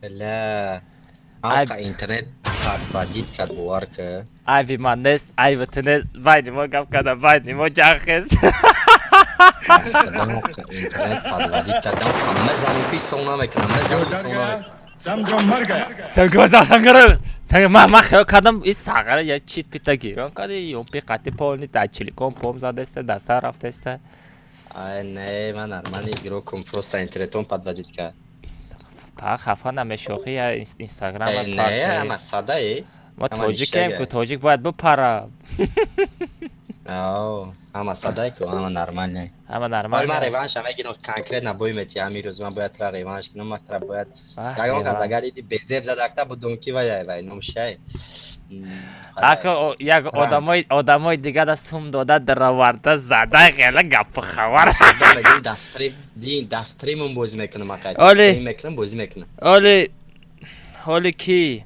لا عیب آقا اینترنت بدید کرد باور که عیبی من نیست، عیبت نیست. باید ما گپ کنم، باید ما جنگ خیست. کدام آقا اینترنت بدید کرد همه زمین پیش سونا میکنم همه زمین سونا میکنم समझो मर गया سنگو سنگره سنگ من خیال کردم این ساغره یه چیت پیتا گیران کرده اون پی قطی پولنی تچیلی کن پوم زده است دسته رفته است. نه من ارمانی گرو کم پروستا اینترنتون بدید کرد پا خفا نمیشوخی یا اینستاگرام نه پارتوی اما ساده ای ما اما توجیک هم که نیشتگه توجیک باید بپره. آه اما ساده ای که اما نرمال نه اما ولی نرمال من نه. ریوانش هم اگه کنکرت نبوی میتی همین روز من باید ترا ریوانش کنم من ترا باید واه یکم از ریوان اگر ایدی بزیب زد اکتا بود دونکی وای نمشه اکا یک آدمای دیگه دا سوم داده در آورده زده خیلی گپ خبر. میگم دستریمون بازی میکنم اقا اولی دستریم میکنم بازی میکنم اولی کی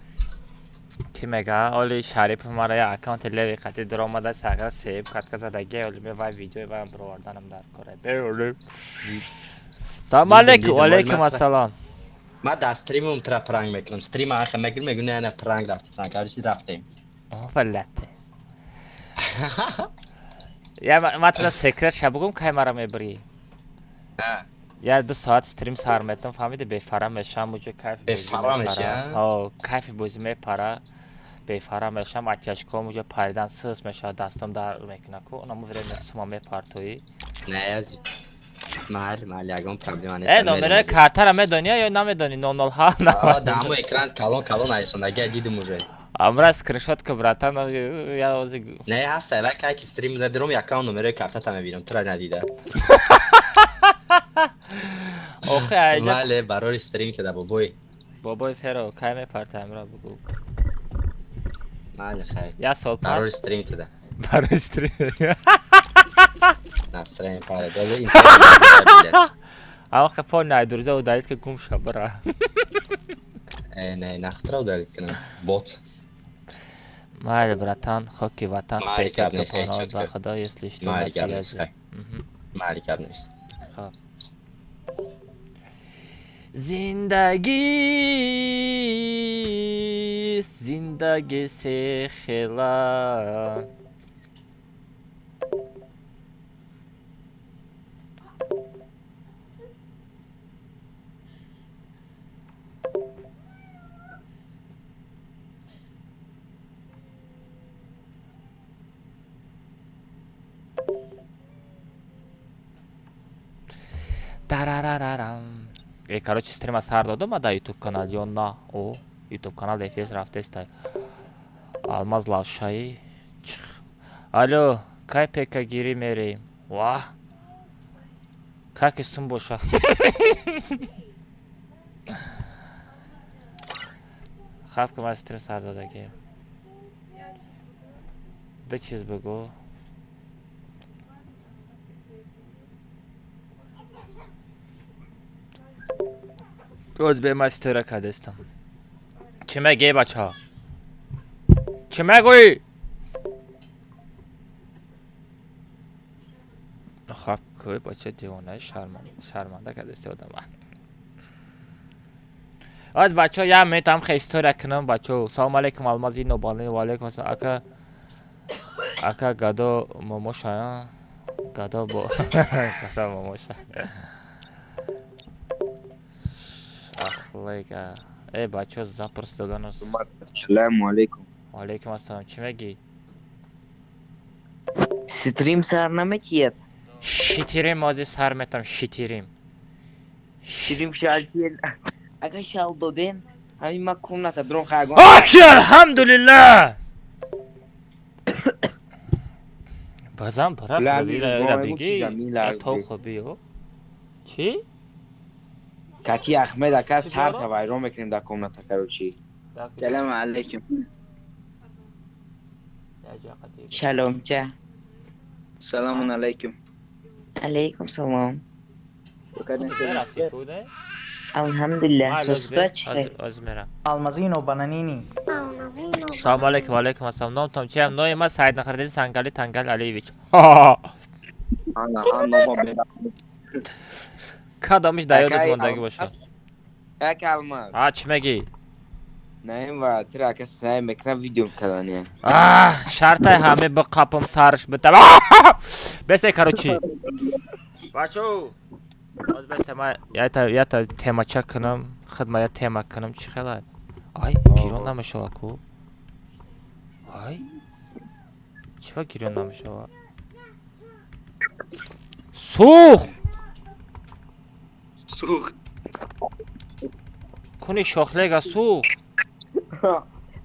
میگه اولی شریف مرا یا اکانت لیوی خطی در آمده ساغر سیب کت که زدگی اولی می وای ویدیو بایم برواردنم در کاره بیر اولی سلام علیکم و علیکم السلام. من دستریمم ترا پرنگ میکنم استریم آخه میگم نه پرنگ رفتی سانکارسی رفتیم فلته یا ما تدا سیکرت شبگم که مرا میبری یا 2 ساعت استریم سر میتونم فهمیده بفرم میشم موجه کیف بفرم میشه آه کیف بازی میپره بفرم میشم اتیاشکا موجه پریدن سرس میشه دستم در میکنه کو اونمو ویره نسما میپرتوی نه از مال یگم پرابلم نیست ای نمیره کارتر میدونی یا نمیدونی 00 ها نه دامو اکران کالون ایسون اگه دیدم موجه امرا اسکرینشات که براتن یا وزی نه هست اول که استریم زدم یکم نمره کارت تا میبینم ترا ندیده اوخه ایجا ولی برای استریم که بابوی بابای فرو که میپرته امرا بگو مال خیر یا سال برای پاس استریم که برای استریم نصرین پاره داده این اما خفا نایدوریزه و دارید که گم شو برا نه نخترا دارید کنم بوت مال براتان خاکی وطن مال پیکر کرد نیست، کپانات و هیچ خدا یسلیش تو مال کرد مسیح نیست مال کرد نیست خب زندگی سے خلا короче стрима сар додам да ютуб канал ё на о ютуб канал дефис рафтеста алмаз лавшаи алло кай пека гири мерем ва как истун боша хаб ка ман стрим сар додагӣ ду чиз бигӯ روز به ما استوره کردستم چی میگی بچه ها؟ چی میگوی؟ خب کوی بچه دیوانه شرمنده کردسته بودم من از بچه ها یه میتونم خیلی استوره کنم بچه ها سلام علیکم المازی نوبالین و علیکم السلام اکا گدو موموشا گدو با گدو موموشا اخلیگا ای بچه زپرس دادنست السلام علیکم و علیکم السلام چی میگی؟ ستریم سر نمیتید شیتیریم مازی سر میتم شیتیریم شیریم شالتین اگه شال دادین همین ما کم نتا درون خواهگان آکی الحمدلله بازم برف را بگی تو خوبی چی؟ کتی احمد اکا سر توای رو میکنیم در کم نتا کروچی سلام علیکم شلوم چه سلام علیکم علیکم سلام رفتی توده؟ الحمدلله سوسکتا چه از میرم Almazino bananini. سلام علیکم و علیکم السلام نام تام چیم نوی ما سعید نخردی سنگالی تنگل علیویچ آنا بابا کدامش دیادت موندگی باشه یک الماس ها چی میگی؟ نیم و ترا که سعی میکنم ویدیو کلانیه شرط همه به قپم سرش بتم بسه کروچی بچو باز بس تما یا تا تما چک کنم خدمت یا تما کنم چی خیلی آی گیرون نمیشه اکو آی چی با گیرون نمیشه سوخ سوخت. کنی شخلگا سوخ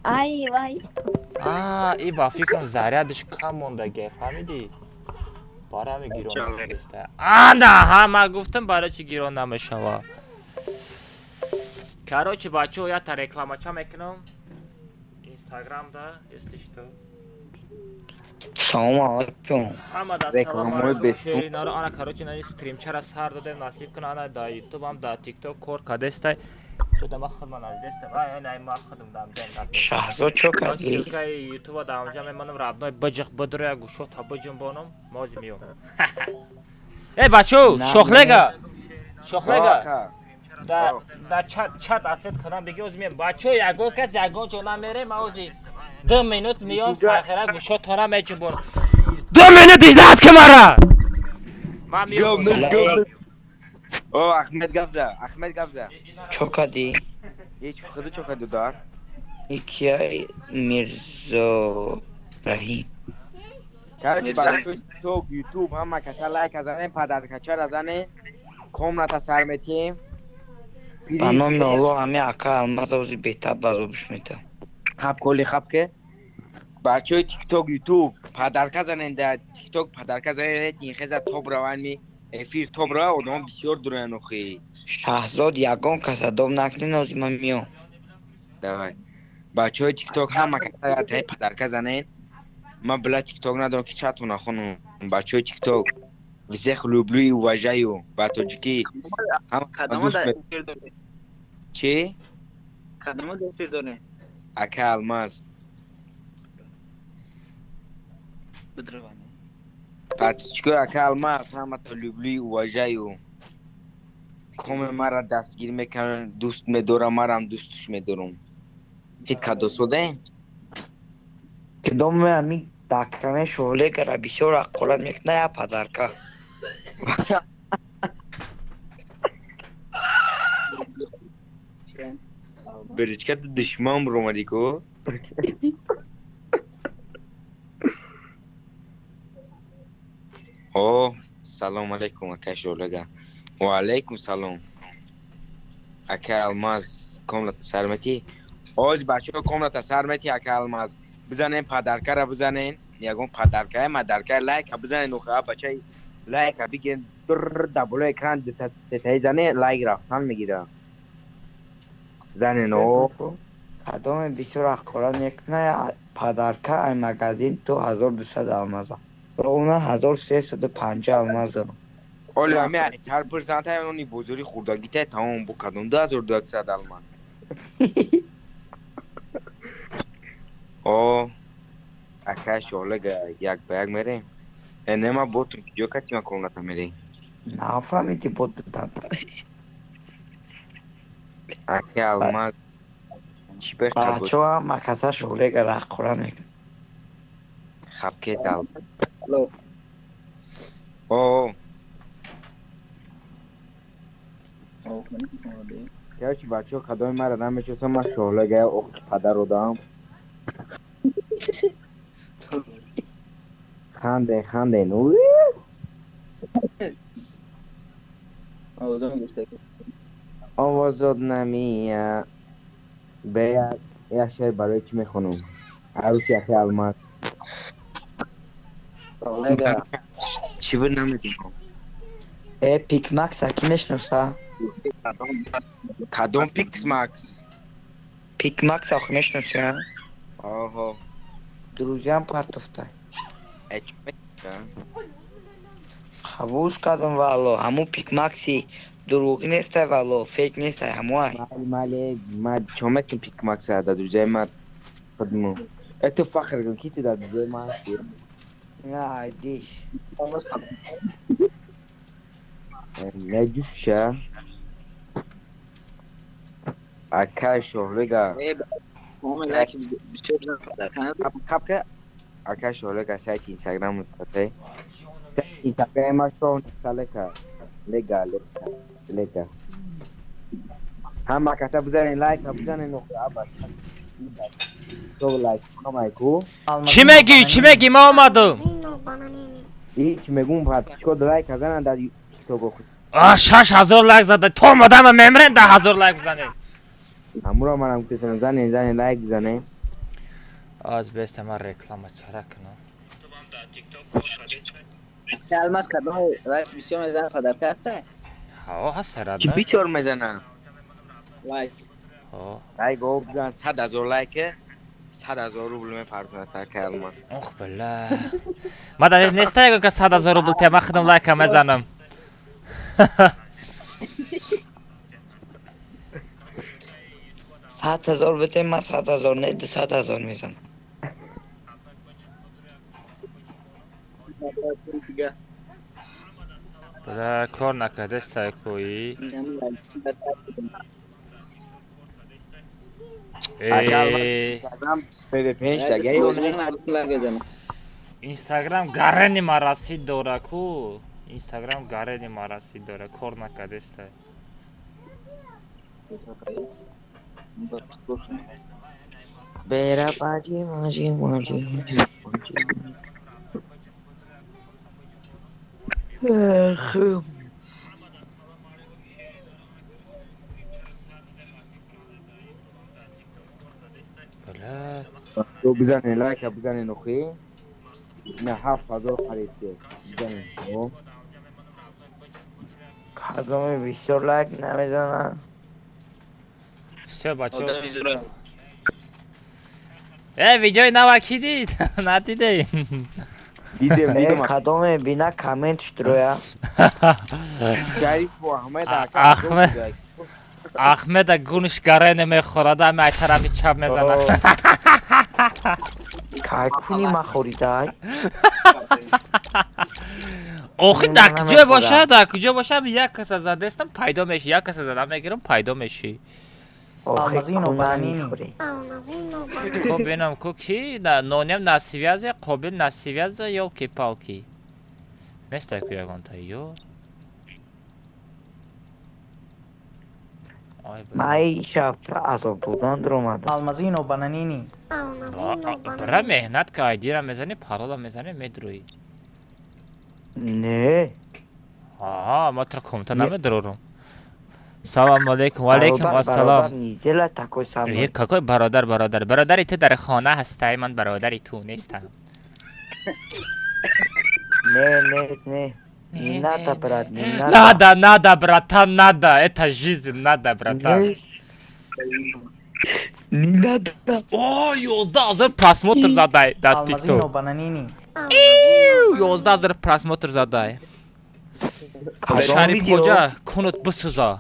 ای وای ای با فکرم زریادش کم مونده فهمیدی برای همه گیرون نمیشه نه همه گفتم برای چی گیرون نمیشه کروچی بچه یا تا رکلامه چه میکنم اینستاگرام دا اسلیش تو سلام علیکم. همه دا سلام علیکم شیری نارو آنا کروچی نه استریم چرا سر داده نصیب کنه آنا دا یوتیوب هم دا تیک توک کور کدسته چو دم خود من از دسته وای نه ما خودم دام جن شهرزاد چو کردی؟ که یوتیوب دا اونجا منم رابطه بجخ بدره گوشو تا بجم بانم موز میام ای بچو شخلگا دا چت اتت کنم بگی از میم بچو یگو کس یگو چون نمیره موزی 2 مینوت میام ساخره گوشو تا نمیچم بانم 2 مینوت اجازت که مرا من میام او احمد گفزه چو کردی؟ هیچ خودو چو کدو دار یکی میرزا رحیم. کارچی برای تو یوتیوب همه کسا لایک ازنه پدر کچر ازنه کام نتا سر میتیم به نام الله همه اکا الماس اوزی بهتر بازو بشمیتم. خب کلی خب که بچه های تیک توک یوتیوب پدرکه زنن در تیک توک پدرکه زنن تین خیزه توب روان می افیر توب روان و دوام بسیار دورن اخی شهرزاد یگان کس دوم نکنین اوزی من میام. دوای بچه های تیک توک همه کسا تای پدرکه زنن من بلا تیک توک ندارم که چطور نخونم بچه های تیک توک وزیخ لوبلوی و وجایو با توجکی هم دوست چی؟ کدامه دستیر داره؟ اکا الماس بدروانه. پس چیکار اکا الماس همه تا لوبلوی و وجایو کام مرا دستگیر میکنن دوست میدارم مرا هم دوستش میدارم هیچ کدو سوده کدام همی دکمه شغله گره بسیار اقلت میکنه یا پدرکه بریچکه دشمن برو مدیکو اوه سلام علیکم اکا شولگا و علیکم سلام اکا الماس کاملت سرمتی آج بچه ها کاملت سرمتی اکا الماس بزنین پدرکه را بزنین یکون پدرکه مدرکه لایک بزنین نخواه بچه لایک بگین در دبلو اکران ستایی زنه لایک رفتن میگیره زنین او کدام بسیار اقلت میکنه پدرکه ای مگزین تو 1200 الماس و اونا 1350 الماس دارم. اولی همه 4% های اونی بزرگی خوردگی ته تمام بو کدوم 2200 المان او اکا شغلگا یک به یک میریم نما بوتون جو کتی ما کنگتا میریم نفهمیدی بود دادم. اکا الماس چی بخیر بود بچه ها مکسه شغله گره اقلت میکنه. خب که دل او گرچه بچه ها کدام مرا نمیشستم من شغلگا اخت پدر رو دام خنده نوی آوازاد نمیه به یک شعر برای چی میخونم عروسی اخی الماس چی بود نمیدیم پیک مکس اکی میشنوسته؟ کدوم پیکس ماکس پیک مکس اخی میشنوسته؟ آها دروزی هم پرتفته اچ خبوش کدوم والو همو پیک مکسی دروغی نیسته والو فیک نیسته همو های مالی ما چومت که پیک ماکس داد روزای ما خدمو اتو فخر کن کیتی داد روزای ما نه دیش نجوش شه اکا شغلگا محمد لایک بسیار بزن پدرکه کپ که اکا شغلگا سایت اینستاگرام مستطه اینستاگرام ما شو نستالکا لگا لگا هم کتا بزنین لایک بزنین نقطه عباس تو لایک کنم کو چی میگی چی میگی ما اومدم هیچ میگم بعد چیکار لایک کردن در تو گفت 6000 لایک زده تو اومدم ممرن 10000 لایک بزنی امورا منم گفتم زنین لایک بزنین از بست من رکلام چرا کنم الماس کدوم لایک بسیار بزن پدرکه ها هست رد چی بیچار میزنن لایک لایک او بزن 100,000 لایک 100,000 روبل میپردازه تا کلمه اخ بالله ما در نیست که 100,000 روبل تیم خدم لایک میزنم 100,000 بده من 100,000 نه 200,000 میزنم بله کار نکرده است کوی اینستاگرام گرنی ما رسید داره کو اینستاگرام گرنی ما رسید داره کار نکرده است برا باجی ماجی بله تو بزنین لایک بزنین اوکی نه 7,000 خرید بزنین خب کدوم 20 لایک نمیزنم سه بچه ویدیوی نو کی دید ندیده دیدم کدوم بینا کامنت درویا شریف و احمد احمد گونش گره نمیخورده همه طرفی چپ میزنه کای کنی ما خوریدای آخه در کجا باشه یک کس زده استم پیدا میشه یک کس زده میگیرم پیدا میشی آخه کنن میخوری خب بینم کو کی نونیم نسیویازه قابل نسیویازه یا کی پالکی نسته که یکان تاییو ما ای شفت از بودان در اومدم Almazino bananini. برای مهنت که آیدی را میزنی پارولا میزنی میدروی نه آها ما تر کمتا نمیدرورم سلام علیکم و علیکم السلام نیزل تکوی سامن یک کاکای برادری تو در خانه هستی من برادری تو نیستم نه نادا برات نادا براتان نادا это жизнь نادا براتان نادا اوه 11,000 просмотр задай در Almazino تیک bananini. 11,000 просмотр задай کدوم شریف ویدیو خوجا کنت بسوزا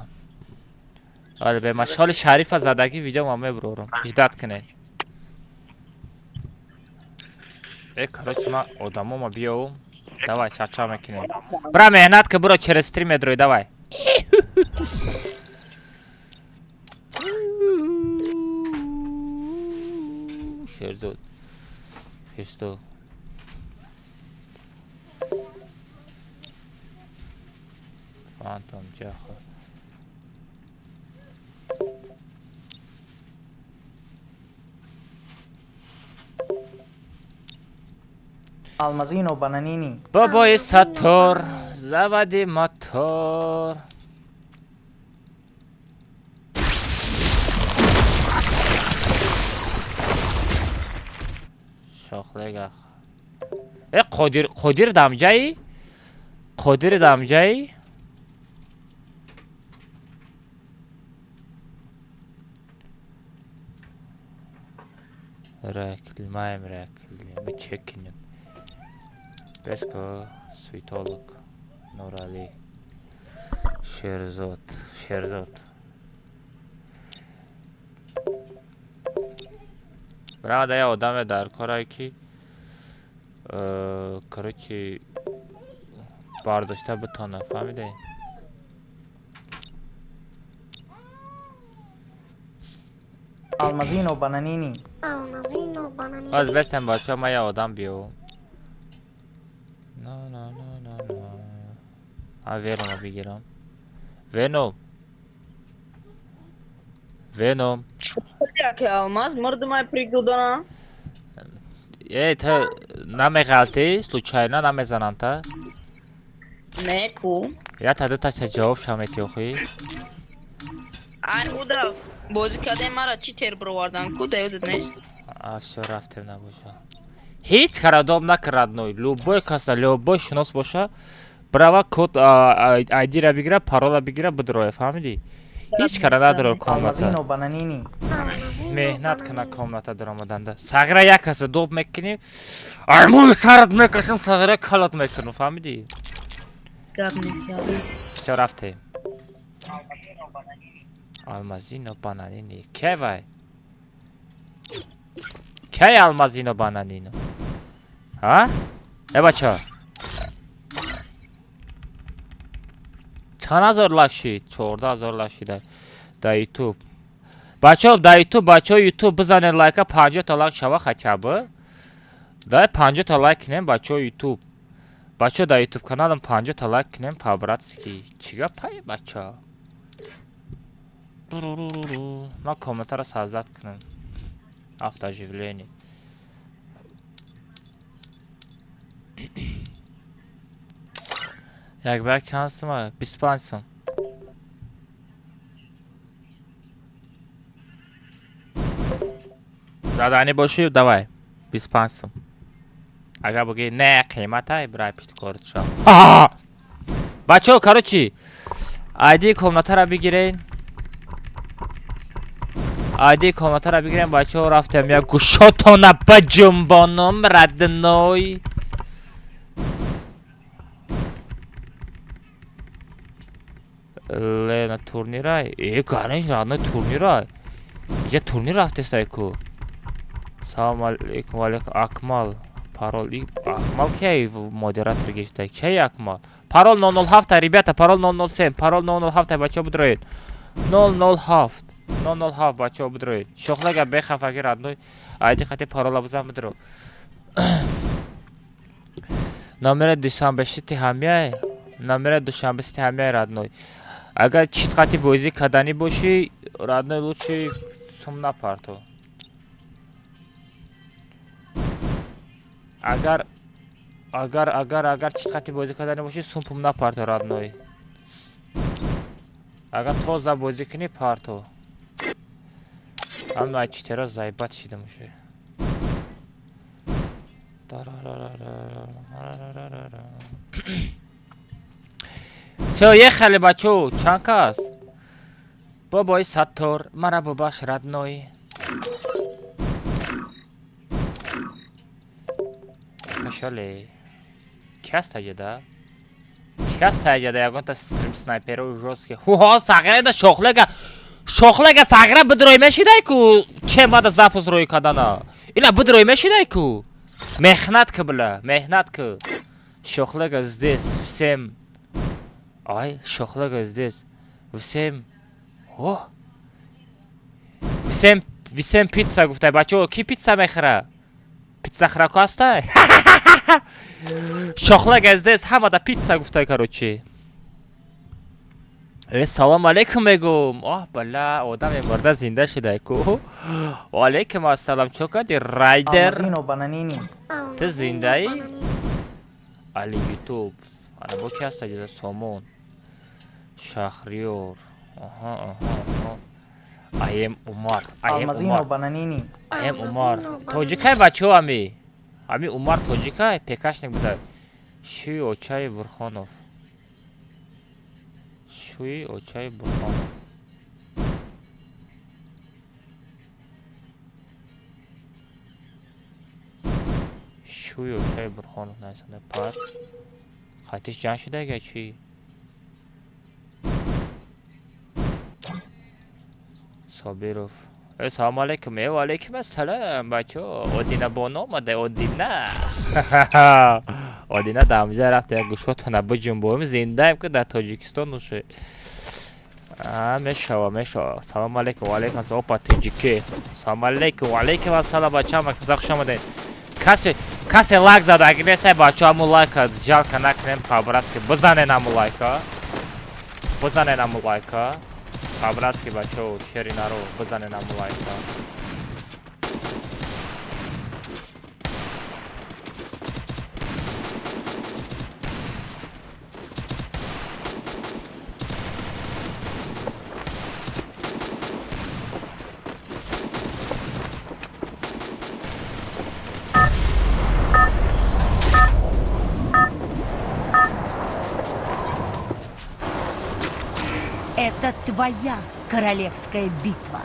آره به مشغال شریف زدگی ویدیو ما میبرورم اجداد کنه کاروچ ما آدمو ما بیاو давай چاچا میکنیم برا مهنت که برو چرستری میدروی давай شیرزود خیستو فانتوم جاخو Almazino bananini. بابای ساتور زودی موتور شاخلگا قدیر دمجایی قدیر دمجایی رکل مایم رکل می چکنیم بسکو سویتولوک نورالی شیرزود برای یه آدم در کارایی که کارچی بارداشته بتانه فهمیده Almazino bananini. از بستم باچه ما یه آدم بیو نه نه نه نه نه ونوم رو بگیرم ونوم Jakie алмаз, морда моя пригодана. ты намегалти случайно намезанам та Не, ку. я тада та جواب шамети охи Ай, удав. Бози каде мара чи тер бровардан ку, да юдуд нест. всё рафтем набоша ҳеҷ карадом накрадной любой каса любой шинос боша брава код айдира бигира парола бигира бидроя фаҳмидӣ ҳеҷ кара надорор комната Almazino bananini. меҳнат кана комната даромаданда сағира як каса доб мекунӣ аймони сарат мекашам сағира калат мекунам фаҳмидӣ Гап нест, гап нест. всё рафтем алмазино бананини ке вай ке алмазино бананино бача чанд ҳазор лакшид 14,000 лакшид да ютуб бачаҳо да ютуб бачаҳо ютуб бизанед лайка 50 та лайк шава хотя бы дай 50 та лайк кинем бачаҳо ютуб бачаҳо да ютуб каналам 50 та лайк кинем по-братски чӣ гапае бача ман комнатаро создат кунам автооживление як бак чанд сума 25 сум задани боши давай 25 сум агар боги не қиматай бирай пишти корит шо бачаҳо короче айди комнатаро бигирен бачаҳо рафтем як гӯшотона баҷунбонам радной лена турнирай конечно родной турнирай иҷа турнир рафтестай ку салому алейкум валейкум акмал парол акмал ки модератор гештай чай акмал парол 007 ребята парол 007 парол 007 бачаҳо бидроед 007 бачаҳо бидроед шохлага бехафаги родной айди хати парола бузам бидро номер душанбешити ҳамяй номер душанбешити ҳамяй родной агар чит хати бозӣ кардани бошӣ родной лучше сум напарто агар чит хати бозӣ кардани бошӣ сумпум напарто родной агар тоза бозӣ кунӣ парто ҳамна читера зайбат шида муше всё ехали бачо чанд кас бобои саттор мара бобаш родной кашале кястаҷада ягонта стрим снайперои жёстки ҳуҳо сағирада шохлага сағира бидрои мешидай ку чемада запус рои кардана ина бидрои мешидай ку меҳнат ки била меҳнат ки шохлага здесь всем ай шохлага здесь всем всем пицца гуфтай бачаҳо ки пицца мехӯра пиццахӯраку ҳастай шохлага здесь ҳамада пицца гуфтай короче салому алейкум мегум бала одаме мурда зинда шидай ку ваалейкум ассалом чо кади райдер Almazino bananini. ты зиндаи али ютуб ана бо ки ҳаста ҷада сомон шахриёр аем умар Almazino bananini. аем умар тоҷикай бачаҳо ами умар тоҷикай пекашник буда шӯи очаи бурхонов шӯи очаи бурхонов шӯи очаи бурхонов насанда пас хатиш ҷанг шудага чӣ собиров салому алейкум ваалейкум ассалом бачаҳо одина боно омада одина одина дамҷа рафта як гӯшотона баҷунбоем зиндаем ки дар тоҷикистон нуше میشوا سلام علیکم و علیکم السلام با تاجیکی سلام علیکم و علیکم السلام بچه‌ها ما خوش آمدید کسی لایک زد اگه نیست بچه‌ها مو لایک جال نکنیم خبرات که بزنین امو لایکا خبرات که بچه‌ها شیر اینا رو بزنین امو لایکا Это твоя королевская битва.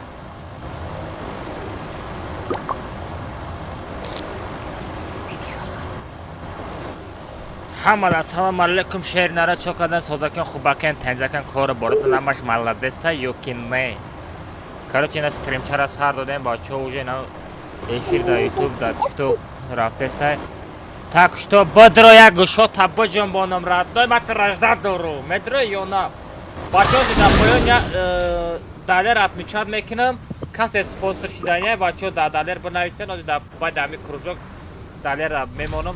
Hamada assalomu alaykum she'rnara cho'qadan so'zakan xubakan tanjakan kori borib namash молодеца yoki ne. Короче, на стримча раз har додем бача уже на эфир да YouTube да TikTok рафтестай. Так что бодро я гушо табо ҷонбонам радной мат ражда дору. Медро ё на. Бача да поён далер отмечать мекунам. Касе спонсор шидания бача да далер бинависен оди да баъд ами кружок далер мемонам.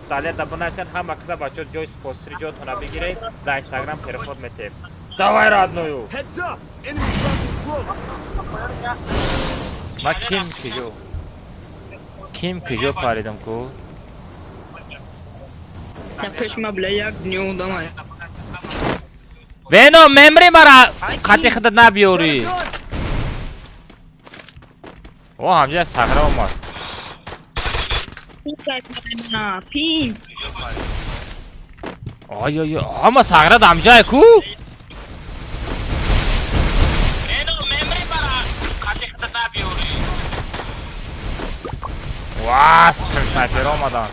Далер да бинависен ҳама каса бача ҷои спонсори ҷоятона бигиред да Instagram переход метем. Давай родную. Ма ким кижо паридам ку? Я пешма бля як дню домой. Вено мемри мара қати хидат набиёри. О ҳамҷа сағра омад. Пин. Ой ҳама сағра дамҷае ку? Ваа снайпер омадан.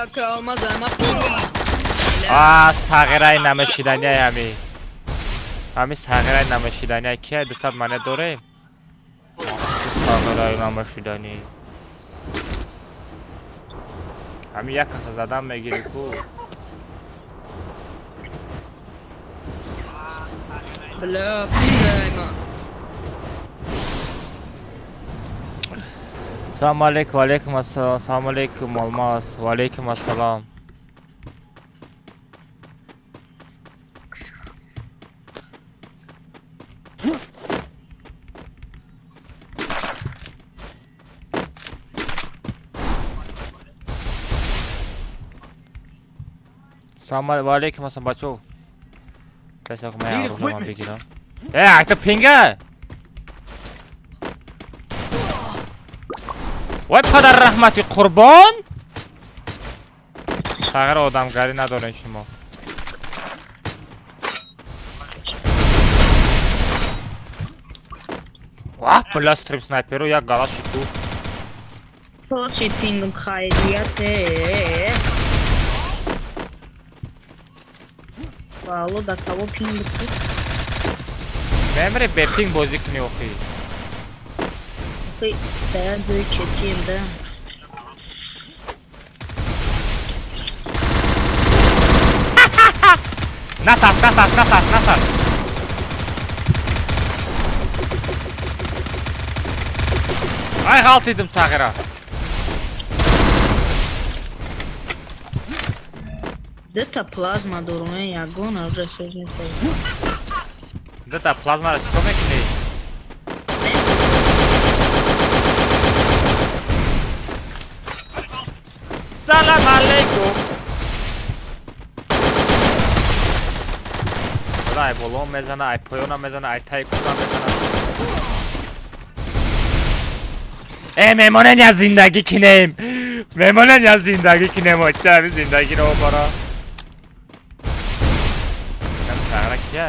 Ака алмаз ама пин. сағираи намешиданяи ҳами сағираи намешиданяи кия 200 монет дорем? сағираи намешиданӣ ҳами як каса задам мегири ку Бля пин дайма. салому алейкум ва алейкум ассалом салому алейкум алмаз ва алейкум ассалом салому алейкум ассалом бачо кайсак ман рӯҳнама бигирам акта пинга вай падар раҳмати қурбон тағир одамгарӣ надорем шумо ваҳ бля стрип снайперу як галас шуду Точи пингм хайрияте. Вало да кого пинг тут? мемри бепинг бозӣ кунӣ охӣ Окей, да, дуй четим, да. натас ай ғалт идим сағира Дета плазма дуруне ягона уже сӯзни дата плазмаро чикор мекунӣ салам алейкум ай болон мезана ай поёна мезана ай таи кӯда мезана мемонен я зиндагӣ кинем очаи зиндагиро бора сағра кия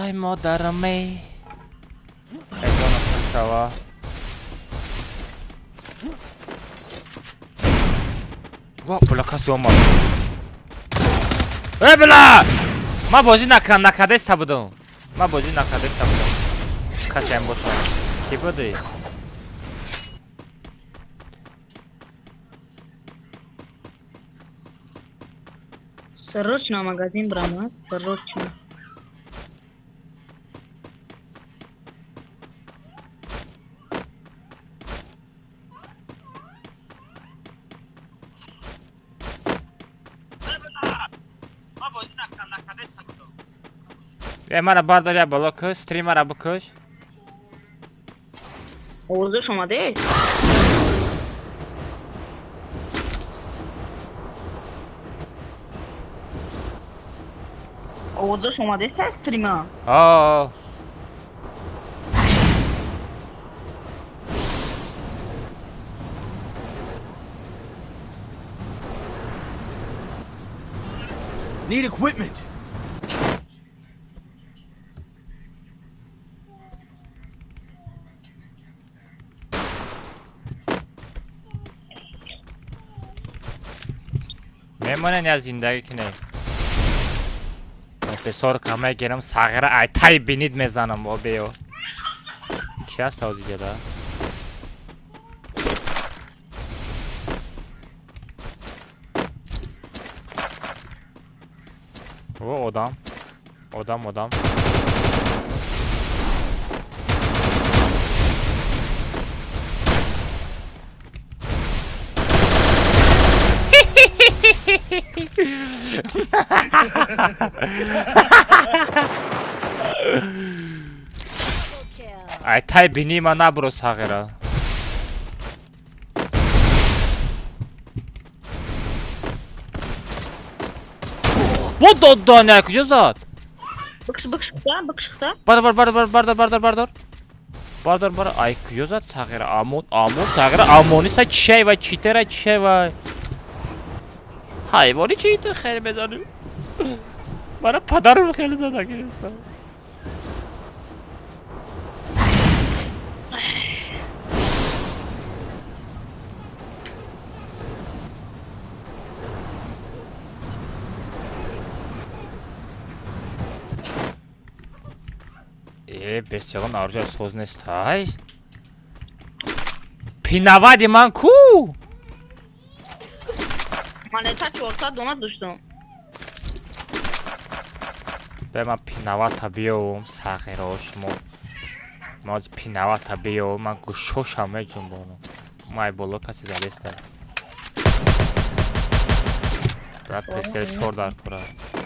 ай модараме ҷонам хушава وا بلا کسی اومد ای بلا ما بازی نکردسته بودم ما بازی نکردسته بودم کسی هم باشه کی بودی؟ Срочно магазин брама, срочно. مرا بردار یا بالا کش استریم را بکش اوضاعش اومده؟ اوضاعش اومده سه استریما؟ آه Need equipment. میمونه یا زندگی کنه بسار کامه گیرم ساغره ایتای بینید میزنم با بیو کی هست تازی جدا او odam ایتای بینی ما نبرو ساغره Вот додоня, куҷо зад? Бакшихта. Бардор. Ай, куҷо зад сағира? Амон, сағира амониса чишай вай, читера чишай вай. Ҳайвони чи ту хеле мезаним. Мана падарам хеле зада гирифтам. بسیاران آرجای سوز نیست های پینوادی من کو من تا 400 دونات داشتم به من پینواد تا بیام ساقیراش ما از پینواد تا بیام من گوشوش همه جنبانم مای بولو کسی زلیسته باید پسر چور دار کرد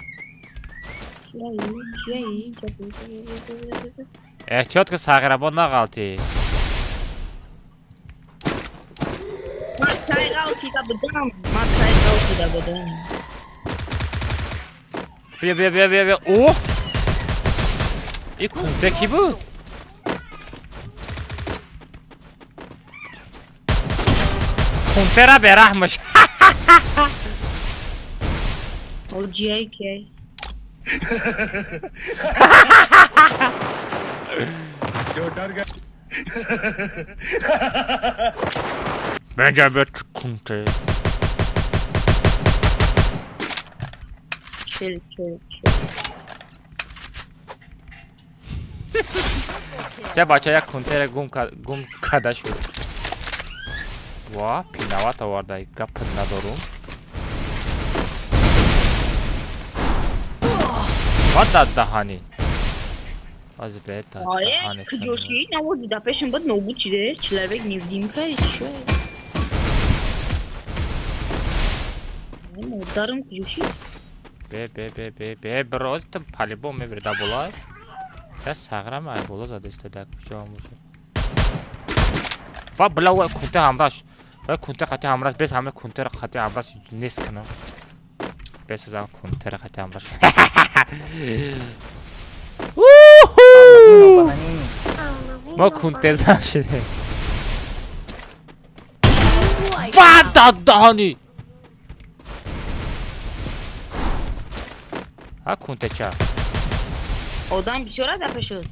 احتیاط که ساغره با نغلطی من تای غلطی دا بدم بیا اوه این کونته کی بود؟ کونته را به رحمش او جی ای کی بنجا بیت کنته چل سه بچه یک کنته را گم کده شد وا پینوات آورده گپ ندارم what دهانی از بیت دهانی کجوشی نبودی دا پیشم بود نوبود چیده چلوک نیودیم که چه مدارم کجوشی به براز تا پلی با میبری دا بولای یا ساغرم ای بولا زده استده کجا هم باشه و بلا و کنته همراش و کنته خطی همراش بیس همه کنته را خطی همراش نیست کنم بیس از هم کنته را خطی همراش ما کنته زن شده فداد دهانی ها کنته چه آدم بیچاره دفعه شد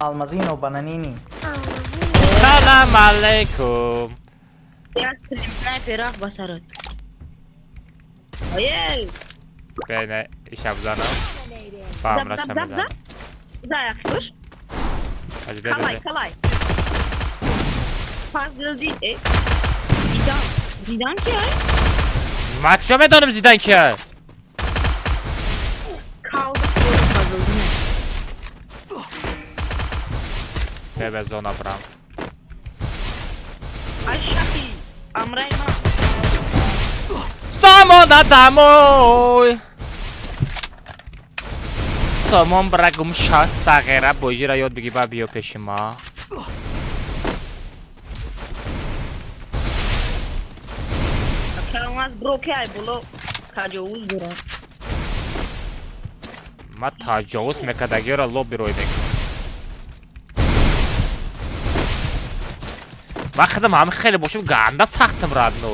Almazino bananini. سلام علیکم یک سنایپر رفت بسرت Hayır. Beni iş yapacağım. Bağımra Zap, zap, çamacağım. zap. Zayak tuş. Hadi be Kalay be. kalay. Fazla değil. Zidane. Zidane ki ay? Maksimum edelim Zidane ki. Kaldı böyle fazla değil mi? Bebe zona bram. Aşağı. Amrayma. Somon adamoy. Somon bragum şah sagera bojira yod bigi ba biyo peşima. Kalmaz bro ki ay bolo. Tacavuz dura. Ma tacavuz mekadagera lobby roydek. Bakdım hamı xeyli boşum ganda saxtım radno.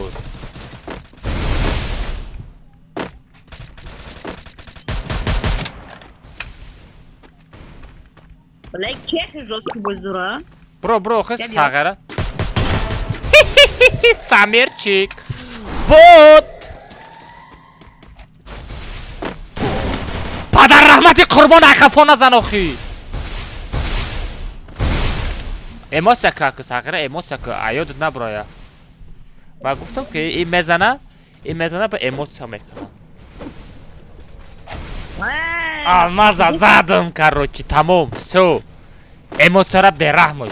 Like kek roski bozura. Bro xes Gel ya. sagera. Samirchik. Bot. Padar rahmeti kurban akafona zanoxi. Emosiya kakı sagera emosiya kakı ayod na buraya. Ben guftum ki این mezana به emosiya mekanı. Almaza zadım karochi tamam все. Эмоцияра берахмош.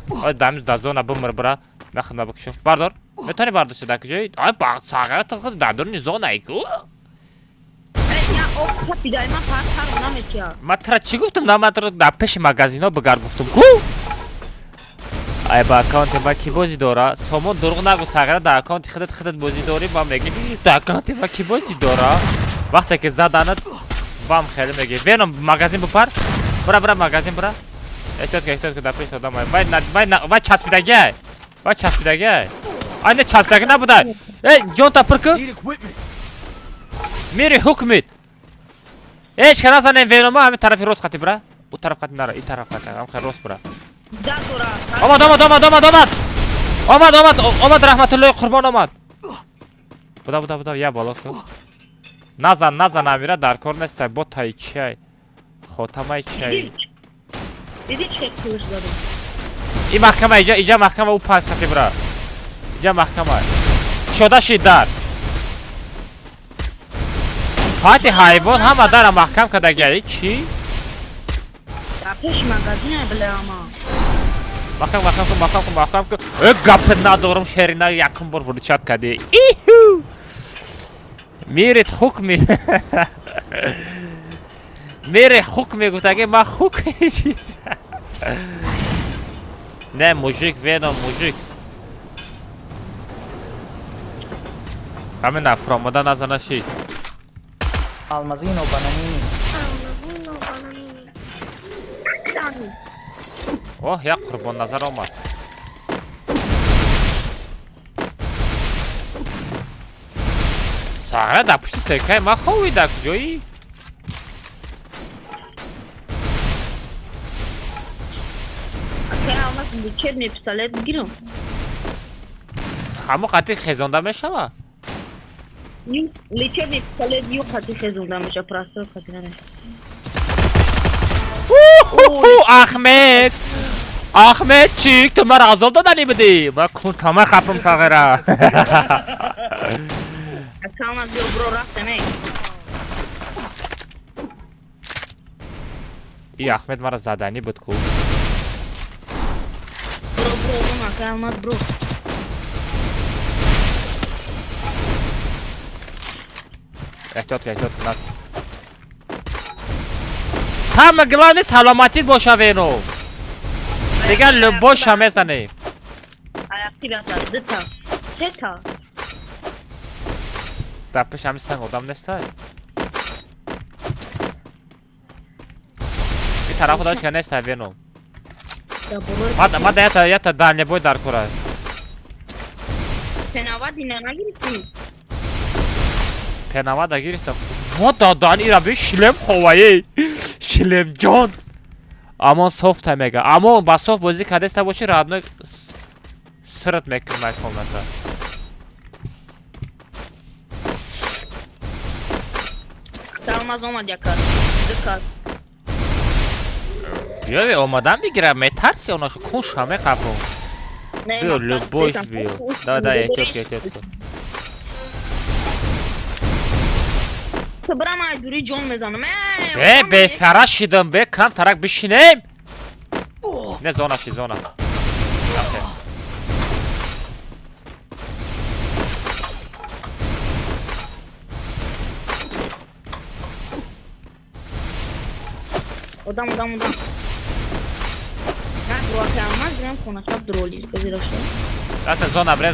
Ой дамз дазона бумр бра. Махна бакшо. Бардор. Метани бардош дак жой. Ай баг сагара тахд дадор ни зона ику. Ya o kapı daima pas har ona met ya. Матра чи гуфтам на матра да пеши магазино бигар гуфтам ку. Ай ба аккаунт ба ки бози дора. Сомон дург нагу сагара да аккаунт хидат бози дори ба меги. Да аккаунт ба ки бози дора. Вақте ки заданат бам хели меги. Веном магазин бупар. Бра магазин бра. Ehtiyat da pes adam. Vay çaspidagi. Vay çaspidagi. Anne çaspidagi ne bu da? John Tapırkı. Need equipment. Miri hükmet. Eş kana sana Venom'a hem tarafı Ros katı bra. Bu taraf katı nara, iyi taraf katı. Hem Ros bra. Da dora. Omad rahmetullahi kurban omad. Bu da ya balık. Nazan amira dar kornesta botay çay. Xotamay çay. Dedi çek kılıçları. İyi mahkeme iyice mahkeme bu pas katı bra. İyice mahkeme. Şoda şiddar. Fatih hayvan hama dara mahkam kadar geldi ki. Ya peş magazine bile ama. Bakam. Gapına doğrum şerine yakın bor vurdu çat kadı. İhu. Mirit hukmi. Mire hukmi gutagi ma hukmi. Ne mujik Venom mujik. Kamen afromadan azana şey. Almazino bananini. Oh ya kurban nazar olmaz. Sahra da puştu sekay ma xovi da joyi. Sen almasın bu çerni pistolet girin. Hamu qati xezonda meshava. Лечебный пистолет ю хати хезунда меша простой хатина. Ahmetçik tu mara azolda dani bidi. Ma kuntama khaprum sagara. Akşama diyor bro rak demek. İyi Ahmet mara zadani bud ku. Bro olma kalmaz bro. Ehtiyat. Самое главное саламатит боша вено. Дига любой шамезане. Ayakta bir zıta. Seta. Tapı şamis sen odam nestay. Bir tarafı da çıkan nestay veno. Ya bro. Mada yata dalne boy dar kora. Sen ava dinleme girsin. Penava da giriştim. Vada dan ira bir şilem havayı. Şilem can. Aman soft mega. Aman ba soft bozi kadesta boşi radno sırat mekir mek olmadı. алмаз омад якас. Дикат. بیا اومدم بگیرم میترسی اوناشو کن شامه قبرون Не, بیا мақсад любовь десам. بیا да احتیاط کن تو برام مجبوری جون میزنم. به فرش شدم به کم ترک بشینیم نه زوناشی زونا Odam. نه برو که алмаз برم خونه شب درولیز بزیرش کن. اصلا زونا بریم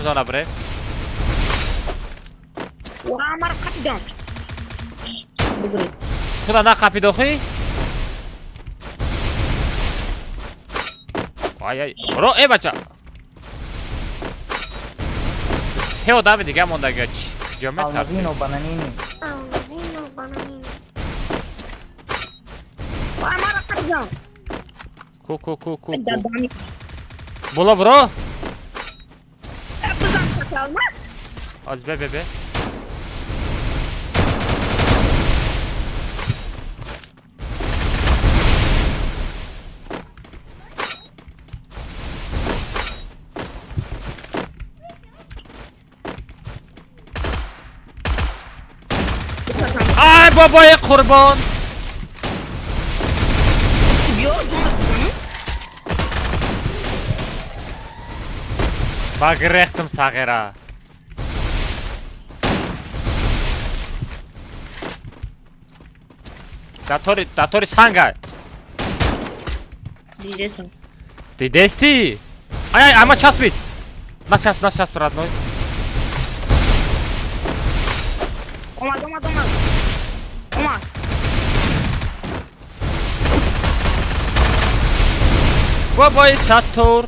و همه رو قطیدم. بگرید. خدا نقپی دوخی وای برو ای بچه سه آدم دیگه مونده گه کجا میترسی Almazino bananini. و همه رو قطیدم. کو دادامی. بولا برو بزن قطع алмaz. از به ای بابای قربان بیا جون بزنم. بگرختم ساغره داتوری سانگای دیدیسم. دیدستی ای اما چسبید نچسب رادنوی اومد. بابای ساتور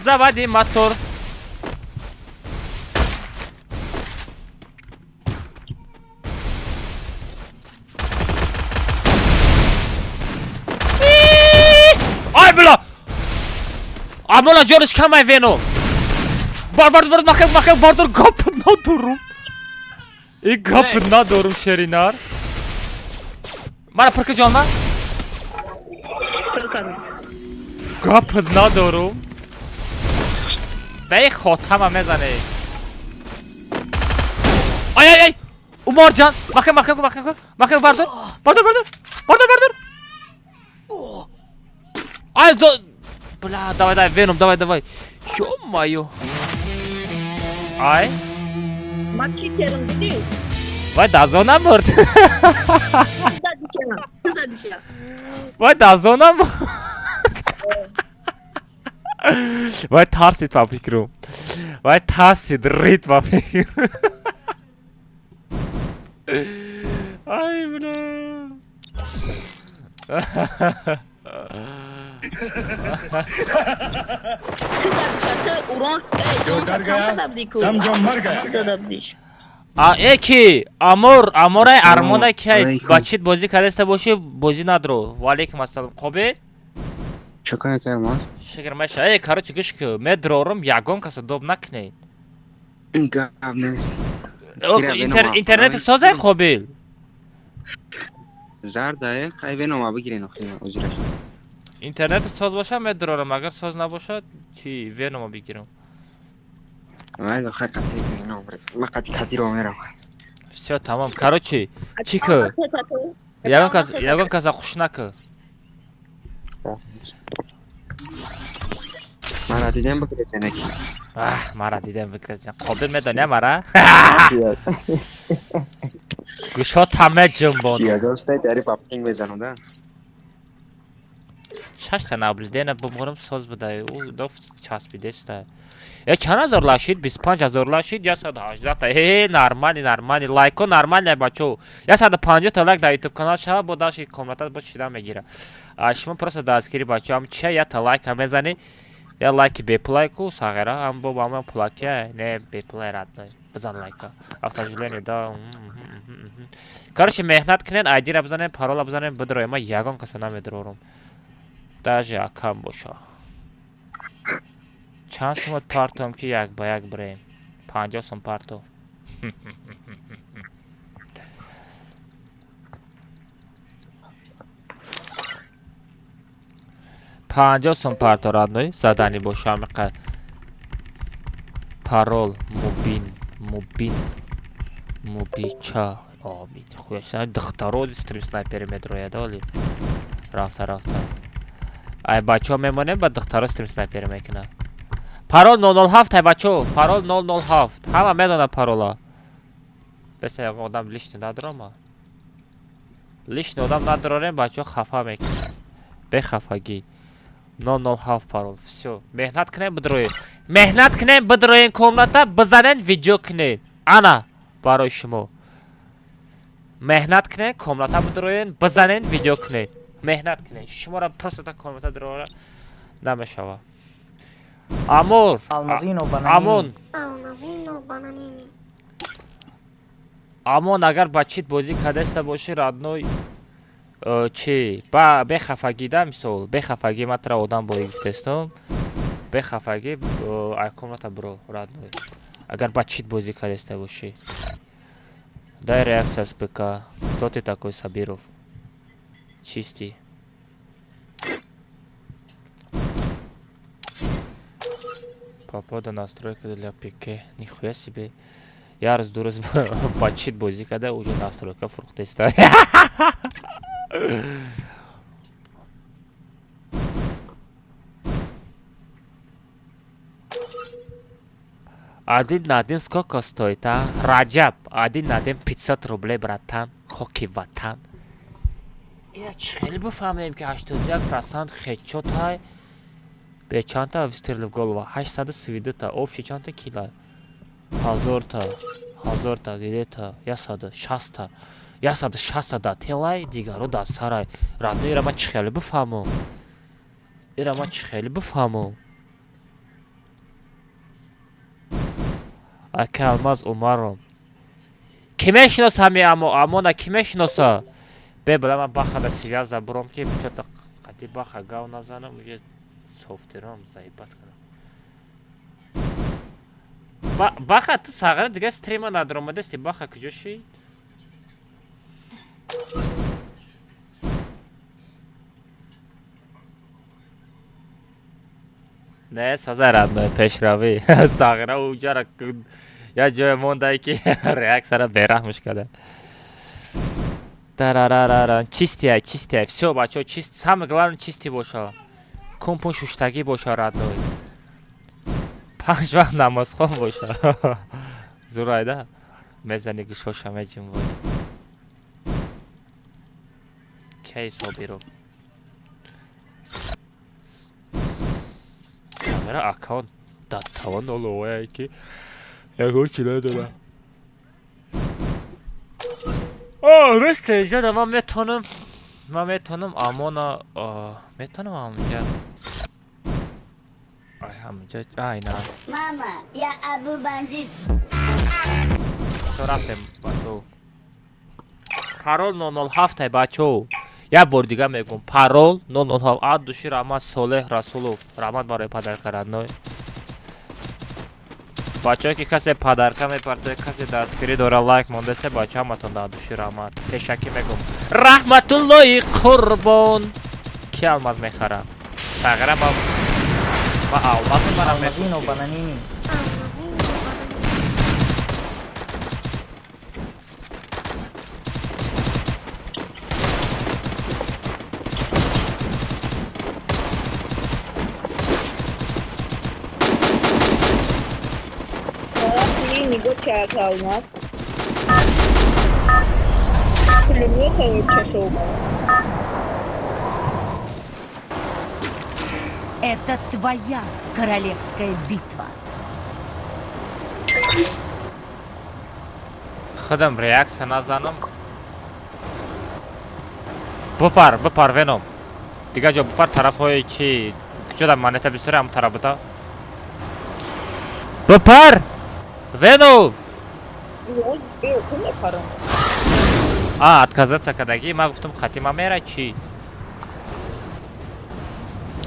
زبادی ماتور آی بلا امولا جورش کمای وینو بار مخه باردار گپ ندارم این گپ ندارم شرینار مرا پرک جان من گپ ندارم به خاتمه میزنه ای عمر جان مخه باردار ای بلا давай وینم давай ё-моё ای من چی کردم دیدی؟ وای دازونا مرد زدیشم. وای دازونا مرد وای ترسید با فکرم وای ترسید رید با فکرم ای بلا زدیشته اوران جون کم دبلی کو. समझो मर गया زدبلیش. اکی امورای ارمونه که بچیت بازی کرده باشی بازی ندارو و علیکم السلام خوبه چکار کردم؟ شکر میشه ای کارو چیکش که مدرورم یگان کس دوب نکنه این گپ نیست. اینترنت سازه قابل زرده خیلی نما بگیرین اجرش. اینترنت ساز باشه مدرورم اگر ساز نباشه چی وینو بگیرم من خیلی قطعی نمره من قطعی رو میرم. все tamam короче چیکه یگان کس خوش نکه مرا دیدم بکره چنکی مرا دیدم بکره قابل میدونی مرا گوشات همه جنبانو چیه دوسته داری پاپینگ بزنم ده شش تا نبلیده بمورم ساز بده او دفت چسبیده سته یا چند هزار لاشید 25,000 لاشید یا 118 تا هی نرمالی لایکو نرمالی بچو یا 150 تا لایک در یوتیوب کانال شما با داشت کامنتات باش شدن میگیره شما پروسه دستگیری بچو هم چه یا تا لایک هم میزنی یا لایک بپلایکو ساغره هم با من پلاکه نه بپلای رد نه بزن لایکا افتاجلینی دا کارش مهنت کنین ایدی را بزنین پارولا بزنین بدروی ما یگان کسی نمیدرورم داجه اکم باشا چند سمت پارتو هم که یک با یک بریم 50 سم پارتو 50 сум парто родной задани бошам ка парол мубича обид хуяса дохтароз стрим снайпер метро дали рафта ай бачо мемоне ба дохтароз стрим снайпер мекна парол 007 ай бачо парол 007 ҳама медона парола беса як одам лишни надорам лишни одам надорем бачо хафа мекна бехафагӣ 007 парол всё меҳнат кунем бидроен комната бизанен видео кунен ана барои шумо меҳнат кунен комната бидроен бизанен видео кунен меҳнат кунен шуморо просто так комната дрора намешава амур амон агар ба чит бозӣ кадаста бошӣ родной чи ба бехафагӣ да мисол бехафагӣ матра одам бо гуфтестум бехафагӣ ай комната бро родной агар ба чит бозӣ кадаста бошӣ дай реакция с ПК кто ты такой Сабиров чистый попада настройка для ПК нихуя себе я раз дурус ба чит бозӣ када уже настройка фурухтеста один на один сколько стоит, а? Раджаб, один на один 500 рублей, братан. Хоки ватан. Я чхели бифамем ки 81% хедшот ҳай. Бе чанта выстрелил в голову. 832-та, общий чанта кила. 1000-та, где-то, 160-та. 160-та да телай, дигаро да сарай. Радно ира ма чхели бифамем. Ака Алмаз Умаром. Ки мешиноса ҳами амона ки мешиноса? Бе била ман баха да связ да буром ки чата қати баха гав назанам уже софтером заибат кунам. Баха ту сағира дига стрима надромадасти баха куҷо ши? Не, саза радной пешрави. Сағира уҷара я ҷоя мондай ки реаксияра бераҳмш када. Тарарарара. Чистия. Всё, бачо, чист. Самое главное чистый боша. Компон шуштагӣ боша радной. 5 вақт намозхон боша. Зурайда. Мезани гӯшоша меҷим бо. Кей Собиров. Камера аккаунт даттаван оловая ки яго чи надора. Расте ҷада ман метонам амона метонам ҳаминҷа. Ай ҳаминҷа ай на. Мама, я Абу бандит. То рафтем бачо. Парол 007 бачо. Я бор дига мегум парол 007 ад души Раҳмат Солеҳ Расулов раҳмат барои падарка радной. Бачаҳое ки касе падарка мепартояд касе дастгирӣ дора лайк мондасе бача ҳаматон дар души раҳмат. Пешакӣ мегум раҳматуллои қурбон ки алмаз мехара. Сағира ба алмаз мебарам мехӯрам. Это твоя королевская битва. Худам реакция назанам. Бупар веном. Дига ҷо бупар тарафҳои чи ҷода монета бистори ҳам тараф бута. Бупар! Веном! Отказаться кадаги ма гуфтам хатима мера чи?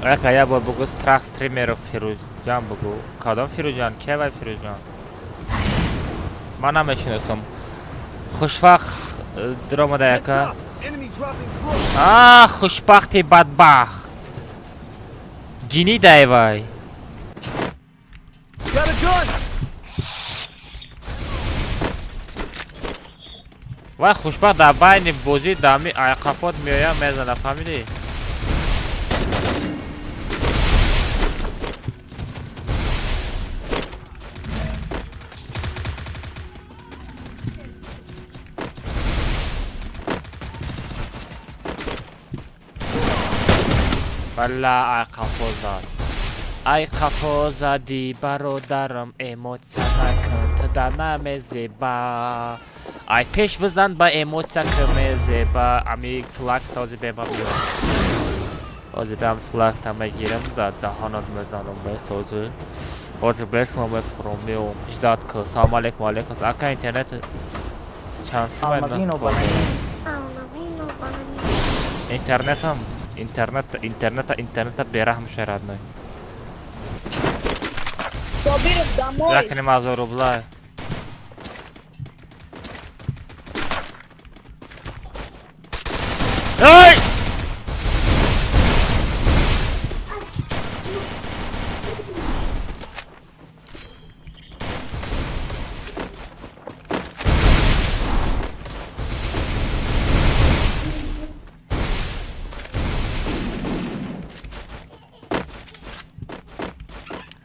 Ака я бо бугу страх стримеров Фирӯзҷан бугу. Кадом Фирӯзҷан? Ке вай Фирӯзҷан? Ман намешиносам. Хушвақт диромада яка. Хушбахти бадбахт. جینی دایوای Got a gun! و خوشبخت در بین بازی دمی عقفات میایم میزنه فهمیدی؟ بلا عقفات داد ای قفا زدی برادرم ایموت نکن تا دنم زیبا ای پیش بزن با ایموت کم زیبا امی فلک تازه بیما بیام تازه بیام فلک تا میگیرم دا دهانت میزنم بس تازه بس ما بفرومی و پیشداد که سلام علیکم علیکم اکا اینترنت چند سو Almazino bananini. اینترنت بیرحم شراد نه Dobir damoj. لكن ما زورو بلاي اي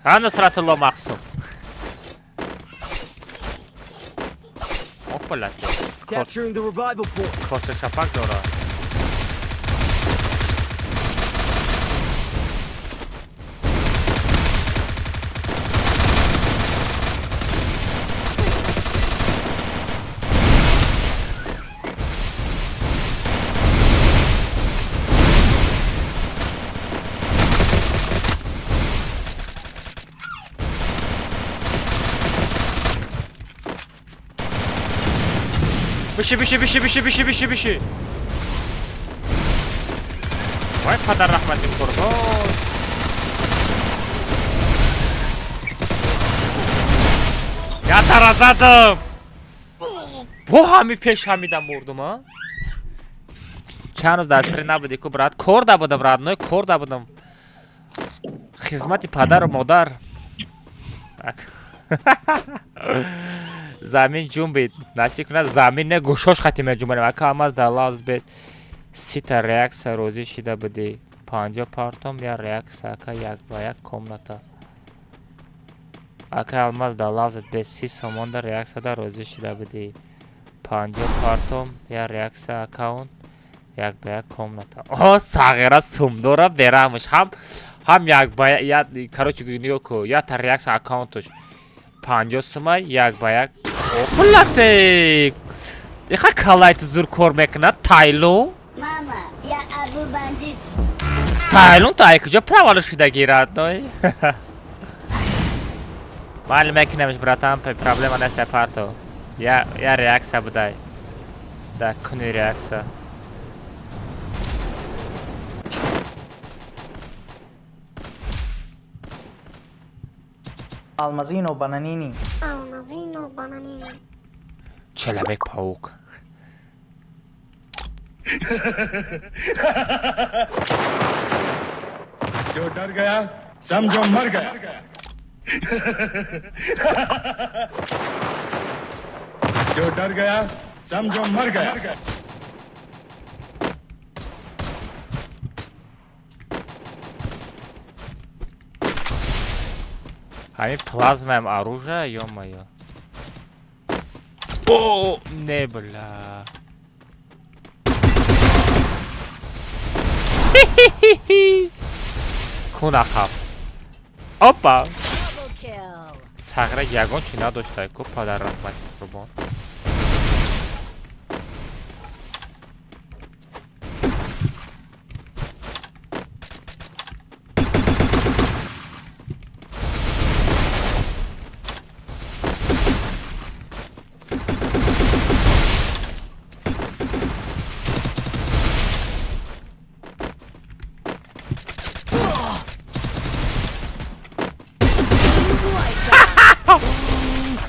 انا صراحة الله مقصود اوبا Capturing the revival point. کاسه شپک داره بشی وای پدر رحمتی قربان یا ترا زدم بو همی پیش همیدم مردم ها چند روز دستری نبودی که برات کرده بودم برات نه کرده بودم خدمت پدر و مادر زمین جنبید نسی کنه زمین نه گوشاش ختیمه جنبانیم اکا هم از دلاز بید 3 تا ریاکس روزی شده بودی 50 پارتم یا ریاکس اکا یک با یک کمناتا اکا الماز دلازت به 30 سامان در ریاکس در روزی شده بودی 50 پارتم یا ریاکس اکاون یک با یک کمناتا آه ساغیره سمدورا برامش هم یک با یک کاروچی گونیو که یا تا ریاکس اکاونتش 50 سومه یک با یک اوپلاتیک ایخا کالایت زور کار میکنه تایلون Mama, я Abu Bandit. تایلون تا کجا پروالش شده گیرد نوی معلومه میکنمش براتم پرابلم نسته پارتو یا ریاکسه بودای دا کنی ریاکسه Almazino bananini. Человек-паук. जो डर गया समझो मर गया जो डर गया समझो मर गया Они плазмаем оружие, ё-моё. О, не, бля. Кунахаб. Опа. Сагра ягон чи надоштай, ко падар рахмати қурбон.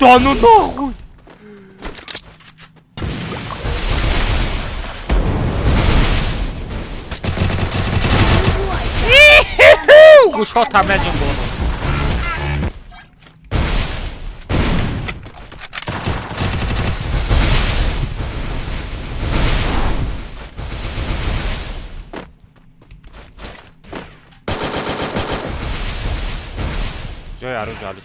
Да ну нахуй! گوشات هم نجون بونو جای عروض جالش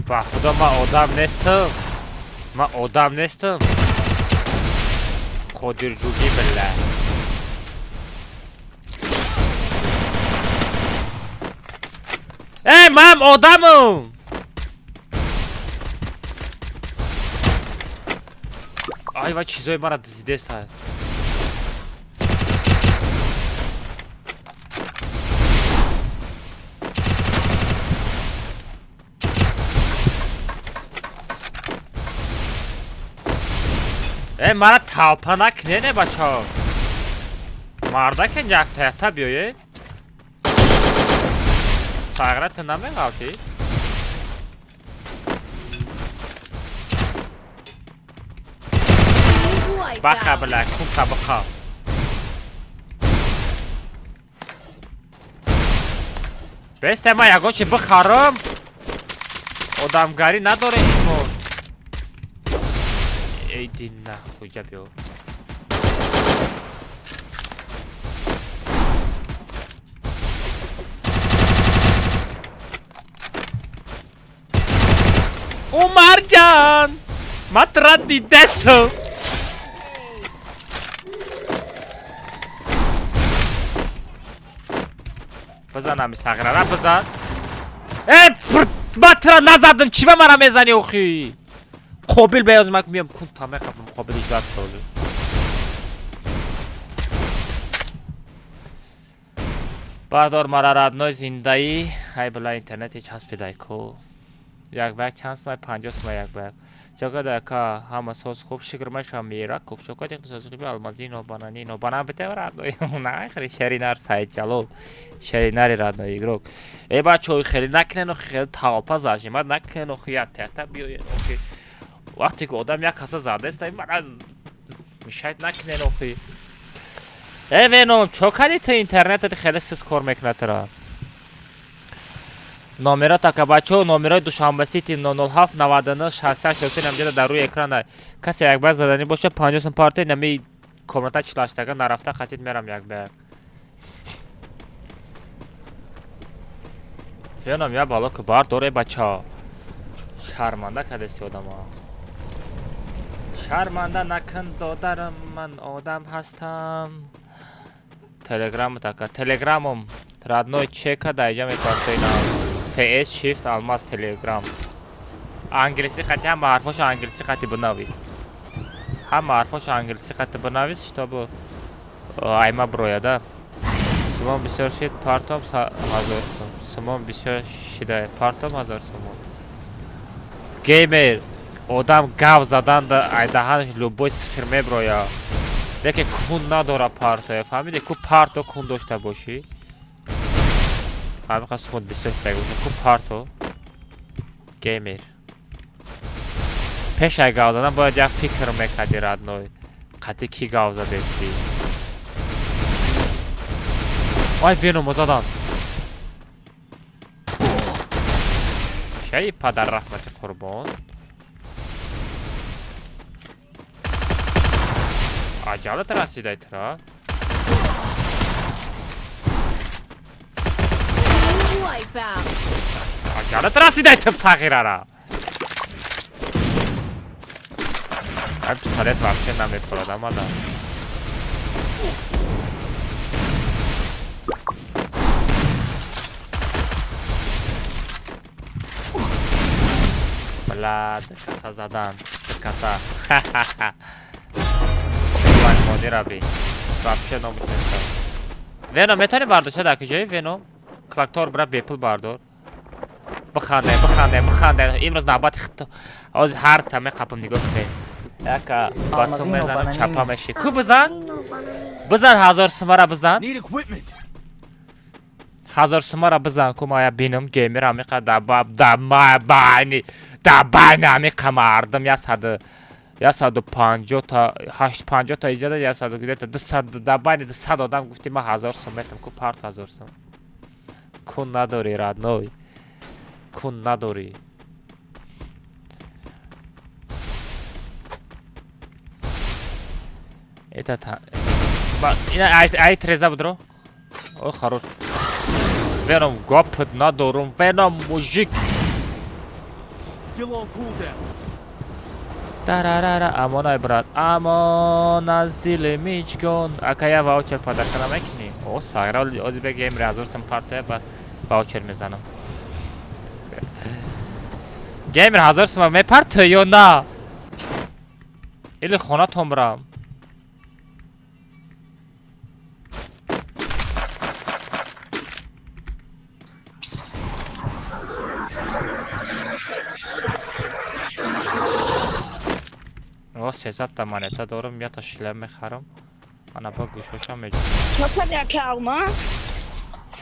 با خدا من آدم نیستم خودر جوگی بالله ای من آدمم آی وای چیزای مرا دزدیده است مرا талпа накне бачаҳо мардаке яктаята биёед саграта намеғавти баха била кунка баха бесте ма ягон чи бихарам одамгарӣ надорем мо Иди нахуй, жабё. Умарҷан! Матрат дидасту. Бизан ами саграра бизан. Матра назадим, чӣ ба мара мезани охи? قابل بیاز مک میام کن تمام قبل مقابل اجرا ساله بردار مرا ردنای زندایی های بلا اینترنت هیچ هست پیدای کو یک بک چند سمای 50 سمای یک بک جاگه دکا همه ساز خوب شکر مشا میره کف شکا دیگه ساز خوبی المازی نو بانان بته ردنای نه خیلی شرینار سایت جلو شریناری ردنای گروک ای بچه خیلی نکنن و خیلی تاپا زاشی من نکنن و خیلی تحتا بیاین وقتی که آدم یک کاسه زده است من از میشاید نکنه نوخی ای وینوم چوکادی تو اینترنت خیلی سیز کار میکنه ترا نامرا تا که بچه نامرای دوشنبه سیتی 007 99 68 63 نمیده در روی اکران کسی یک بار زدنی باشه 50 پارتی نمی کامنتا چلاشتگه نرفته خطیت میرم یک بار وینوم یا بالا که بار دوره بچه شرمنده کدستی آدم ها شرمنده نکن دادرم من آدم هستم تلگرام تاکا تلگرامم ردنوی چکا دایجا میکارته اینا فیس شیفت آلماس تلگرام انگلیسی قطعی هم حرفاش انگلیسی قطعی بناوید هم حرفاش انگلیسی قطعی بناوید شتابو ایما برویاده سمون بسیار شید پارتوم 1000 سوم سمون بسیار شیده پارتوم 1000 سوم گیمر آدم گاو زدن در دهانش لوبوی صفر میبرویا دیگه کون نداره پارتو فهمیدی کو پارتو کون داشته باشی همه قصد خود بسیار بگوشم کو پارتو گیمر پیش ای گاو زدن باید یک فکر میکردی ردنوی قطعی کی گاو زده سی آی وینوم زدن شایی پدر رحمت قربان عجالت رسیده ترا عجالت رسیده تب صغیره را این پستالت وحشه نمیخورد اما دا بلا دکسا زدن دکسا مادی را بی وحشه نمیخورد وینو میتونی برداشته در کجایی وینو کلاکتور برای بیپل بردار بخنده امروز نوبت خط از هر تمه قپم نگاه کنید یکا باسم میزنم چپا میشی کو بزن 1000 سوم را بزن 1000 سوم را بزن که ما بینم گیمر همیقا دبانی همیقا مردم یا صد یا 150 تا 850 تا ایجاد یا 100 تا 200 دبانی 200 آدم گفتی من 1000 سوم میتم کو پارت 1000 سوم کون نداری رادنوی کون نداری это та این ای ترزا بدرو او хорош Venom гопот надорум Venom мужик Тарарара амон ай брат амон аз дили мичгон ака я ваучер подарка намекни о сагра озбек гейм разурсам партия ба ваучер мезанам геймер hazırsın mı partiyo na или хона томрам о 300 تا монета дорум я та шлем мехарам ана ба гӯшоша меҷам Çöped yaka almaz.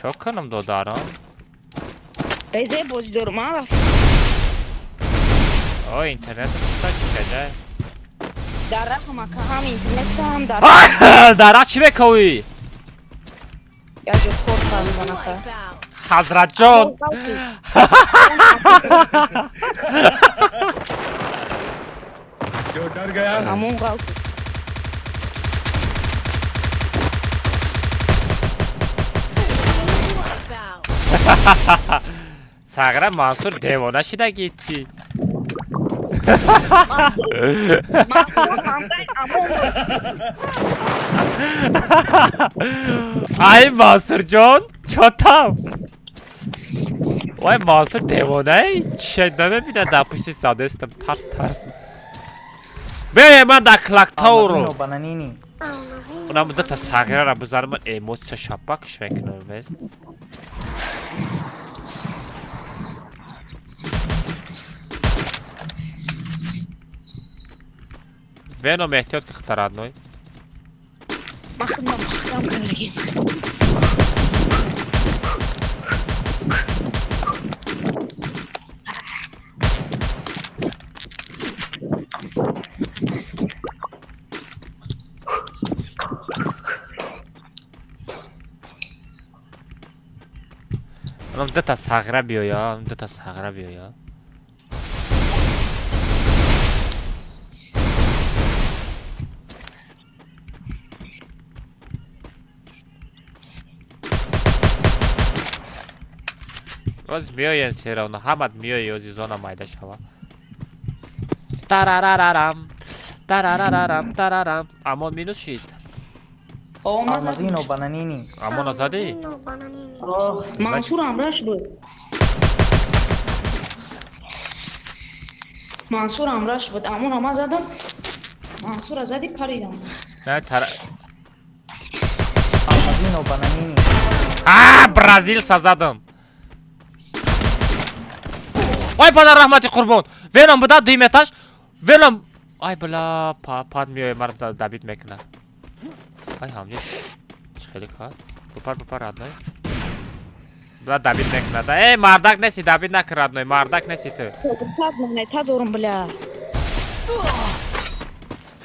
шоканам додарам Eze boz durma bak. о интернет та чекаҷай Dara hamaka ham internet ham dar. дара чи мекавӣ Ya jo khod fan banaka. ҳазратҷон जो डर गया Amun gal. сагра мансур девона шуда гитчи ай мансурҷон чотам вай мансур девонаи чида мебинад дар пушти садестам тарс бе ман дар клактауро Алмазино бананини. онам дата саграро бизарам эмоция шапакш мекунам вез Venom ehtiyot kıhtar adnoy. Mahkam karagim. Onam data sagra biyo ya, data sagra biyo ya. Roz miyoyen sera ona hamad miyoy ozi zona mayda shava. Tararararam. Tararararam tararam. Amon minus shit. Алмазино бананини. Amon azadi. Mansur amraş bu. Mansur amraş bu. Amun amaz adam. Mansur azadi paridam. Ne tara. Алмазино бананини. Brazil sazadım. Ay bana rahmeti kurban. Venom bu da düğmetaş. Venom. Ay bla padmıyor marza David Mekna. Ay hamle. Çıkeli kal. Bupar adnoy. Bla David Mekna da. Ey mardak nesi David nakır adnoy. Mardak nesi tu. Sad moneta durum bla.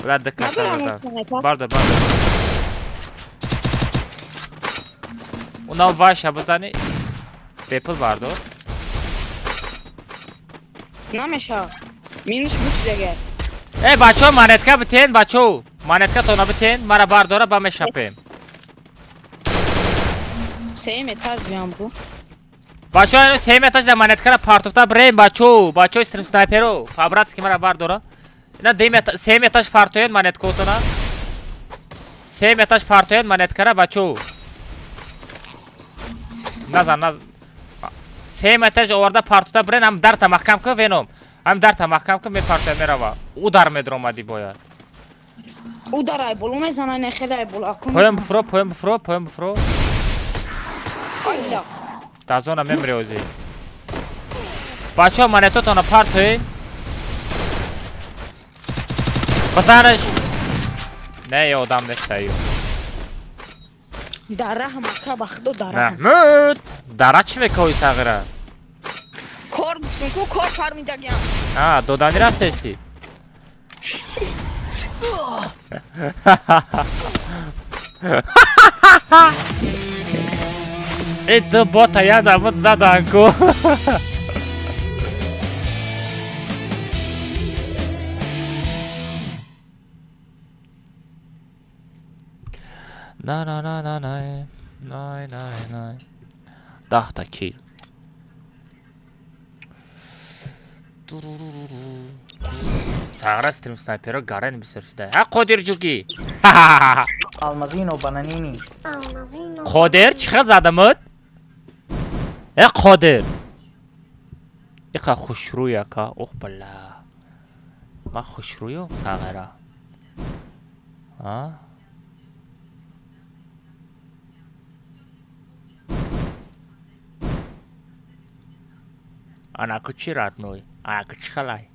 Bla dikkat Ne sana. moneta? Barda. Ona vaşa bu tane. People vardı o. Namesha. Minus buç dege. Ey bacho manetka biten bacho. Manetka tona biten. Mara bardora ba me şapem. Seyim etaj biyan bu. Bacho same etaj da manetka partofta brain bacho. Bacho stream snipero. Fabratski mara bardora. Na same etaj partoyen manetko tona. Same etaj partoyen manetka bacho. Nazar. Same etaj orada partofta brain am darta mahkam ki Venom. Am darta mahkam ki me partoyen merava. Udar medromadi boya. Udaray bol me zana ne khelay bol akun. Poem bufro. Ayla. Ta zona memre ozi. Bacho maneto tona partoyen. Basanish. Ne ya odam ne sayıyor. Dara hamaka baxdo dara. Mahmud. Daraç ve koy sagira. Kor guftum ku kor farmidagam. Ha dodani raftesi. Это бота ядамыт заданку. На. Дахта кил. Сагра стрим снайпера гарен бисершида. А Қодир ҷуги. Алмазин و бананини. Қодир чиха задамыт? Қодир. Иқа хушрӯй ака. Ох бала. Ма хушрӯйум сагра. А? Анаку чи родной? Анаку чихалай?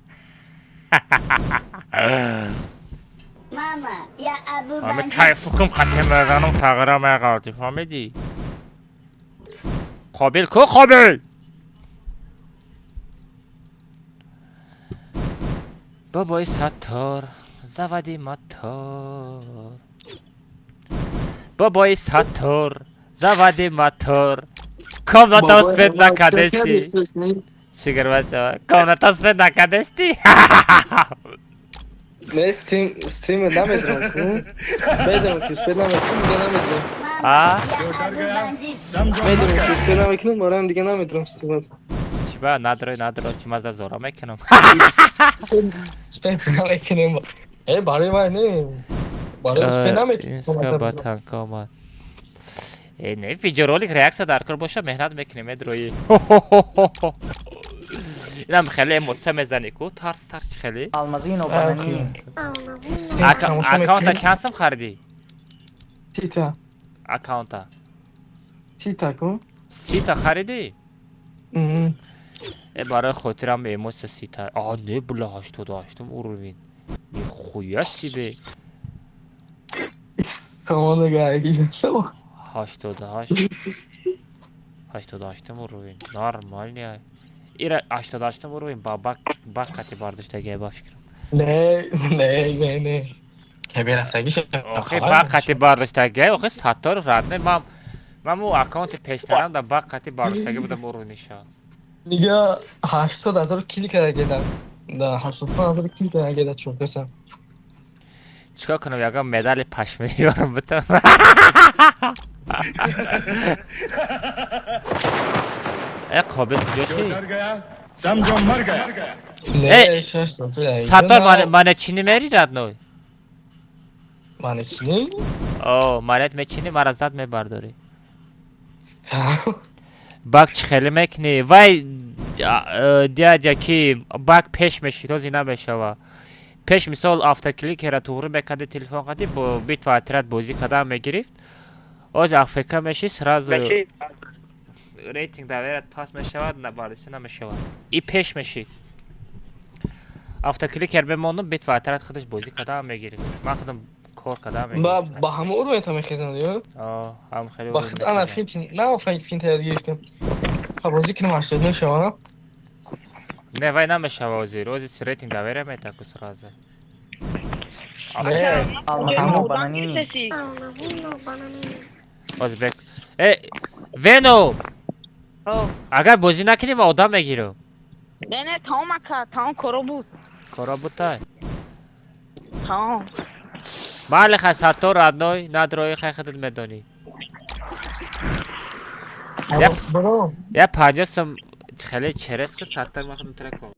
Мама, я Абу Ами Бандит. тайфукум хатим базанум сагра меғарди. Фамиди? Қобил ку Қобил? Бабой саттор, завади мотор. Бабой саттор, завади мотор. Комната свет накадести. Шикар баша. Комната свет накадести. Не стрим намедрам ку. Бедам ки свет намедрам, дига намедрам. А? Бедам ки свет намедрам, барам дига намедрам стрим. Чиба надрой чи мазда зора мекунам. Свет намедрам. бари май не. Бари свет намедрам. Инска батанка омад. Не, видеоролик реакция дар кор боша меҳнат мекунем эдрои. Инам хеле эмоция мезани ку тарс хеле. Алмазин و бананини. Аккаунта чанд сом хариди? Тита. Аккаунта. Тита ку. Сита хариди? Барои хотирам эмоция сита. Не була 88 уровень. Нихуя себе. Самонага агиса. 88 уровень. Нормально. Ира 88 уровень бак кати бардоштаги ба фикрам. Не. Кеберасагиш. Охи бак кати бардоштаги, охи саттор радне маму аккаунти пештарам да бак кати бардоштаги будам уровниша. Дига 80000 кил кардагеда. Да 80000 кил кардагеда чукасам. چیکار کنم یکم مدال پشمه یارم بتم ای قابل کجاشی؟ समझो मर गया Ne ساتار من چینی میری ردنوی من چینی؟ منت میچینی مرا زد میبرداری باک خیلی میکنی وای دیاجا کی باک پیش میشی روزی نمیشوا پیش مثال автоклик را توغری بکده تلفن قدی با بیت و اطرات بازی کدام میگرفت از افریقا میشی سراز ریتینگ داورت پاس میشود نباریسی نمیشود ای پیش میشی автоклик بمونم بیت و اطرات خودش بازی کدام میگرفت من خودم کار کدام میگرفت با همه اون تا میخیزن دیو هم خیلی وقت انا فینت نه فینت یاد گرفتم بازی کنم 80 نشوام نه وای نمیشه روزی ریتینگ داوره میتاکو سرازه Алмазин و бананини. ازبک ونو اگر بازی نکنی با آدم میگیرم نه تمام اکا تمام کارا بود تای تمام بله خستاتو ردنوی ندروی خیلی خدت میدونی یه 50 سم خیلی چرس که ساتر مخدم ترکم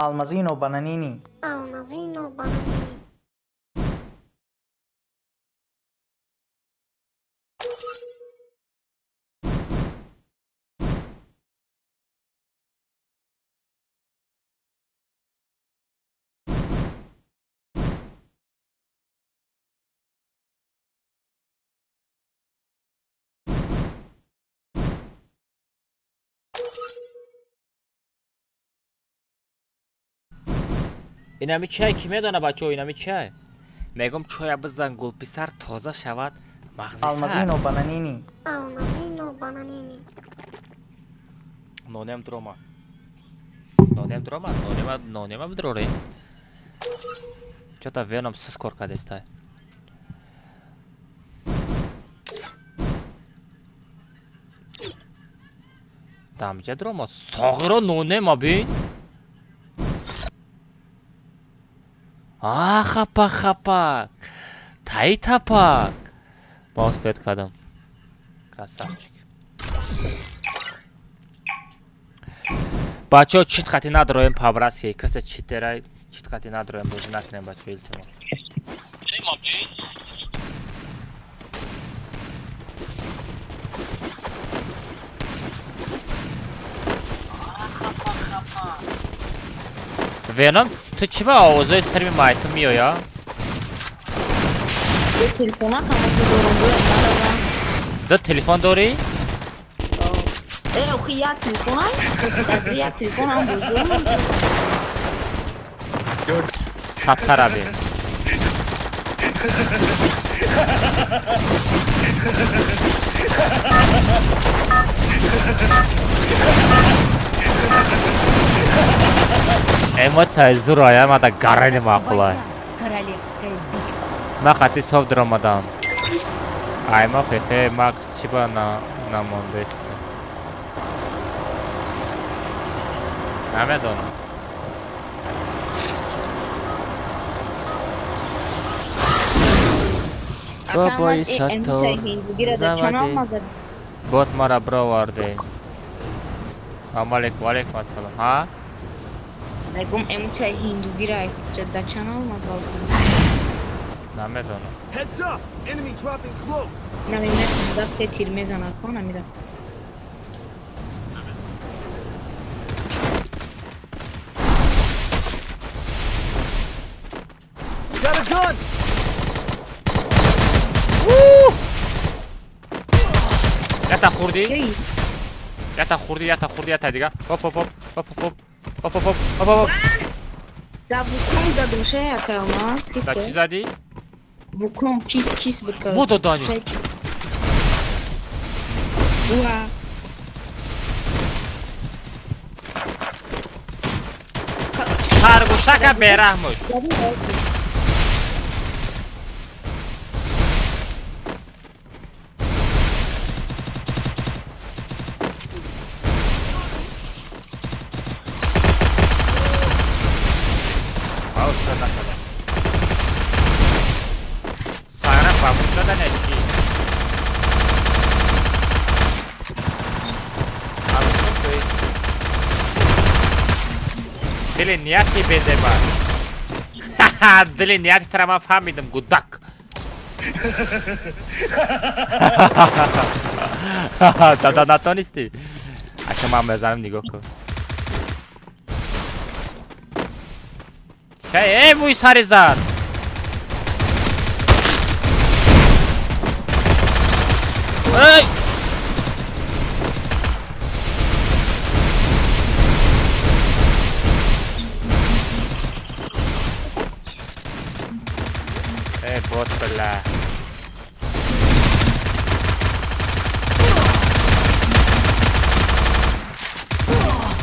Almazino bananini. اینمی چای کی میدونه بچه ها اینمی چای؟ میگم چای بزن گل پسر تازه شود مغزی سر. Almazino bananini. نونم دروما نونم بدروره چطور وینم سس کار کدسته دامجه دروما ساغرا نونم بین خپا تای تپک باز پیت کدم красавчик بچه ها چیت قطعی نداریم پابرسی کسی چیت قطعی نداریم بازی نکنیم بچه ها التماس وینم تو چی با آوازه استریم مایتو میو یا؟ دو تلفن داری؟ او خیلی تلفن یک تلفن هم بزرگ سطر عبی эмоция зурая мада гарани мақулай ма хати сов дромадан айма фефе мақ чиба намондест намедонам бобои саттор завади бот мара броварде амалейкум валейкум ассалом ҳа میگم امچای هندوگیره جدا چنال مزبال نمیدونم نمیدونم دست تیر میزنه کنه میره یتا خوردی؟ یتا دیگه هپ هپ هپ هپ هپ هپ هپ هپ هپ دا وکون دادم شه اکاما دا چی زدی؟ وکون کیس بکن بودو دانی خرگوشک بیرحمش دل نیتی بده من دل نیتی تر من فهمیدم گودک دادا نتونستی اگه من بزنم نگاه کن ای موی سری زد ای بوت بالله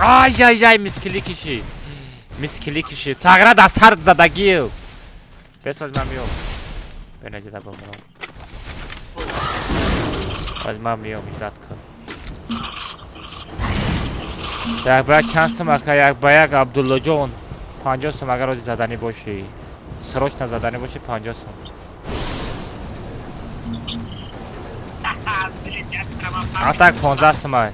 آی مسکلی کشید ساغره دست هر زدگیو بساز من میام به نجده بمونم باز من میام اجداد کن یک باید چند سمکه یک باید عبدالله جون 50 سمکه روزی زدنی باشی سروش نزدنی باشی 50 سم اتاک 15 سمای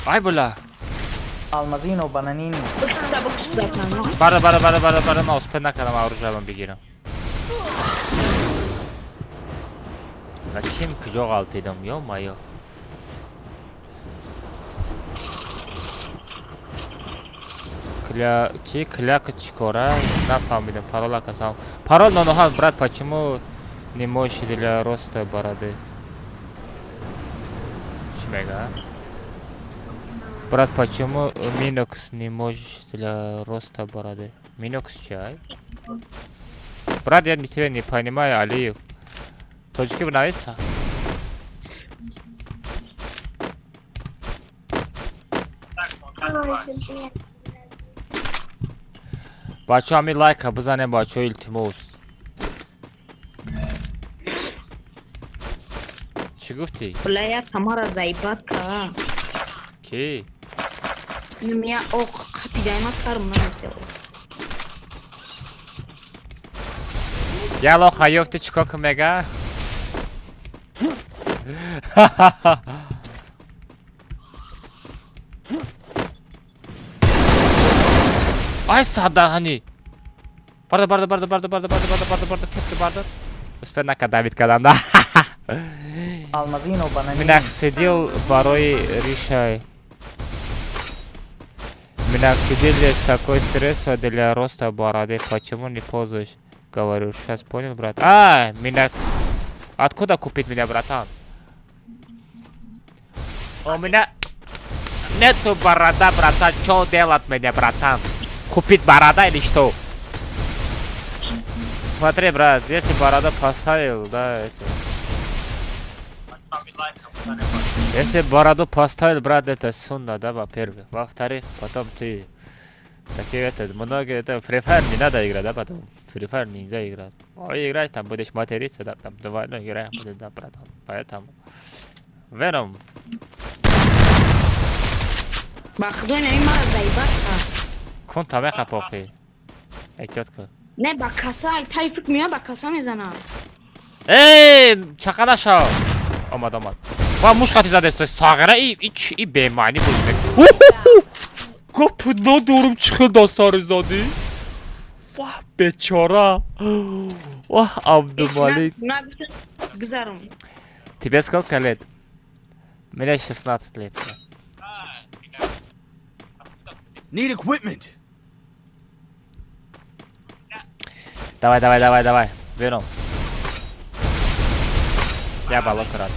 Ay bula. Almazino bananini. Bara mousepad نکردم آروژم بگیرم. لکیم کجا غلطیدم یا مایا. Кляка чикора, нафамидам, парола касам. Парол нонохал, брат, почему не можешь для роста бороды? Чмега? Брат, почему Минокс не можешь для роста бороды? Минокс чай? Брат, я тебя не понимаю, Алиев. Точки нравится? بچه همی لایک بزنه بچه التماس چی گفتی؟ بلایا تمارا زیبات که کی؟ نمیا اوق قپیدای ما سرم نمیده یالا خیافتی چیکار که میگه؟ Ay sada hani. Barda testi barda. Успел накадавить кадам, да? Almazino bananini. Минак сидел барой решай. Минак сидел такой стресс для роста бороды. Почему не пользуешь? Говорю, сейчас понял, брат. Минак. Откуда купить меня, братан? У меня нету борода, братан. Что делать меня, братан? Купить борода или что? Смотри, брат, если борода поставил, да, это... Если бороду поставил, брат, это сунна, да, во-первых. Во-вторых, потом ты... Такие, это, многие, это, Free Fire не надо играть, да, потом. Free Fire нельзя играть. Ой, играешь, там будешь материться, да, там, давай, ну, играем, да, братан. Поэтому... Venom. Бахдой не има зайбат. کن تا بخپاخی احتیاط کن نه با کاسا تای فکر میاد با کاسا میزنم چقدر شو آمد و موش خطی زده است ساغره ای بیمعنی بود گپ ندارم چخل داستار زادی واه بیچاره واه عبدالمالک گذارم тебе сколько лет? Мне 16 лет. Need equipment. Давай. Вером. Я балок рад.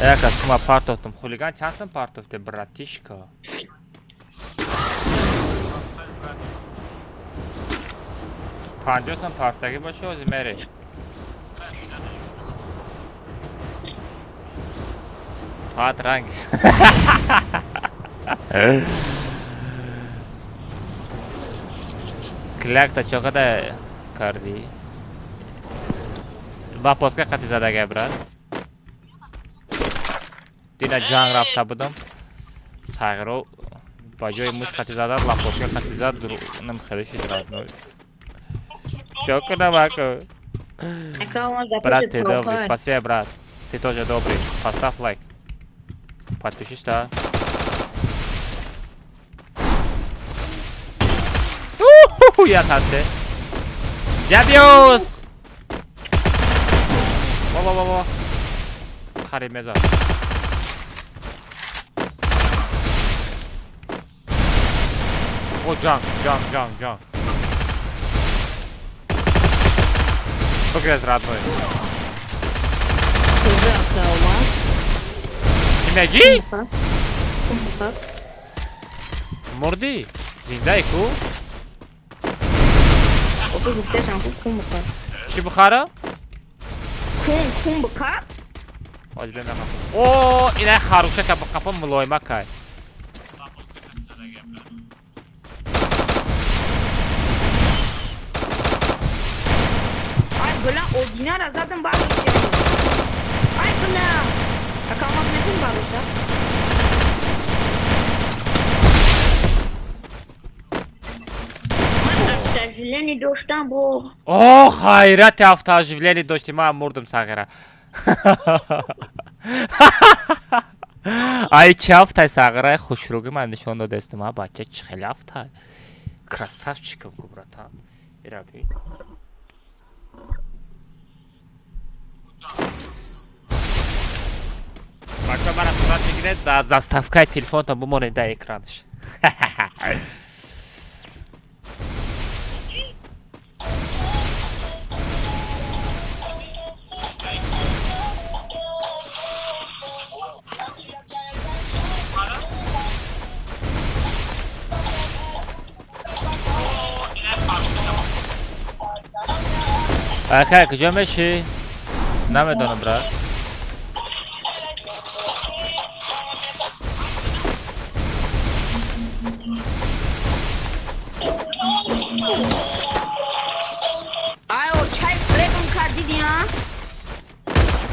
Эка сума партовтум. Хулиган чансın партовте, братишка? Pancosan partagi başı o zimeri. Pat rank. Клякта чоқада кардӣ? Ба подка қати задага брат. Дина ҷанг рафта будам. Сағиро ба ҷои муш қати зада, лапотка қати зад, нам хелиши родной. Чоқна мако. Брат, ты добрый, спасибо, брат. Ты тоже добрый. Поставь лайк. Подпишись, да. Я танце. Дябиус! Во. Хари меза. О, джанг. Погрез, родной. Кимеги? Морди? Зиндайку? Чӣ бухара? Кун бухар? О, ина харуша ка ба қапа мулоима кай. Ай, бля, ординара задам бармишем. Ай, бля. Aka almaz metin bağışlar. Təcrübəni dostdan bu. Oh, hayret avtajivleri doşti ma murdum sağıra. Ay 2 hafta sağıra xoşruğu mən nişan dodestim ha bacı çıxılı hafta. Krasavчиком братан. Ираби. Бача бара сурат мегиред да заставкаи телефонта бумонед да экранш. Aka کجا میشی؟ نمیدونم برات. Ay o çay frebim kardidi ya.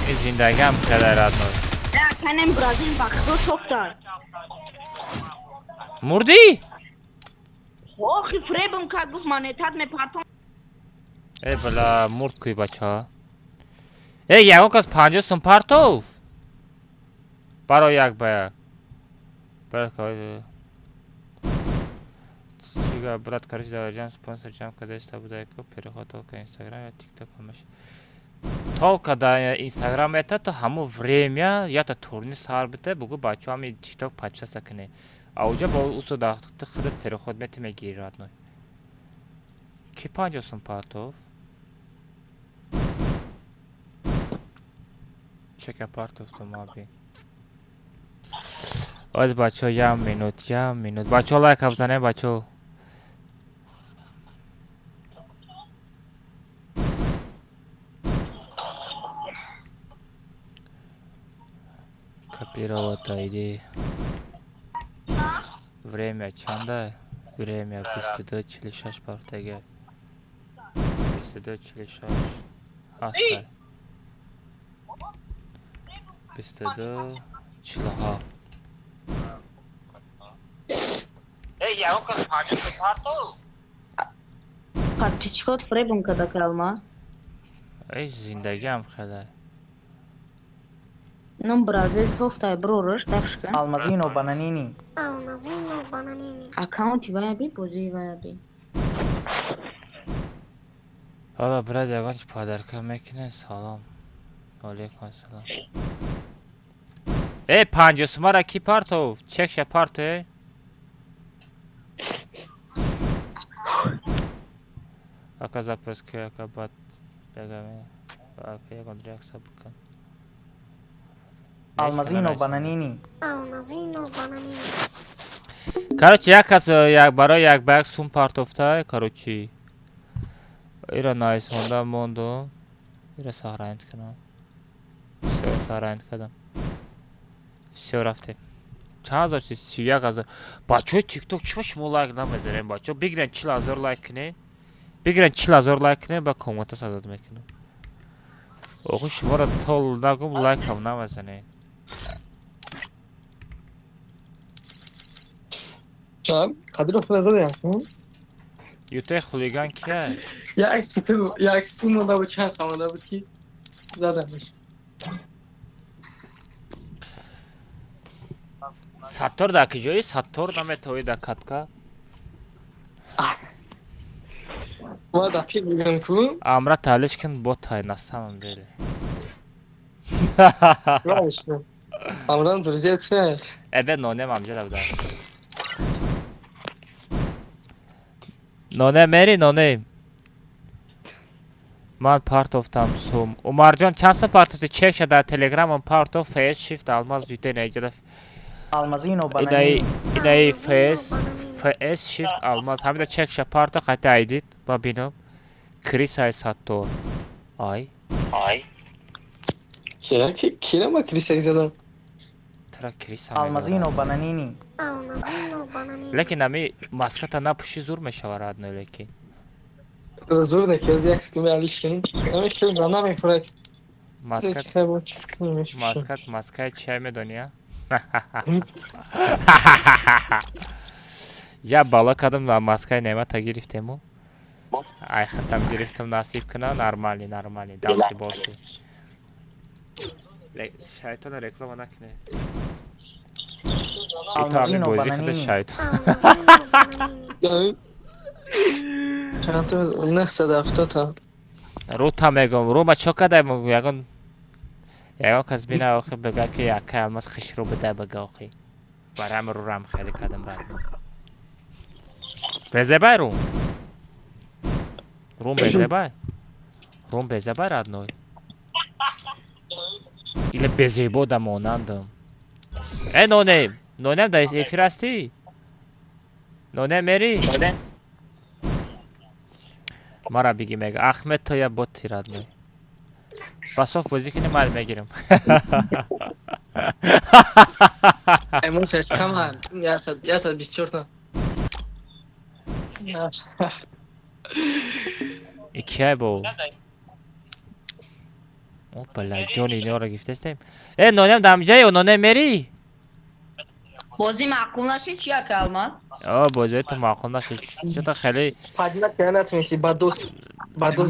این زندگی هم خیلی راحت نبود. Ya kenem Brazil bak bu soktar. مردی؟ Ohi frebim kad guf manetat me parton. ای بلا مرد کوی بچه ها. ای یکو کس 50 سون پارتو برای یک باید برای کاری چیگه برات کاریش دارجان سپانسر جام کازشتا بوده که переход только инстаграм یا тик ток همش только да инстаграм это то همو время я то турни сар бите бугу бачо ами тик ток пача сакне а уже با усо дахты хыды переход мети мегири родной ки 50 сун партов check a part of the mobby. Ось бачо я минут. Бачо лайк бзане бачо. Копировать ID. Время чанда? Время 22:46 партага. 22:46. Аста. 22 чилаха. Ey ya o kız hacı parto. Подписчикот фребим kada kalmaz. Ey zindagi ham xela. Ну Бразил софтай брорыш тапшка. Алмазино бананини. Аккаунти ваяби пози ваяби. Hala biraz yaganç padarka mekine salam. Aleyküm selam. Ey pancası mara ki parto. Çek şey parto ey. Aka zaproski aka bat. Begame. Aka yagondrayak sabıkan. Алмазино бананини. Короче, я каз як барой як бак сум партофта, короче. Ира найс онда мондо. Ира сахрайнд канам. Всё сахрайнд кадам. Всё рафте. Чанд зор чиз сия газар. Бачо TikTok чимаш мо лайк намезерем бачо. Бигрен 4000 лайк не. Бигрен 4000 лайк не ба коммента сазад мекунам. Оху шумара тол нагум лайк ҳам намезане. Can, Kadir Osman'a da yaptım. Yute xuligan kiya? Ya eksiktim o da bu çan kamada bu ki. Zadenmiş. Sator da ki joyi Sator name toy da katka. Bu da pek bilgim ku. Amra talishkin bot hay nasamam beri. Var işte. Amran duracak şey. Evet nonem amca da bu da. None meri none. Man part of tam sum. Umarcan çansa part of the check şada telegram on part of face shift almaz yüte neyce Алмазино бананини. inay face shift almaz. Hem de check şa part of hata edit. Babino. Chris ay satto. Ay. Kira mı kilise güzel? Tra Chris Алмазино бананини. Lekin ami maskata na pushi zur meşavaradın öyle ki. Zor da kez eksik mi alışkın. Ama şu bana mı fırat? Maskat, Cevap çıkmıyormuş. maskay çay میدونی ya? یا بالا کدام لا ماسکای نعمت گرفتم و ای ختم گرفتم نصیب کنه نرمالی داشتی باشی شیطان رکلام نکنه Almazino بازی خود bananini. شیطان چند تا 970 تا رو تا میگم رو ما چوکا میگم یگان کس بینه آخی بگه که یکی الماس خش رو بده بگه آخی برام رو رم خیلی کدم رد بزبای روم بزبای رد نوی ایله بزیبو دا مونندم ای نونیم دا ایفیر هستی؟ نونیم میری؟ مرا بگی میگه احمد تو یا بود تیراد نوی بساف بازی کنی مال میگیرم امون سرچ کم هم 124 تا ایکی با او بلا جون اینو رو گفته استیم ای نونیم دمجایی و نونیم میری؟ بازی معقول نشید چیه کلمان؟ بازی تو معقول نشد چطور خیلی پادینا که نتونستی با دوست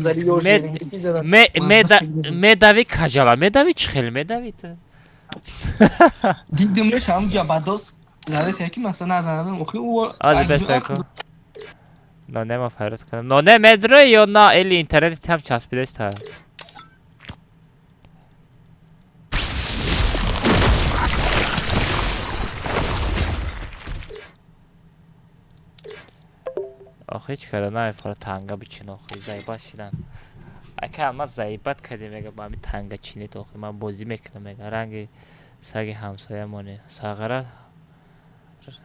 داری یور زیرینگی زدن میدوی کجالا میدوی چخیل میدوی تو دیدم روش هم جا با دوست زده سیکی مثلا نزندم اوخی او از بسته کن نونیم رو فیروز کنم نونیم مدره یا نه ایلی اینترنتی هم چسبیده است ها آخه هیچ کاره نه افرا تنگا بچین آخه زیبات شدن اکه همه زیبات کردی میگه با همی تنگا چینید آخه من بازی میکنم میگه رنگ سگ همسایه مونه ساغره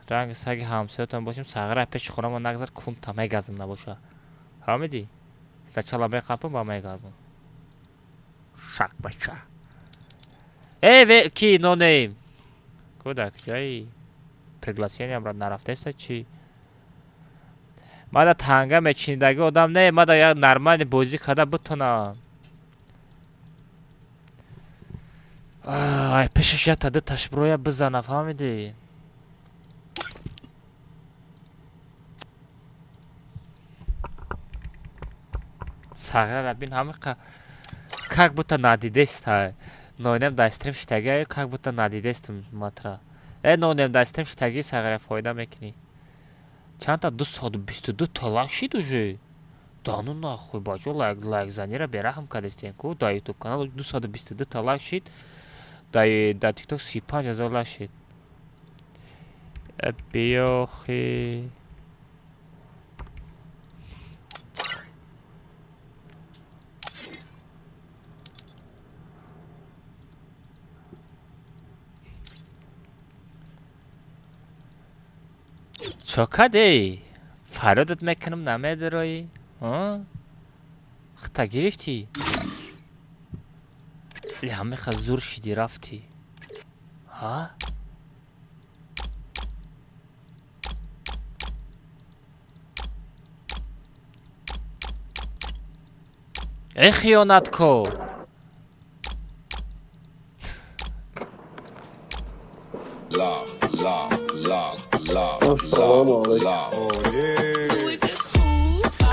رنگ سگ همسایه تان باشیم ساغره پیش خورم و نگذار کون تا میگازم نباشه همیدی استچالا میقاپم با میگازم شک بچه ای کی نو نیم کودک جایی پرگلاسیانی هم را نرفته است چی مادا تنگا میچیندگی آدم نه مادا یک نرمال بازی کده بتونم پیشش یه تده تشبروی بزنه فهمیدی ساغره را بین همه как будто надиде است نونیم دا استریم شتگی как будто надиده است مطرح نونیم دا استریم شتگی ساغره فایده میکنی چند تا 222 تا лайк шид уже да ну нахуй бачо лайк занира берахм кадестен ку да YouTube канал 222 та лайк шид да TikTok 35000 лайк шид биохи چاکده فرادت میکنم نمیده رایی خطا گرفتی لی همه خزور شدی رفتی ها ای خیانت کو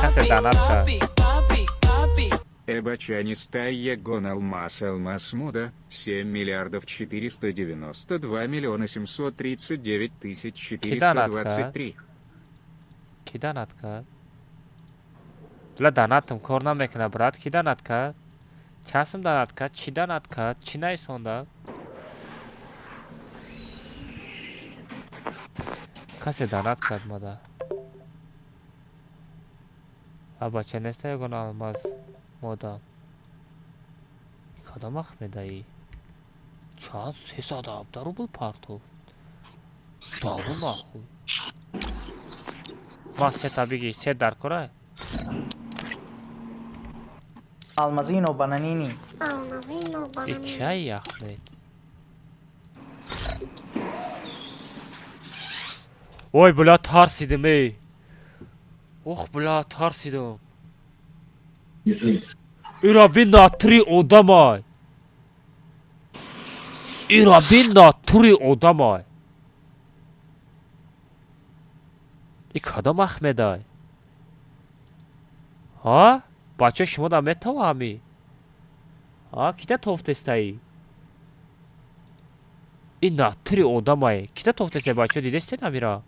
Каса донатка. Эбачанистая Алмаз Мода 7 миллиардов 492 миллиона 739 тысяч 423. Ки донат кард? Била донатам кор намекуна брат, ки донат кард? Часим донат кард? Чи донат кард? Чи наисонда? Касе донат кард мода? Эбачанистая Алмаз Мода. Кадам ахмедаи? Чад 370 рубл партов. Даву нахуй. Массе табиги се дар кора. Almazino bananini. Икай Ахмед. Ой, бля, тарсидим эй. Ох, бля, тарсидим. Ира би натри одамай. ایرا بین ناتوری odamay. این کدام احمدای؟ ها؟ بچه شما دا میتوامی؟ ها؟ کیتا توفتستایی؟ این ناتوری odamay. کیتا توفتسته بچه دیدسته نمیرا؟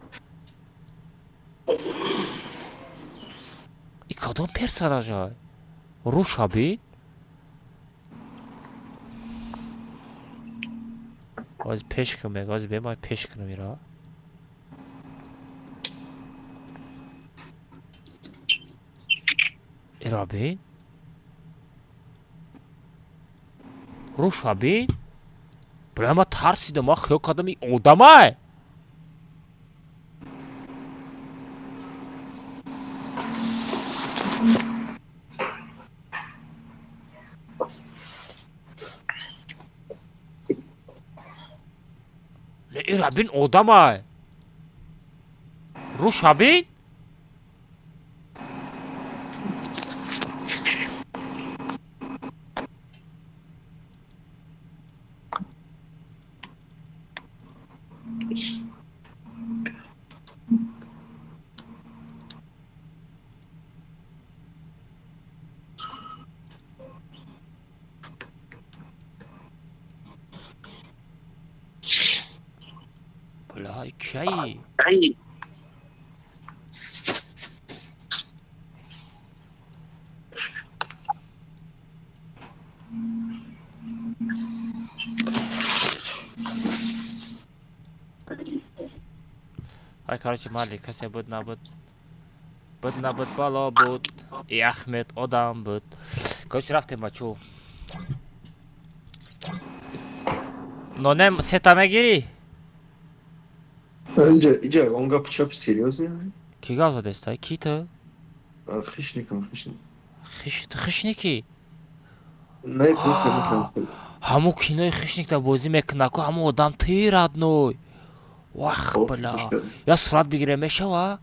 این کدام پرساناژای؟ روش بین؟ از پیش کنم از به ما پیش کنم میرا ایرا بین روش بین بلا ما ترسیدم ما خیلی کدام این odamay. ایرا بین odamay. روش بین بلا کی های کارش مالی کسی بود نبود بالا بود ای احمد آدم بود کاش رفتیم بچو نونم ستامه گیری Idzie, on go pociął seriously? کی گازه دسته کی تو؟ Chyśnikom. خشنیکی Ne, просто mikrofonum. همو کینای خشنیک تا بازی میکنه که همو آدم تیراد نوی واخ بلا یا صورت بگیره میشه و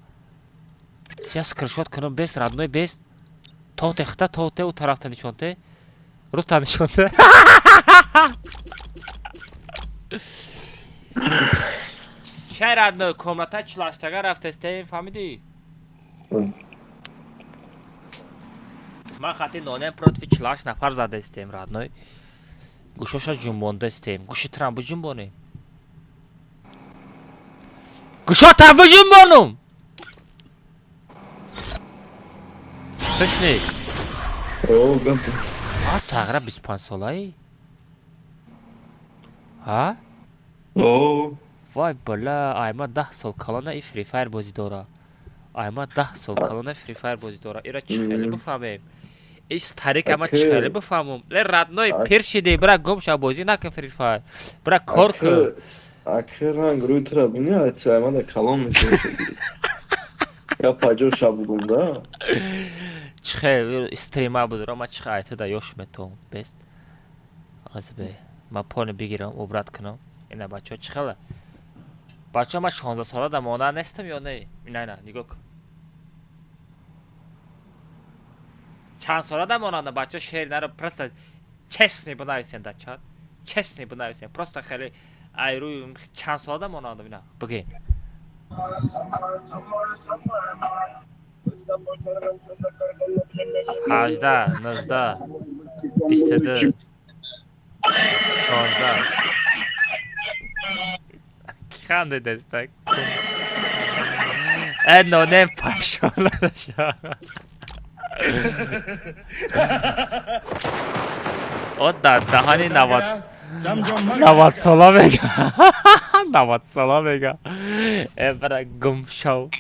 یا سکرشوت کنم بیست راد نوی بیست توته و طرف تنشونته رو تنشونته چه راد نوی کمرتا چلاشتگه رفته استیم فهمیدی؟ من خاطی نونم پروتفی چلاش نفر زده استیم راد نوی گوشاشا جنبونده استیم گوشی ترامبو جنبونیم گوشا ترامبو جنبونم خشنی O, gamsa. ها ساغره 25 سالایی ها O, وای بلا آیما 10 سال کلانه ای فری فایر بازی داره آیما 10 سال کلانه فری فایر بازی داره ایرا چه خیلی بفهمیم ایش تاریک اما چه خیلی بفهمم لی ردنای پیرشیدی برا گم شا بازی نکن فری فایر برا کار کن akıran grutra bu ne at ama da kalan mı? Ya pajo şabugum da. چه خیلی استریما بود ما چه خیلی دا یوش میتون بست غزبه ما پون بگیرم عبرت کنم اینا بچه چه خیلی بچه ما 16 ساله دا مانه نستم یا نه نه نگاه کن چند ساله دا مانه بچه شیر نرو پرست چسنی بنایستین دا چاد چسنی بنایستین پرست خیلی ایروی چند ساله دا مانه بینا بگین 18 19 22 16 خنده دستک نونه پشالا شا او در دهانی 90 سالا بگا 90 سالا بگا برا گم شو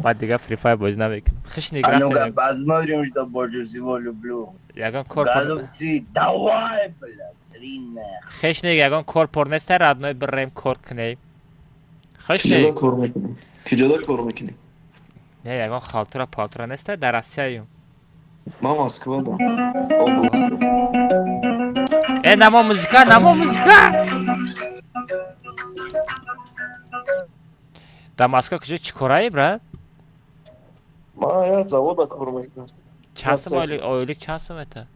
بعد دیگه فری فایر بازی نمیکنم خشنیک رفته Посмотрим, что больше всего люблю. یگان کورپور Продавцы, давай, блядь, длинная. خشنیک یگان کورپور نسته رادنوی بریم کورت کنیم خشنیک Kicada kormakini. Kicada kormakini. نه یگان خالتورا پالتورا نسته در اسیاییم Ma Moskvada. Oblast. نما موزیکا در مسکو کجا چی کارایی براد؟ Ma ya zavoda kormakini. چند سم oylik چند سمته؟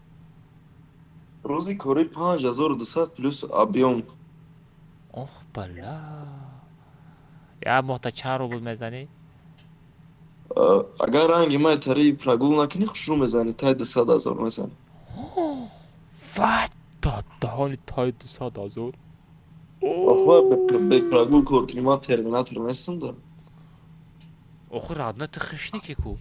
روزی کاری 5200 پلوس объем. اوه بلا. یا ماه چند روبل میزنی؟ اگر رنگ ما تری پراگول نکنی خوش رو میزنی تای 200,000 میزنی. وات دادهانی تای 200,000. آخه به پراگول کار کنی ما ترمیناتور نیستم دارم. آخه رادنا تخشنی که کو.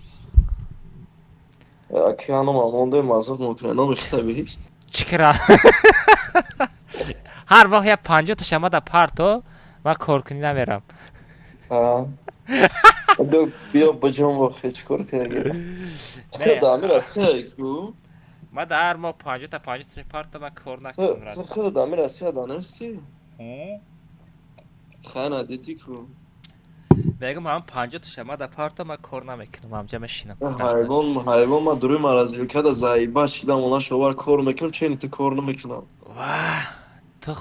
اکی هنوم آمونده مازاد مکنه نمیشته بهی. چیکرا؟ هر وقت یا 50 تا شما در پارتو من کار کنی نمیرم. بیا بجام وقت هیچ کار کنه. چه دامی راسته کو؟ ما در ما 50 تا پارتو من کار نکنم. تو خود دامی راسته دانستی؟ خانه دیدی کو؟ بگم من 50 تا شما در پارتو من کار نمیکنم. همجا میشینم. حیوان ما دروی مرزیل که زایبا شیدم اونا شوار کار میکنم چه اینت کار نمیکنم. واه تو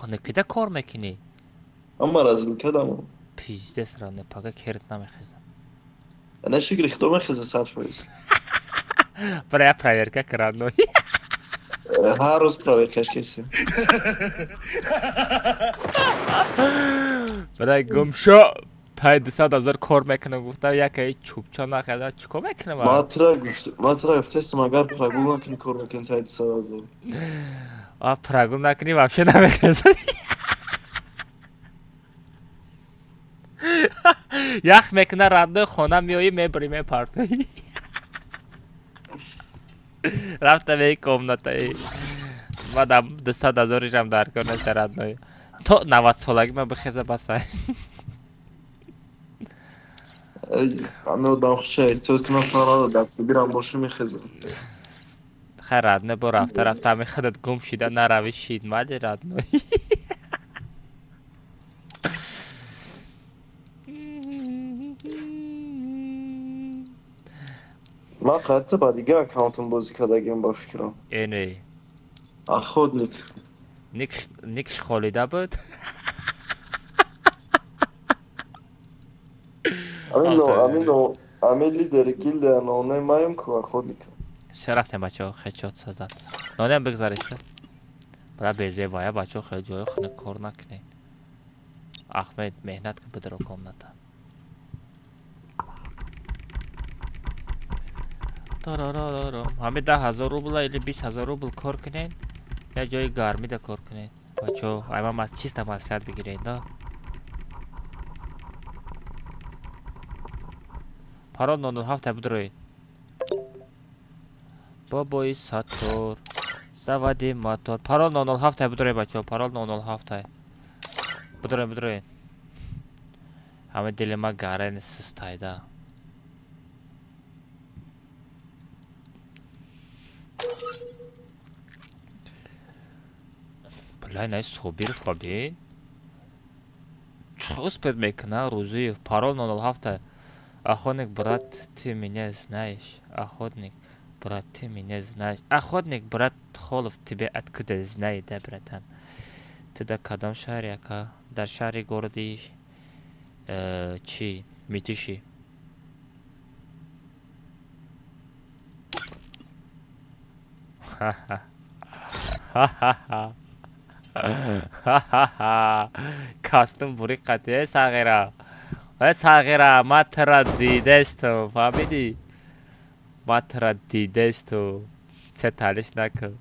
نکده کار میکنی؟ اما مرزیل که دامو. پیجده سرانه پاگه کرد نمیخیزم. نه شکر اختار میخیزه 100%. برای پراورکه کرد هر روز پراورکش کسی. برای گمشو تای 200,000 کار میکنم گفتم یکی چوبچا نخیزم چیکار میکنم؟ ما ترا گفتم اگر پراگول نکنی کار میکنی تای 200,000. پراگول نکنی وابشه نمیخیزم. یخ میکنه رنده خونه میایی میبری میپارتی. رفته به یک کمناتایی ما دم 200,000 هم در کنه سرنده تو 90 سالگی من بخیزه بسه. همه دام خوشه تو کنم فرار دستی بیرم باشه میخیزه. خیر ردنه با رفته همه خودت گم شیده نروی شید مالی ردنه. ما قطعه با دیگه اکاونتم بازی کردگیم با فکرم. اینه خود نیکش خالیده بود. امین لیدر گیلد نانه مایم که خود نیک. چه رفتیم بچه ها خیلی شاد سازن. نانه هم بگذاریسته برای بیزه وایه بچه ها خیلی جای خونه کار نکنین. احمد مهنت که بدرو کام نتا. همه 10,000 روبل ایلی 20,000 روبل کار کنین یا جای گرمی ده کار کنین بچه ها ایما چیز تا مسئلت بگیرین دا پارال 907 بدروین بابای ساتور زوادی ماتور پارال 907 بدروین بچه ها پارال 907 بدروین همه دل ما گاره نسستای دا بلای نای صوبیر خوابین چه успет میکنه روزی پارال 907 охотник брат ты меня знаешь охотник брат ты меня знаешь охотник брат холов тебе откуда знает да братан ты да кадам шаҳр яка дар шаҳри городи чи митиши кастум бури қатъи сағира сағира ма тара дидасту фаҳмидӣ ма тара дидасту се талиш накун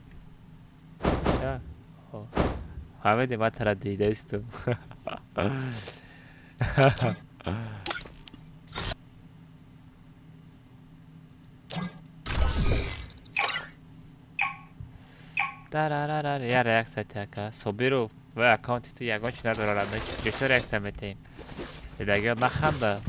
фаҳмидӣ ма тара дидасту я реакция така собиру ва аккаунти ту ягон чи надорад чутор реакция метем дага наханда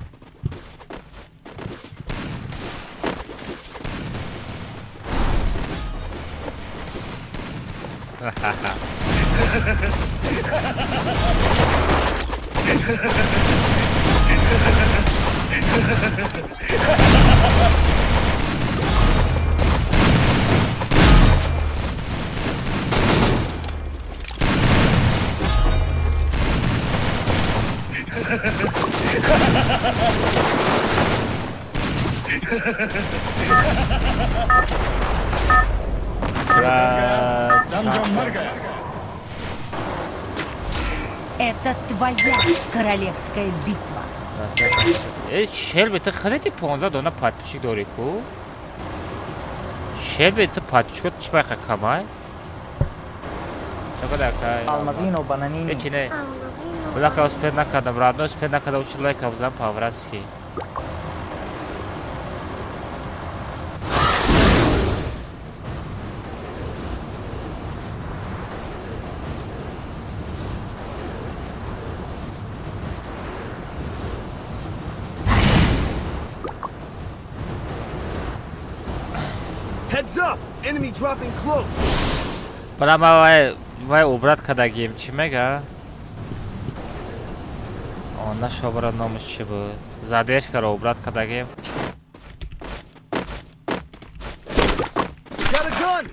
Это твоя королевская битва. Шелби, ты خریدی 15 دونه پاتپیچی داری کو؟ شلبی تو پاتپیچی چی باید کمای؟ چقدر کای؟ Алмазино бананини. هیچی نه. بلا که اسپید نکردم رادنو اسپید نکردم وچی لایک ابزم پاورسکی. Heads up! Enemy dropping close. بلا ما وای عبرت کدگیم چی میگه؟ آنها شبرد نامش چی بود؟ زدهش که را عبرت کدگیم Got a gun!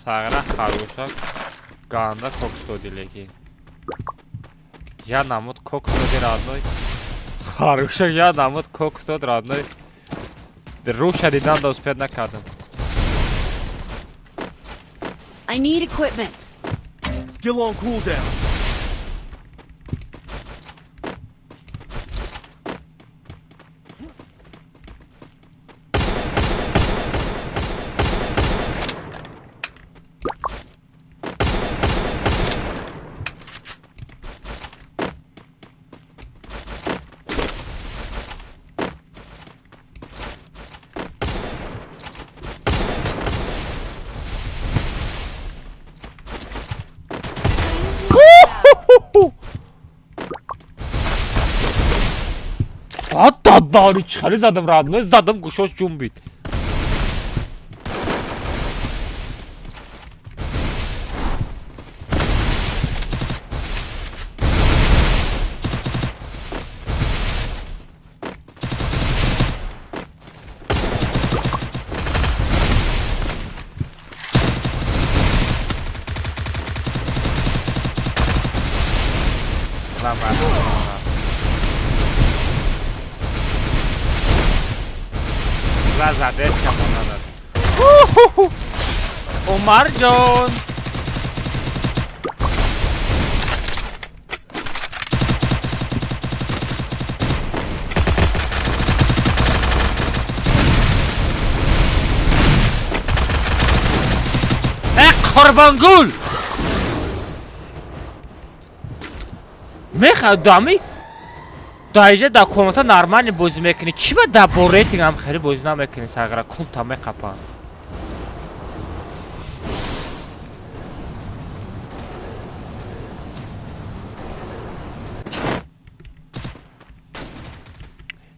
Сагра хорошак. Ганда кокстоди леги. Я намут кокстоди родной. Хорошак, я намут кокстоди родной. Руша дидан да успеет накадам. I need equipment. Skill on cooldown. Hatta dağını çıkarı zadım radını zadım kuşoş cumbit. Lan زده کمان نداره عمر جان قربانگول میخواد دامی دایجه دا کومنتا нормально بازی میکنی چی با دا با ریتینگ هم خیلی بازی نمیکنی ساغره کونتا میقپا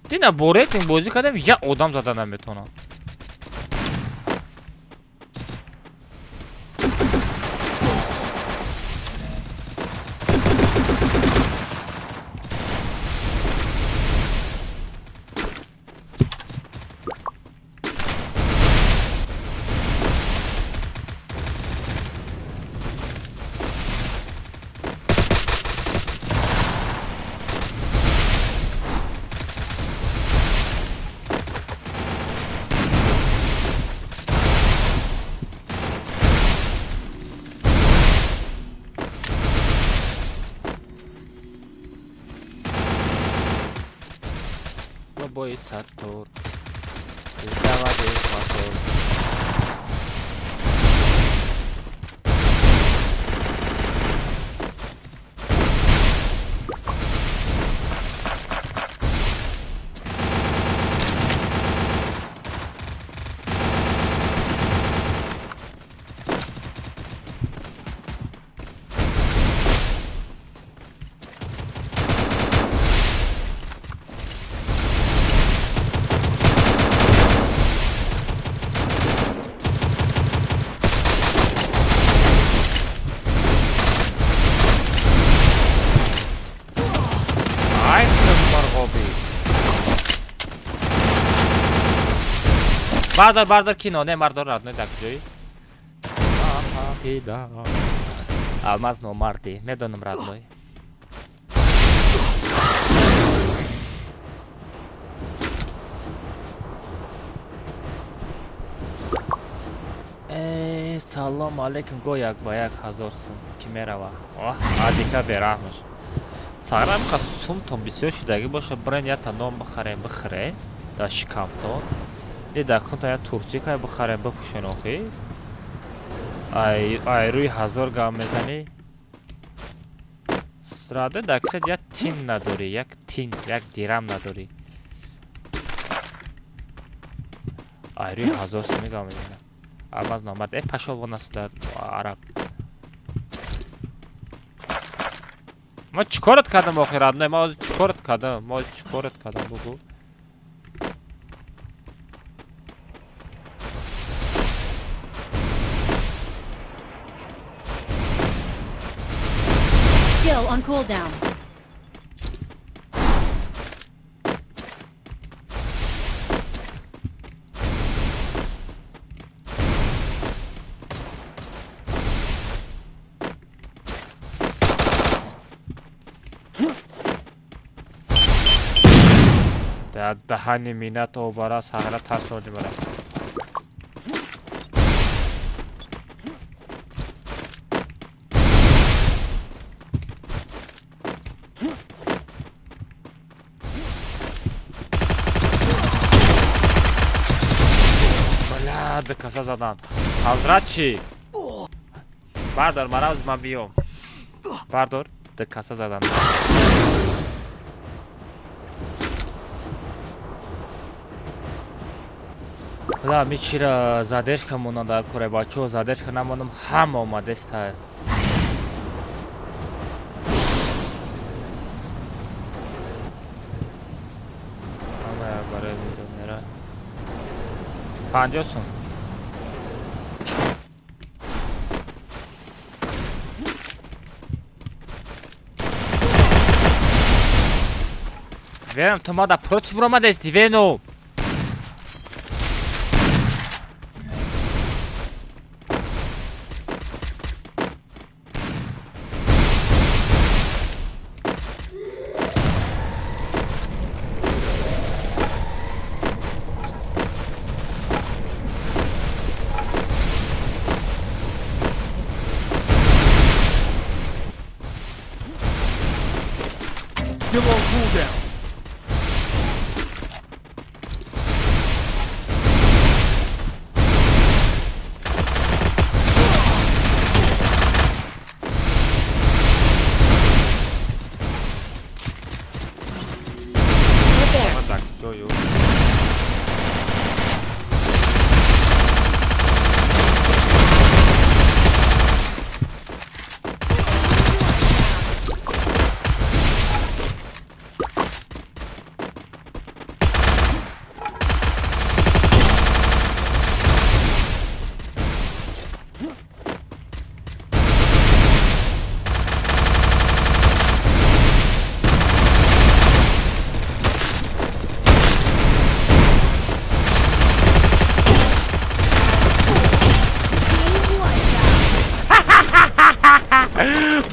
دینا با ریتینگ بازی کردم یا آدم زدن نمیتونم Boy Sator estaba de Sator بردار کینو نه مردار راد نه دکجوی алмаз номарди медонам радной салом алейкум го як ба як ҳазор сум ки мерава адика бераҳмаш саграм ка сумтон бисёр шидагӣ боша брен ята ном бихарем бихӯре дар шикамтон дар кунтон я турсика бихарем бипӯшен охи ай рӯи ҳазор гам мезанӣ рада даксад як тин надорӣ як тин як дирам надорӣ ай рӯи ҳазор суми гам мезанӣ абаз номард пашолвон аст дар араб ма чӣ корат кардам охир аднай ма ҳозир чӣ корат кардам ма ҳозир чӣ корат кардам бугу Skill on cooldown. در دهن مینت و برا سهره ترس ردی برا بلد کسا زدن حضرت چی؟ بردار مرا از من بیام بردار ده کسا زدن Да, ми чира задержка мона дар кори бачаҳо задержка намонам ҳама омадест ҳама барои мера 50 сум верам ту ма да против буромадасти вено Skill on cooldown.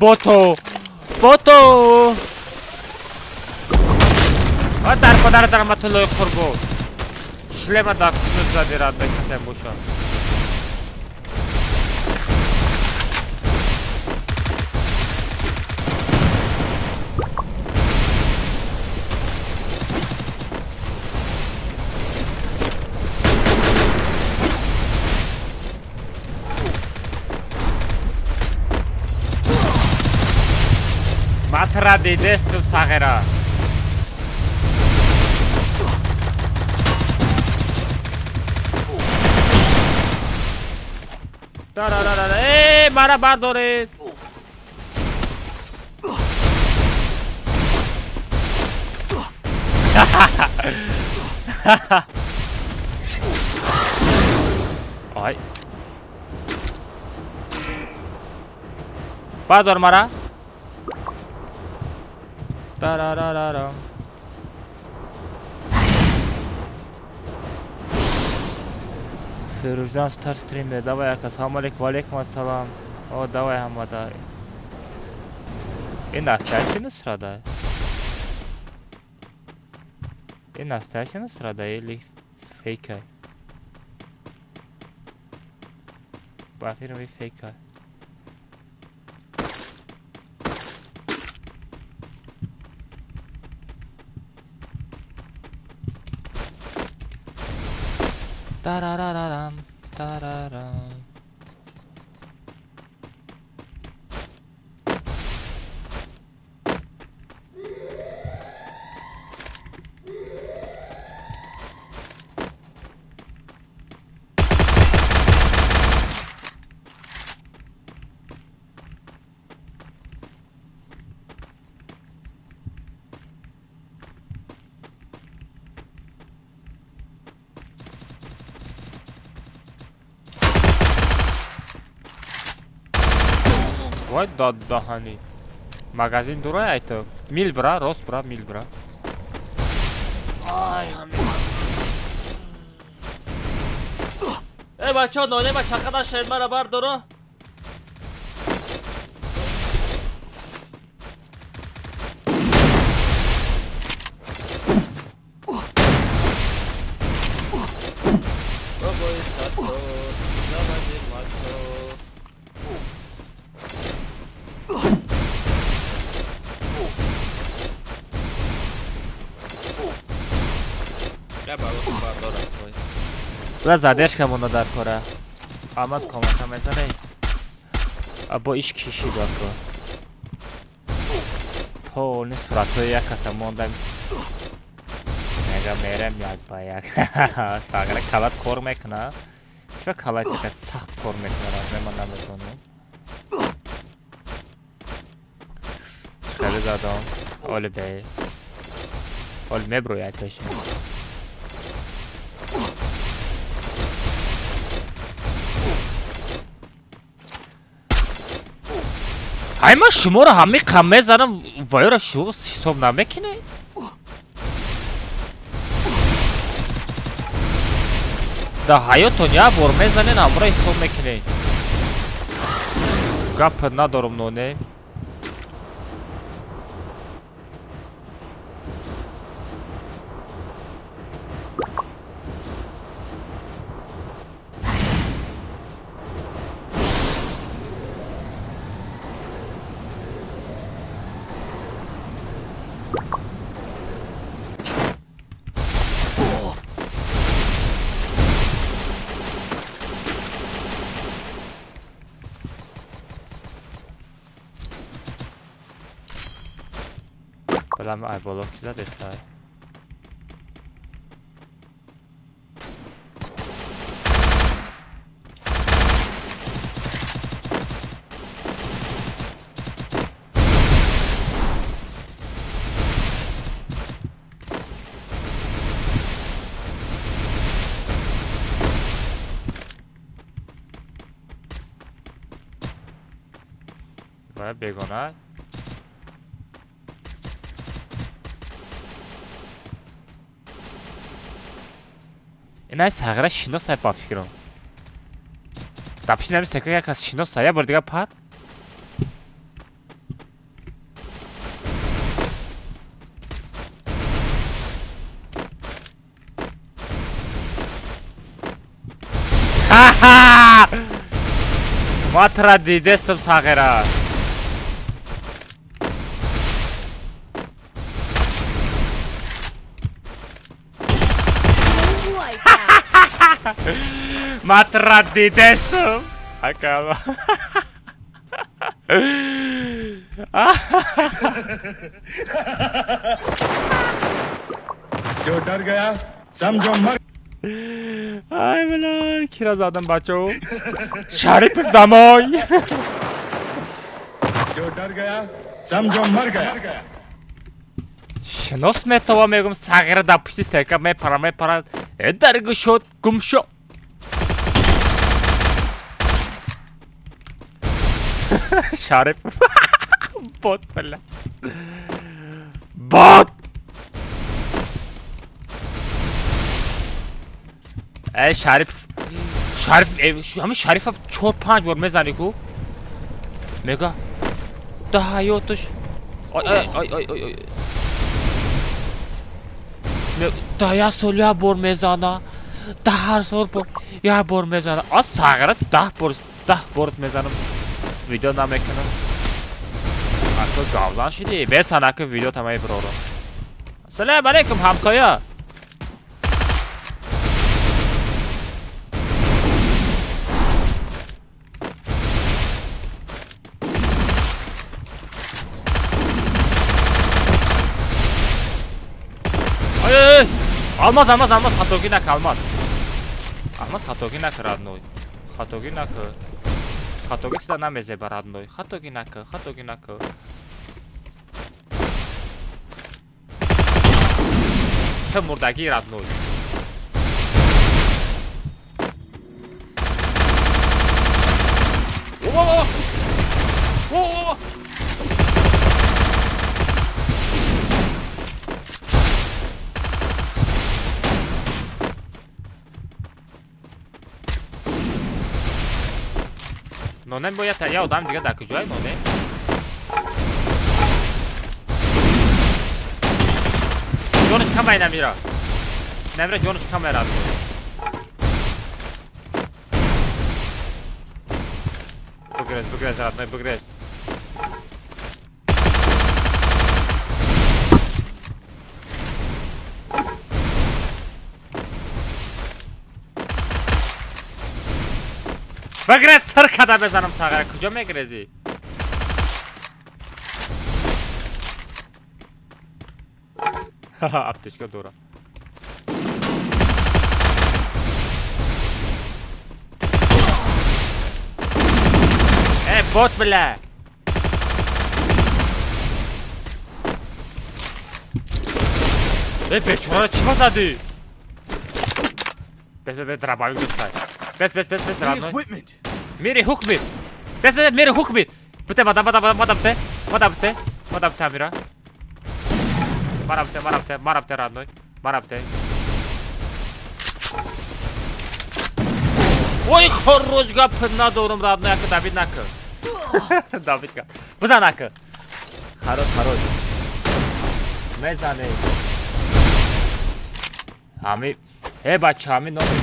بوتو بوتو و در پدر در مطلوی خورگو شلما در کسوز زدی راد بکسیم بوشن Matra de destu sagera. Mara bardore. Ay. Bardor mara. Тарарарарам. Фируждан стар стримде. Давай, ассаламу алейкум, валейкум ассалам. О, давай, хамада. И настоящий срада? И настоящий срада или фейка? بافیر می فکر تارارارام تارارام وای داد دهانی مغازین دوره ایتو میل برا راست برا میل برا آی همین ای بچه ها نانه ما چقدر شاید مرا بردارو و zadержка در کره آمد کمک میزنه با ایش کشی داکو پول صورتو یک کسا موندم نگه میرم یک با یک ساگره کلت کور میکنه چه کلتی که سخت کور میکنه من نمیتونم چکلی زدم اولی بی اولی میبروی اتشم ای من شما رو همه قمه زنم وای را شما حساب نمیکنه در حیاتون یه بار میزنین همه را حساب میکنه گپ ندارم نونه بلام ای بالا کی زده استای و بیگانه اینای ساغره شناس با فکرم دبش نمیسته که یک از شناس یه بار دیگه پر ما ترا دیدستم ساغره ما ترا دیدستم اکالا जो डर गया समझो मर ای بلا کیرا زدم بچو شریف دمای जो डर गया समझो मर गया شناس میتوا میگم ساغره در پشت استیکا میپره درگو شد گم شد شریف بات بله بات ای شریف همه شریف 4-5 بار میزنی کو میگه ده حیاتش آی ده یه سال یه بار میزنه ده هر سال بار یه بار میزنه از ساغره 10 بار ده برد میزنم ویدیو نمیکنم اکو گاولان شدی بسن اکو ویدیو تمایی برو رو سلام علیکم همسایه Almaz xatogi nak almaz. Almaz xatogi nak radnoy. Xatogi nak. Xatogi sida nameze baradnoy. Xatogi nak. Te murdagi radnoy. Oo! نونم باید یه آدم دیگه در کجای نونم جونش کم نمیره نمیره جونش کم میره بگرز رادنوی بگرز بگرز سر کده بزنم ساقه کجا میگرزی اپتشکا دورا ای بوت بله ای بیچاره چی بزدی بس دربایی بستای بس رادنوی میری حکم بید بس میری حکم بید بته مادم میره مربته رادنوی مربته وای خروج گپ ندارم رادنوی اکه داوید نکه داوید که بزن اکه خروج میزنه همی ای بچه همی نامی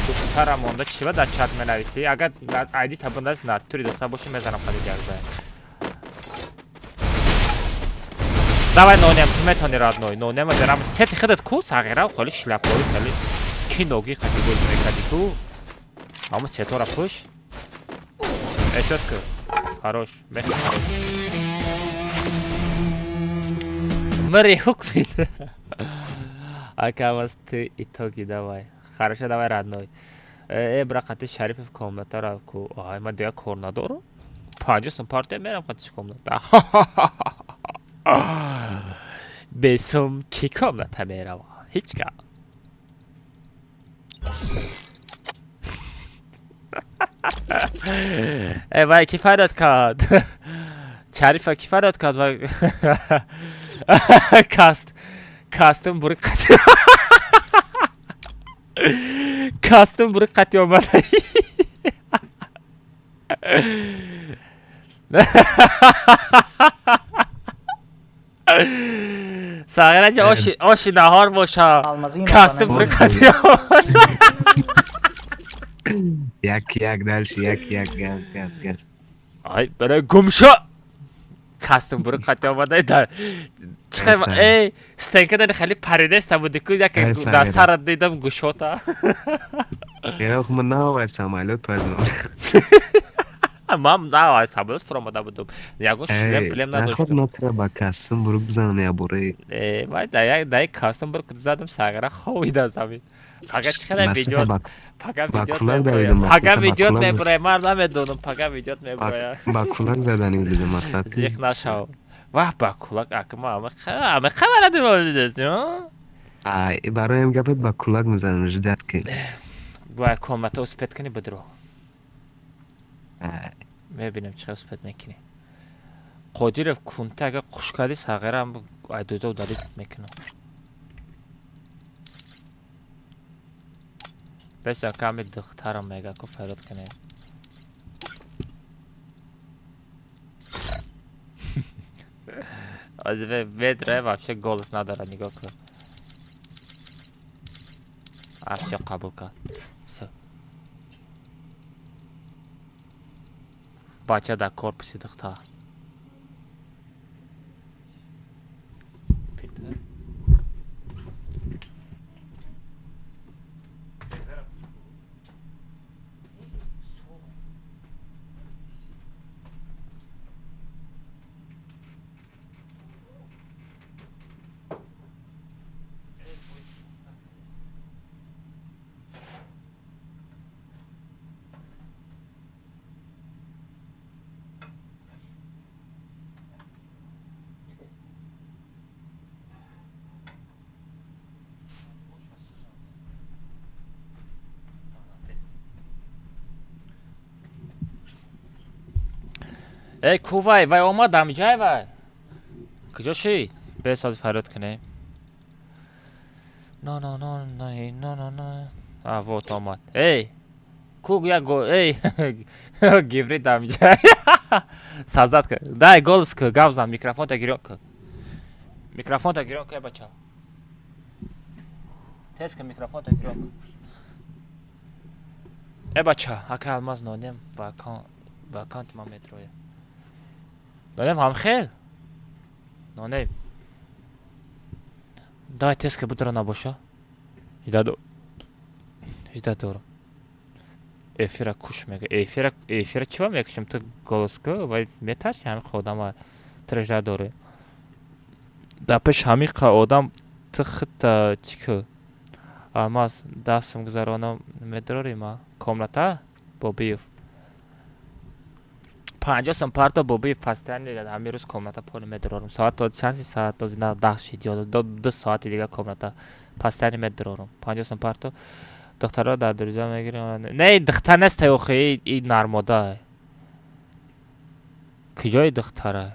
دخترم مونده چی باید در چت منویسی اگر ایدی تبنده از نتوری دختر باشی میزنم خیلی جذبه давай нонем метони родной нонем берам сети хидат ку сагира холи шлапори кали ки ноги хати гол мекади ку ама сетора пуш этётка хорош мех мери хукмит акамас ты итоги давай хорошо давай родной бракати шариф в комнатара ку ай ма дега кор надорам панҷусум партия мерам қатиш комната بسم کی کاملت میره هیچ که وای کی فایدت کرد شریفه کی فایدت کرد و کاستم بری قطعی کاستم بری قطعی آمده ساغره چه آشی نهار باشه کاستم بری قطعی آمده یک دلش یک گز آی برای گمشا کاستم بری قطعی آمده در چخه ای ستنکه داری خیلی پریده است بوده که یک در سر دیدم گوشوتا یه خب من نه سامالوت پزنم مام نه سامالوت فرامده بودم یکو شلم پلم نداشتم خب نتره با کاستم برو بزنم یا بره وای دایی کاستم بری کد زدم ساغره خویده زمین فقط چخه ویدیو فقط ویدیوت میبره من نمیدونم فقط ویدیوت میبره با کلک زدنی دیدم مقصد زیخ نشو واه با کلک اکما همه خبره دیدم برایم گپت با کلک میزنم جدت که باید کامتا اسپت کنی بدرو میبینم چه اسپت میکنی قدیر کنته اگه خوشکادی ساغره هم ایدوزه و دارید میکنم بسیار کمی دخترم میگه که فراد کنه ведре вообще голос نداره نگاه کن все قبول کرد بچه در کورپوسی دختر ای کووای وای اومدم جای وای کجا شید؟ بساز فراد کنیم نه نه نه نه نه نه نه ووت آمد ای کوگ یا گو ای گیبری دم جای سازد که دای گلس که گوزم میکروفون تا گیرون که میکروفون تا گیرون که بچه تست که میکروفون تا گیرون که ای بچه اکه الماز نونیم واکانت ما مترویه نونیم هم خیل نونیم دای تست که بودرا نباشه هیده دورم افیره کش میگه افیره چی با میکشم تو گلس که وای میترسی همین خودم های ترجده دوره دپش همین که آدم تو خط چی که الماز دستم گذارانم مدروری ما کاملتا با بیف 50 سمپارتا با بیف پستن دیگه همین روز کاملتا پول مدرارم ساعت تا چند ساعت تا زینا 10 شید یا 2 ساعت دیگه کاملتا پستن مدرارم 50 سمپارتا دخترها در دریزه میگیرم نه دختر نیست اوخی این نرماده کجای دختره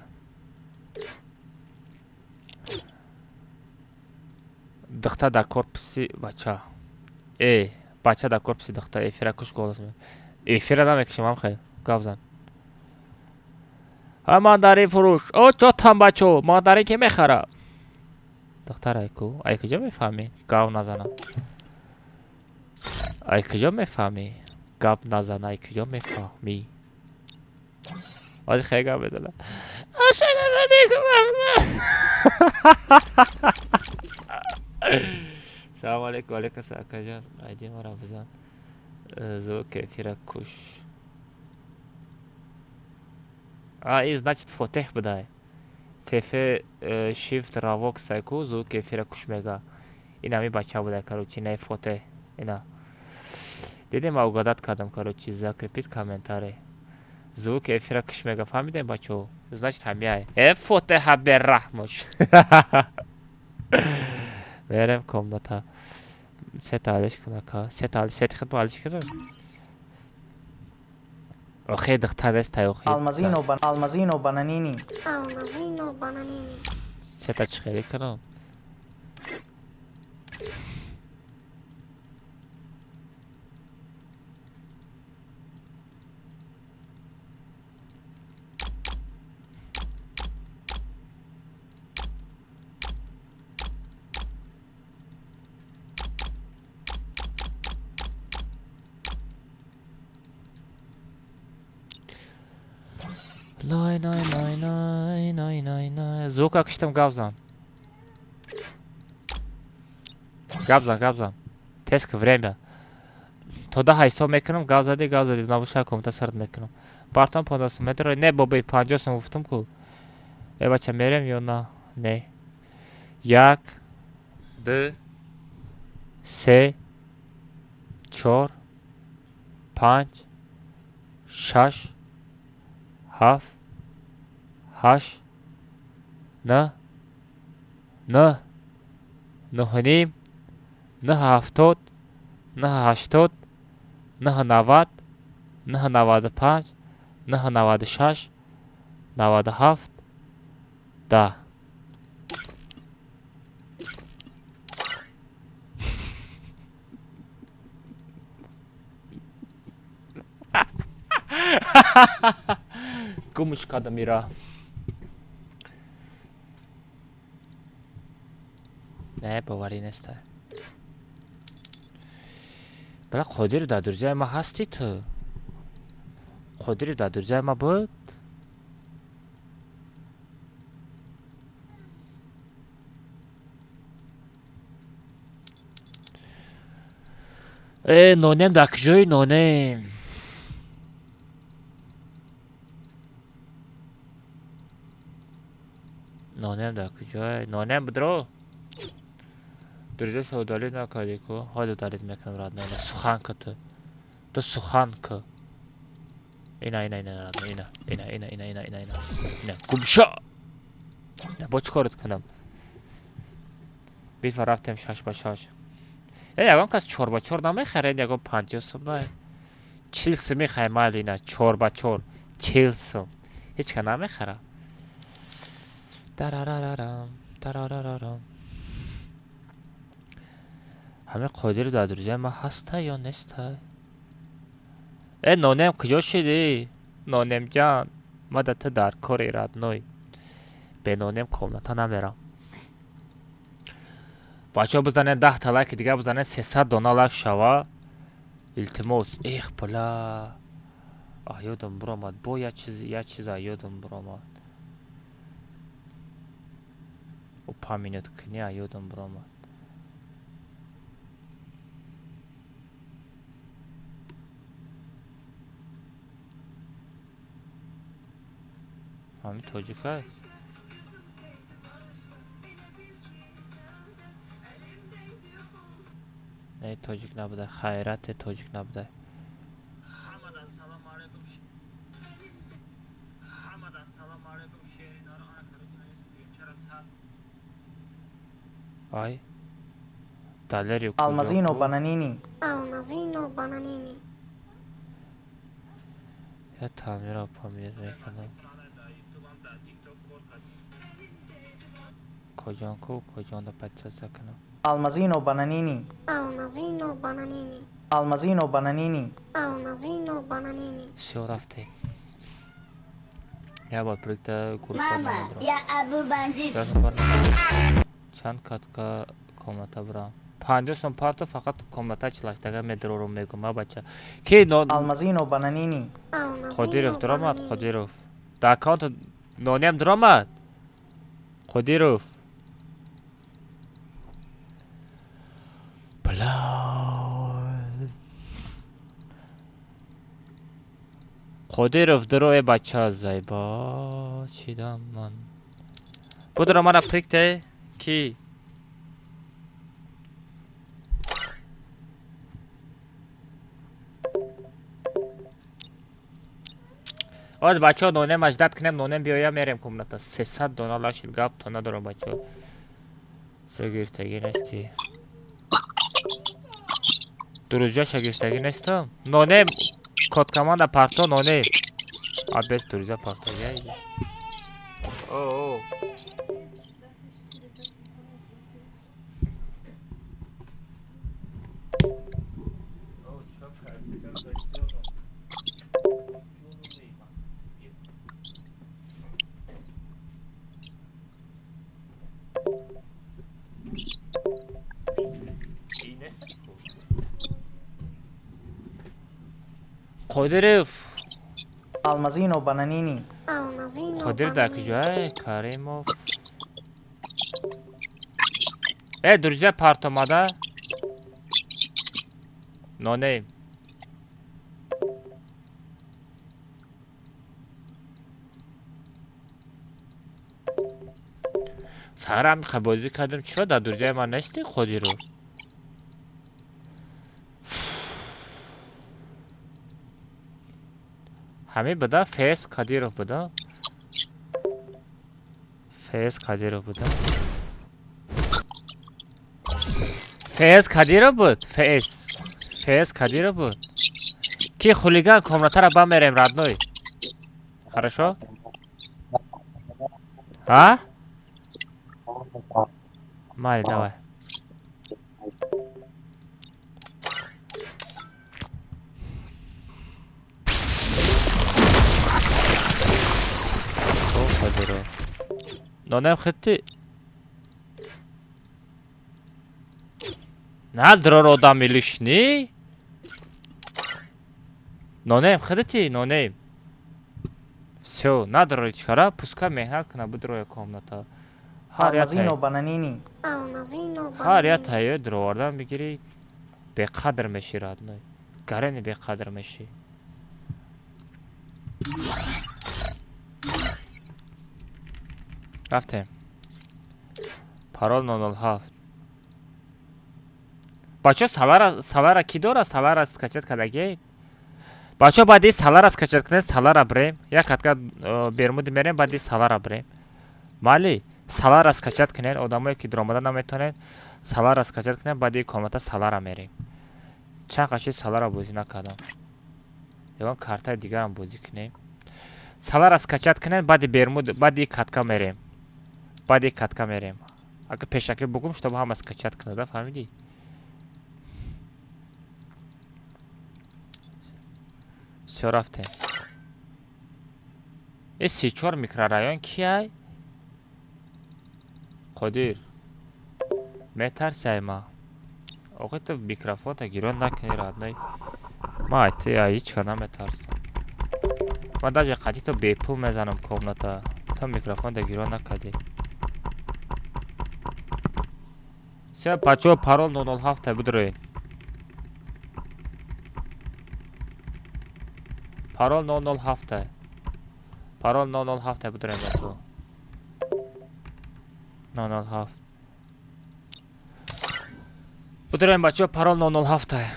دختر در کورپسی بچه ای بچه در کورپسی دختر ایفیره کش گولز می ایفیره نمیکشم هم خیلی گوزن مادری فروش او چوتم بچو مادری که میخره دختر ایکو ای کجا میفهمی گاو نزنم ای کجا میفهمی گاب نزن ای کجا میفهمی آجی خیلی گاب بزنم سلام علیکم علیکم ساکا جان ایدی ما را بزن زو کیفیره کش این значит فتح بدای فیفه شیفت راوک سایکو زو کیفیره کش میگه این همی بچه بوده کروچی نه فتح اینا دیدیم اوگادت کردم کروچی закрепить комментарий звук эфира кыш мега фамидем бачо значит хамяй فتح беррахмуш برم комната ستالش کنه ست خد بالش کنه آخه دختر است آخه المازینو بانانینی ستا چخیلی کنم Най. Звук акıştım Гавзан. Гавзан. Теск время. Тода хайсо мекунам Гавзади навушак комта сард мекунам. Бартон подас метро не бобей 50 гуфтум ку. Бача мерем ё на не. 1 2 3 4 5 6 7 8 9 9 70 80 90 95 96 97 да Кумушка до мира. Не, бавари неста. Бала қодир да друзья ма ҳасти ту. Qodirev da durja ma بود نونم da کجای نونم نونم da کجای نونم بدرو درجه سودالی نکردی کو حال دارید میکنم راد نه سخن کت تو سخن که اینا گمشا نه با چی کارت کنم بیت و رفتم 6 با 6 یکم کس 4 با 4 نمیخرید یکم 50 سوم 40 سوم میخوایم اینا 4 با 4 40 سوم هیچ که نمیخره درارارارم همه قادر دادرجه ما هسته یا نیسته نونم کجا شدی نونم جان ما دت در کار ایراد نوی به نونم کاملتا نمیرم بچه بزنه 10 تا لایک دیگه بزنه 300 دونه لایک شوا التماس ایخ پلا یادم برآمد با یه چیز یادم برآمد و پامینت کنی یادم برآمد همین تاجیک هست نه تاجیک نبوده خیرت تاجیک نبوده آی دلاری Almazino bananini. یا تعمیر و پامیر میکنم کجان کو کجان دا پچه سکنم Almazino bananini. Almazino bananini. شو رفته یا با پرکتا گروپ نمیدرم یا ابو بندی چند کات که کامتا برام 50 سوم پارتو فقط کامتا چلاشتگه میدرورم میگم بچه کی نو Almazino bananini. قدیروف درامد قدیروف دا اکانت نونیم درامد قدیروف قدیروف دروی بچه زیبا چیدم من بودرا من پریکته کی آج بچه ها نونم اجداد کنم نونم بیایم میریم کمنتا 300 دونه لاشید گاب تا ندارم بچه ها شگیرتگی نستی دروجا شگیرتگی نستم نونم کد کمانده پارتو نونم آبیس دروجا پارتو گیایی اوه قدیروف Almazino bananini. قدیر در کجای کاریموف درجه پارتوماده نونیم سهرم بازی کردم چرا در درجه من نشتی قدیروف همین بوده فیس کادیروف بوده فیس کادیروف بوده فیس کادیروف بود فیس کادیروف بود کی خولیگان کامراتر با میریم رادنوی хорошо ها مالی давай نونم خطی نه درار آدم میلیشنی نونم خطی نونم Все, надо рычкара, пускай мехнат кна будроя комната. Алмазино бананини. Har ya tayo drovardan bigiri beqadr meshi radnoy. Garani beqadr meshi. رفتیم. پارول 007. بچه سالارا کی داره؟ سالارا скачать کردگی؟ بچه بعدی سالارا скачать کنه سالارا بریم. یک کاتکا برمود میریم بعدی سالارا بریم. مالی سالارا скачать کنن آدمایی که درآمد نمیتونن سالارا скачать کنن بعدی کامتا سالارا میریم. چند قشی سالارا بازی نکردم. یکان کارتای دیگر هم بازی کنیم. سالارا скачать کنن بعدی برمود بعدی کاتکا میریم. بعدی کاتکا میریم. اگه پیشکی بگم شما هم скачать کنه فهمیدی؟ все رفتیم. این 34 میکرورایون کیای؟ قدیر میترسی ما آقای تو میکروفون تا گیرون نکنی رادنای ما ایتی هیچ که نمیترسم من در قدی تو بیپول میزنم کامنتا تو میکروفون تا گیرون نکنی سه بچه پارول 007 بدروین پارول 007 پارول 007 بدروین بچه 007 بدروین بچه پارول 007 اوه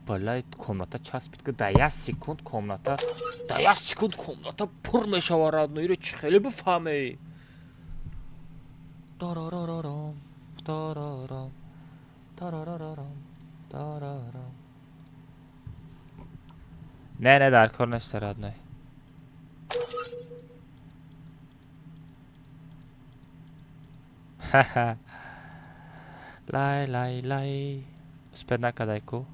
بلای کامنتا چسبید که 10 سکوند کامنتا 10 سکوند کامنتا پر میشورد نوی رو چه خیلی بفهمی دارارارارام دارارارام دارارارارام دارارارام نه در کار نشته راد نه لای لای لای اسپد نکدای کو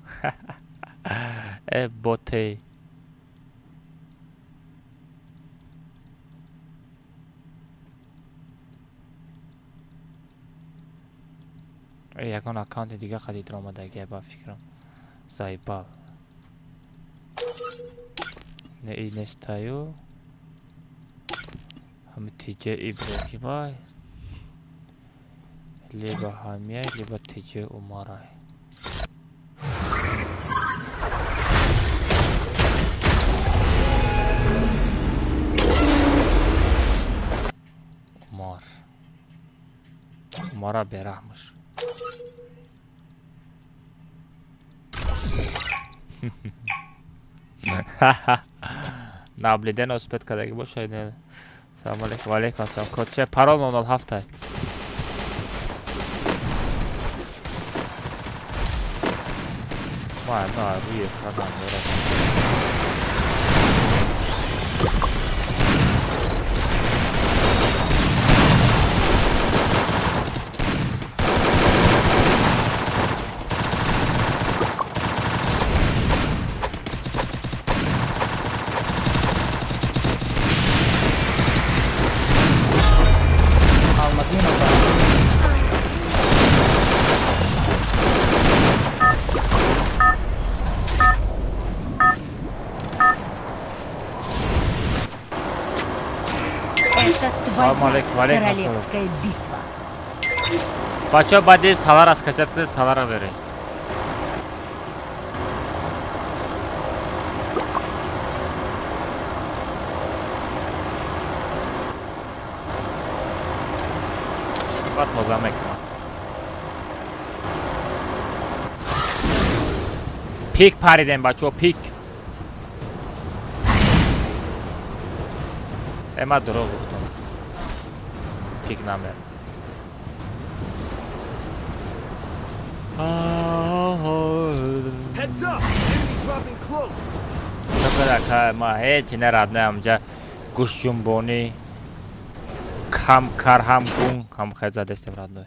بوته یکان اکانت دیگه خدید را آمده با فکرم زایبا نه ای نستایو همه تیجه ایبراهی بای لیبا همیه لیبا تیجه اومارای اومارا برحمش نابلیدن اسپت کدگی باشه سلام علیکم و علیکم السلام کد چه پارول 007 ما روی خدام Королевская битва. Бача бади салара скачать кылып салара бере. Бат мозамек. Пик париден бачо пик. Эма дорог гуфтам. Пик намер. Heads up! Enemy dropping close. Такая ма эти не родная амжа гуш жумбони хам кар хам гун хам хаза дестем родной.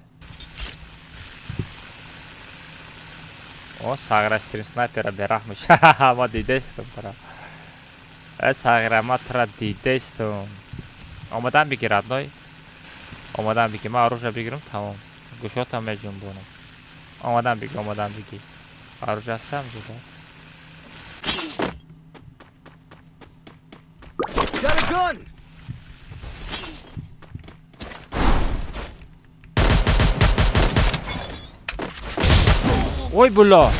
О саграстим снайпера берахмыш. Ма дидестем пара. Саграма тра дидестем. Омадам бики родной. Омадам бики ма оружие бигирим тамом. Гушотам я жумбонам. Омадам бики оружие астам жуда. Got a gun. Ой, бля.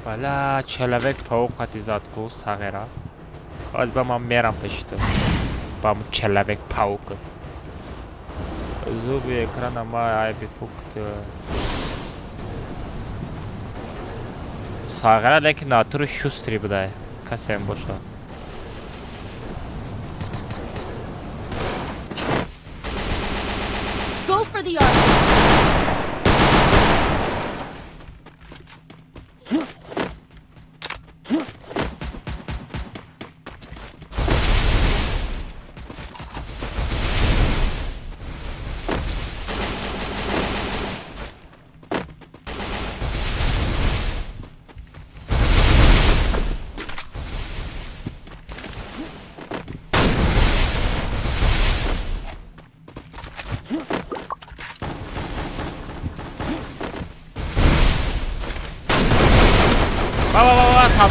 Бля, человек паук зад ку сагера. Аз ба ман мерам пешто. Ба человек паук. Зуби экрана ма ай бифукт. Сагера лекин натур шустри будай. Касем боша. Go for the arm.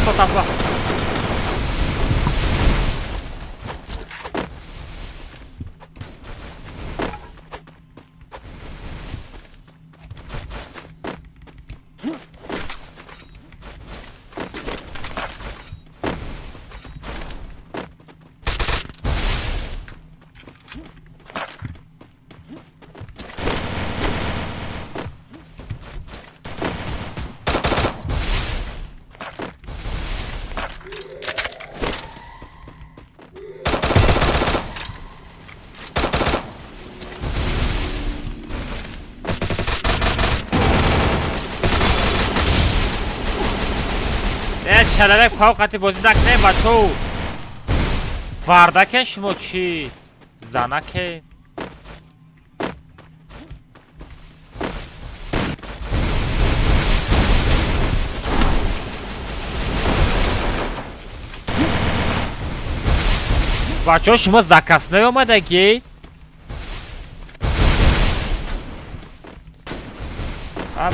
Ба, тапла. человек паук бозидак не ба ту вардакен шумо чӣ занаке бачаҳо шумо закас наёмадагӣ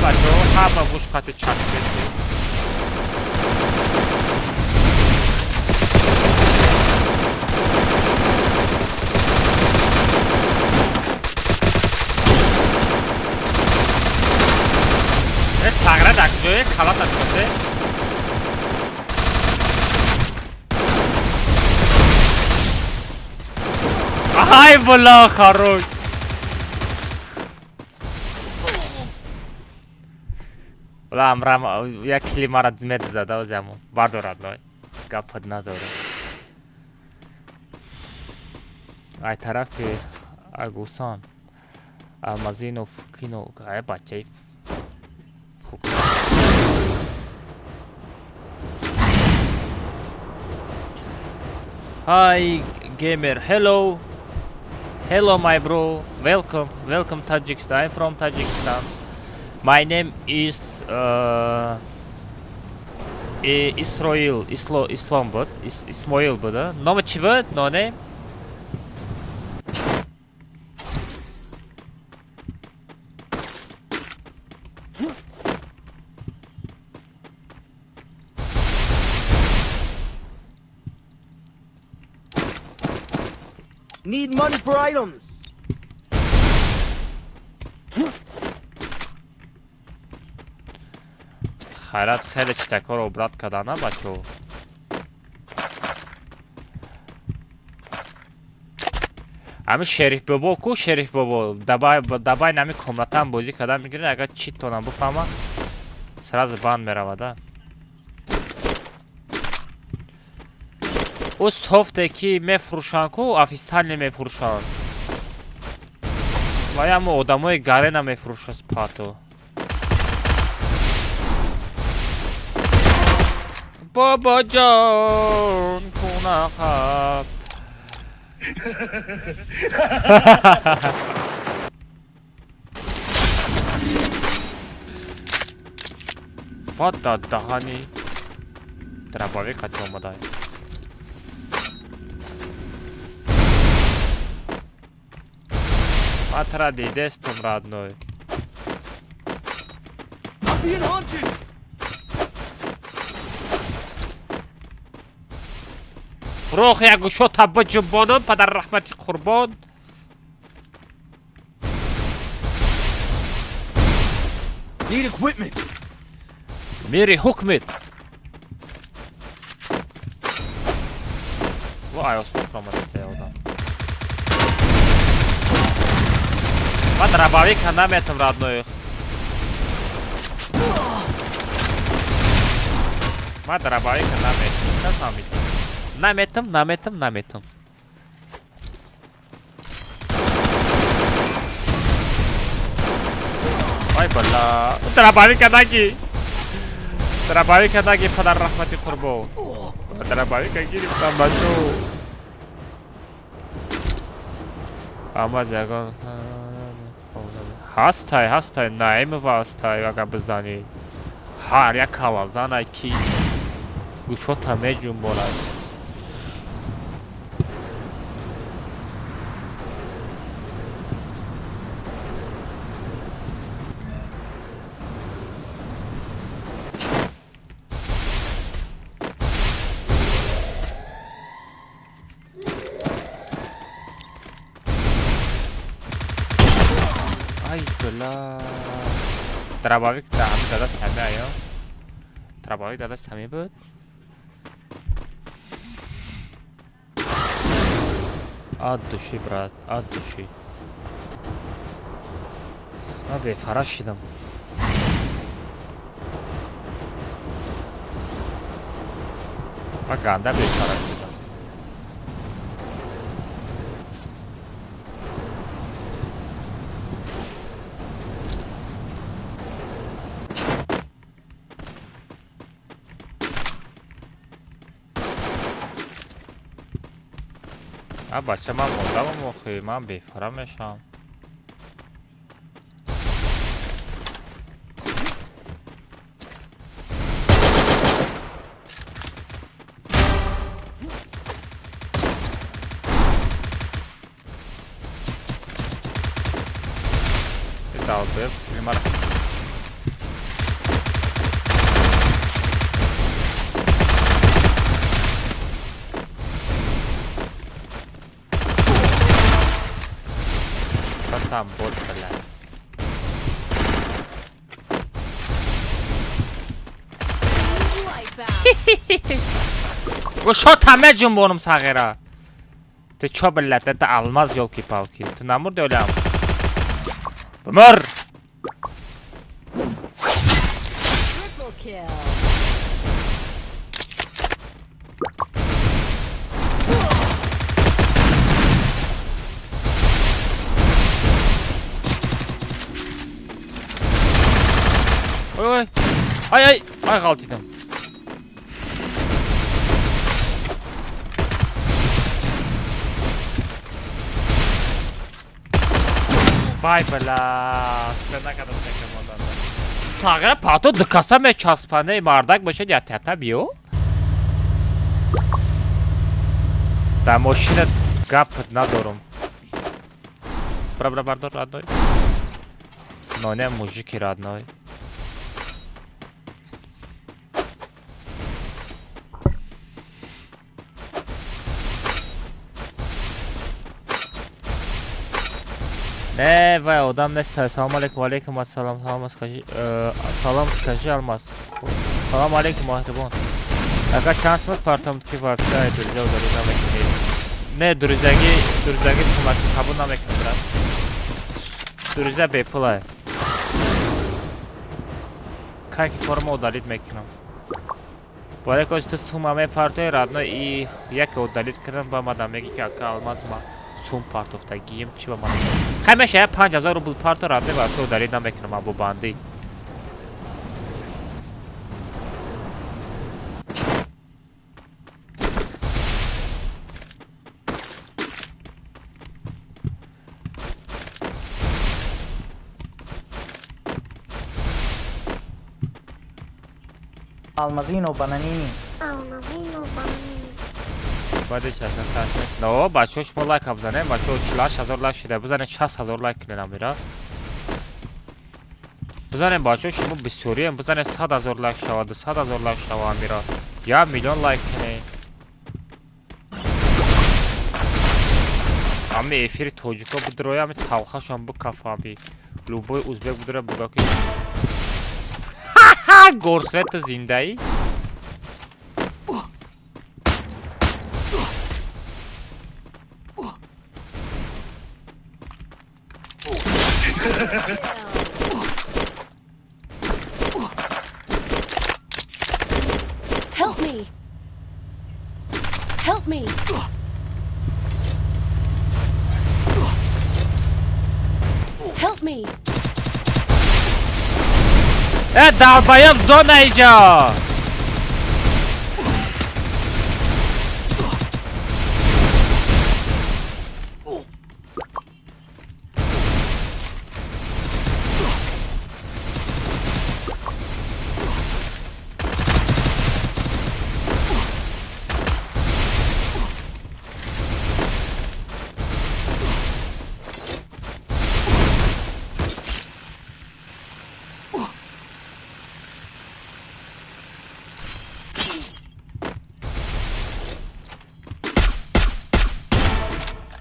бачаҳо ҳама мушқати часпеси сагра дар куҷое халат аскосе ай бола харош бола амрам як кили мара мед зада озямо бардорад ной гапад надорад ай тарафи агусон алмазину фукину ай бачаи Hi gamer, hello my bro, welcome Tajikistan. I'm from Tajikistan. My name is Ismail bud. Номер чи буд? No name? Need money for items. Хайрат хеле читакор обрат кардана бачо. Ами шериф бобо ку шериф бобо дабай нами комнатам бозӣ кардан мегирӣ агар чит тонам буфама сразу банд меравада. О софте ки мефурӯшанд ку официал мефурӯшанд. Вай аммо одамои гарена мефурӯшанд спато. Бобоҷон кунақаб. Фата дахани драбаве кати омадай. Отради дестом родной. روح یا گوشو تبا جنبانم پدر رحمتی قربان. Need equipment. میری حکمت. وای اسم آمده سیادم. من درباره کنم میتونم رادنوی. من درباره کنم میتونم. نمیتونم. وای بالا. درباره کنگی پدر رحمتی قربو. درباره کنگی نمیتونم بچو. اما جگان هستای نایم واسطای اگر بزنی هر یک کلازان کی گوشت همه جنبالد. Ay bela. Terabawik dadas همه آیا. تراباویک داداش همه بود. دوشی برات دوشی. من به فرش شدم. من گنده به فرش شدم. بچه من موندم و مخی من بیفاره میشم. داو بیف بیمار tam bot falan. Guşo tamam cumhurum sağıra. Te çöbellete de almaz yol ki palki. Tınamur da öyle am. Bumur. Ay kaltıydım. Vay bela. Ne kadar çekim ondan. Sağıra pato dıkasa me çaspane mardak başı yatata biyo. Da moşine gap nadorum. Bra bardor radnoy. No ne mujiki radnoy. Ne vay adam ne ister? Salam aleyküm assalam salam skacı almaz. Salam aleyküm ahribon. Aga şansımız partamdaki var şayet duracak oları namekini. Ne duracagi tumak kabul namekini biraz. Duracak bepulay. Kanki forma odalit mekinom. Böyle koştu sumame partoy radno i jak odalit kırın ba madamegi ki akka almaz ma. Sum partofta giyim çiba mana. Hmeşe 5000 rubl parto radne varsa odalit namekinom bu bandi. Almazino bananini. Bade çasan taşı. No, başoş mu like abzane, başoş laş hazırlaş şide. Buzane ças hazırlaş kilen amira. Buzane başoş mu bisuriye, buzane sad hazırlaş şavadı, sad hazırlaş şava amira. Ya milyon like kine. Ами эфири тоҷика будроя, ами талхашам бу кафаби. Любой узбек будра бугаки. Горсвета зиндаи. Help me. Help me. Help me. Dalbayım zona ica.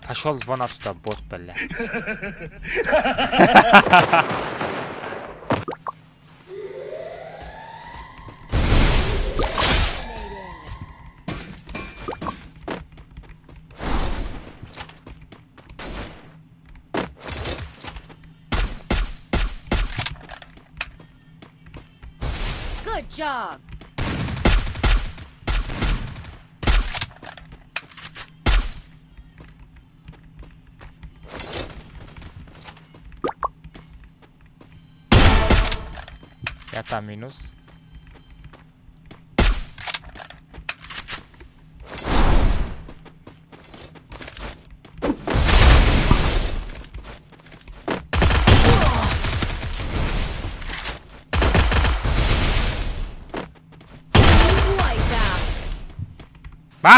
Пошел звонок сюда, бот, бля. Good job. Ya está minus.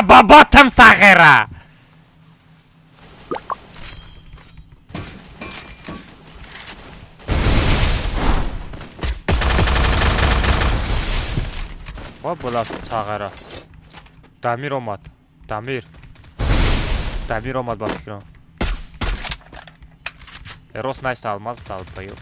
Babatam Sahara. What bola Sahara? Damir omad. Damir omad ba fikram. Eros nice almaz da albayı.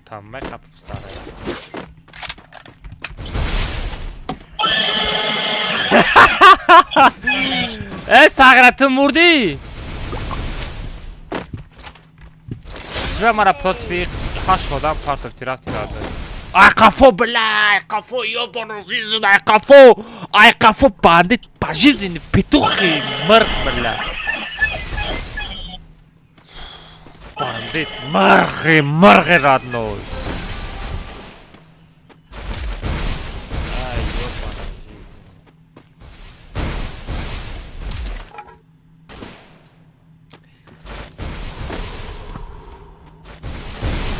Tamam ben kapıp sarayım. Sagratım vurdu. Ve bana protfik haşkodan partov tirak tiradı. Ay kafo bla, ay kafo yobonu gizin, ay kafo bandit pajizini pituhi mırk bla. Bandit mırk radnoy.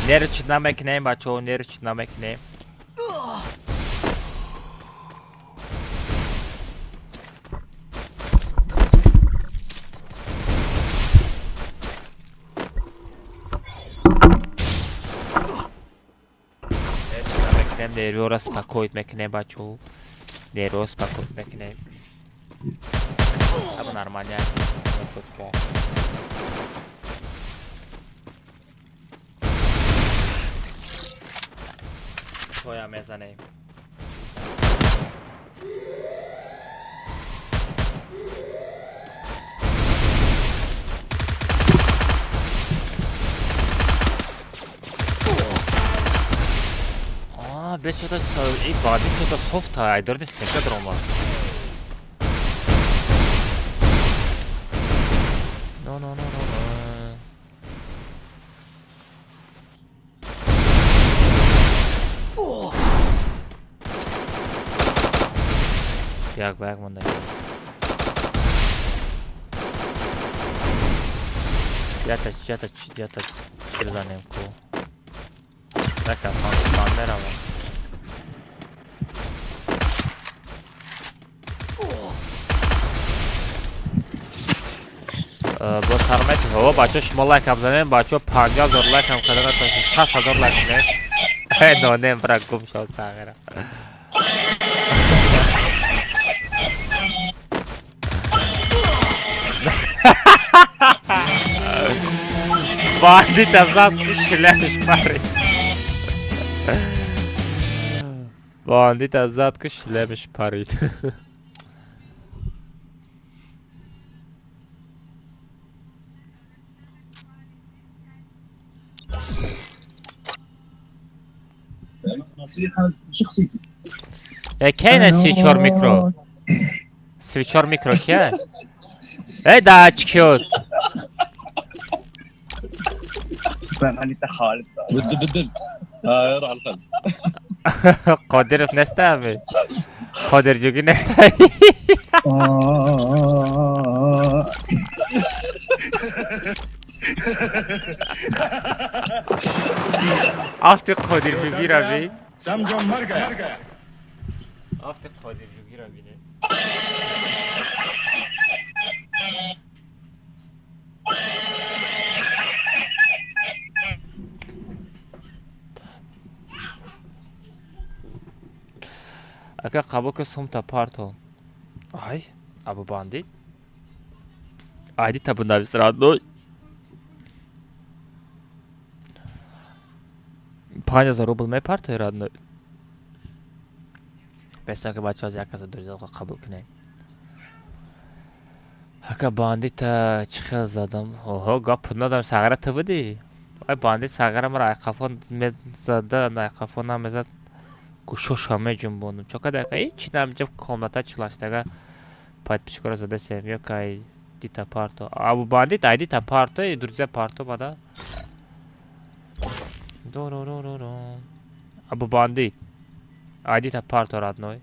Nerich namek name bacho, nerich namek name. Nervio спокоит мекне бачу. Nervio спокоит мекне. Або нормально. Твоя мезане. Без что-то и бади что-то софт, а идёт из снега дрома. No. یک به یک مونده. جتا چی بزنیم کو نکن خان میروم. با سرمت هوا بچه شما لایک هم بزنیم بچه 50,000 لایک هم کردن تا 60,000 لایک کنید. نانیم برای گم شد ساغره. باندیت از زد شلهش پرید. باندیت از زد که شلهش پرید. کینه 34 میکرو 34 میکرو کیه؟ ای داچ کیوت انت خالد بدل روح الخلف قادر نستعمل قادر جوگی نستعمل آفت قادر جوگی را بین समझो मर गया آفت قادر جوگی را بینه اگه قبول که سوم تا پارتو آی ابو باندی آیدی تا بنده بسرعت دوی 5,000 روبل می پارتو راد نوی بسته که بچه از یک از دوریزه قبول کنه اگه باندی تا چی خیل زدم اوه گپ ندارم ساغره تو بودی آی باندی ساغره مرا ایقافون می زده ایقافون هم می زد گوشوش همه جنبوندم چوکا دقیقه هیچ نمیجب کاملتا چلاشتگه پاید پیشکار زده سیمیو که ای دیتا پارتو ابو باندیت ای دیتا پارتو ای دوریزه پارتو بده ابو باندیت ای دیتا پارتو راد نوی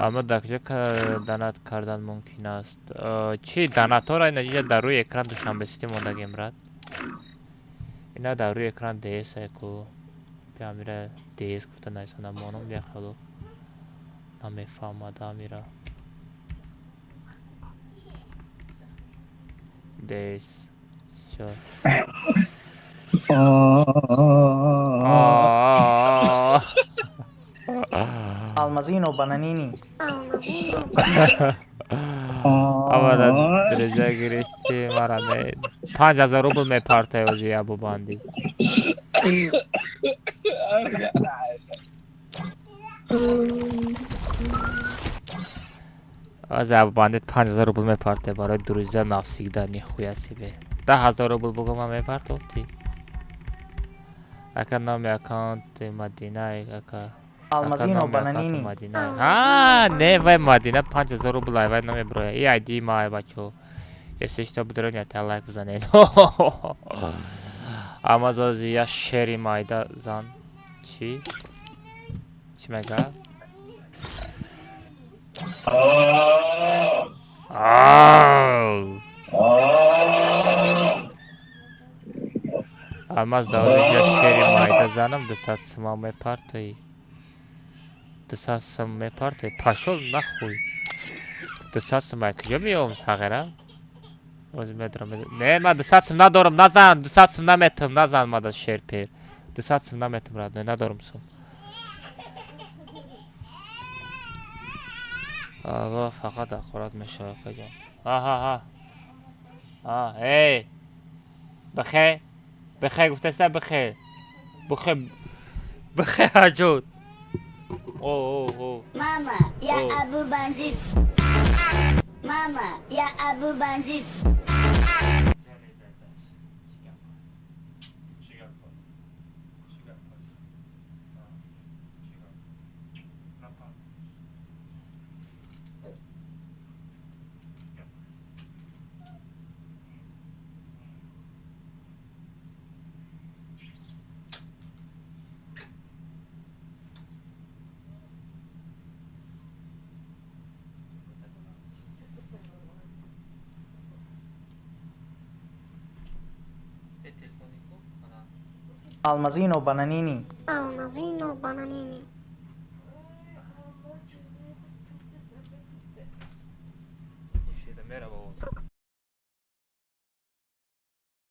اما دکجه که دانت کردن ممکن است چی دانت ها را اینجا در روی اکران دوشنبه سیتی موندگیم رد اینا در روی اکران دیس که بیا میره دیس گفته نیست نمانم بیا خلو نمیفهمده میره دیس شد Almazino bananini. اما درجه گرفتی مرا نه 5,000 روبل می پارته وزی ابو باندی از ابو باندیت 5,000 روبل می پارته برای دروزه نافسیگدنی خوی سی به 10,000 روبل بگم هم می پارته افتی اکا نامی اکانت مدینه اکا Almazino bananini. ها نه وای مدینه 5,000 روبل ای وای نمی بروی ای ایدی ما ای بچو یه سشتا بدرون یا تا لایک بزنین اما زازی یا شری مایده زن چی؟ چی مگه؟ اما از دازی یا شری مایده زنم دستات سما می پارتوی دستات سما می پارتوی پاشول نخوی دستات سما کجا بیام ساغره؟ نه من دستاتم ندارم نزن دستاتم نمیتم نزن ما دا شیر پیر دستاتم نمیتم راد نه ندارم سوم آقا فقط اخورات میشه آقا جان ها ای بخیر بخیر گفته است بخیر بخیر حجود اوه ماما یا ابو باندیت ماما یا ابو باندیت Almazino bananini. Almazino bananini.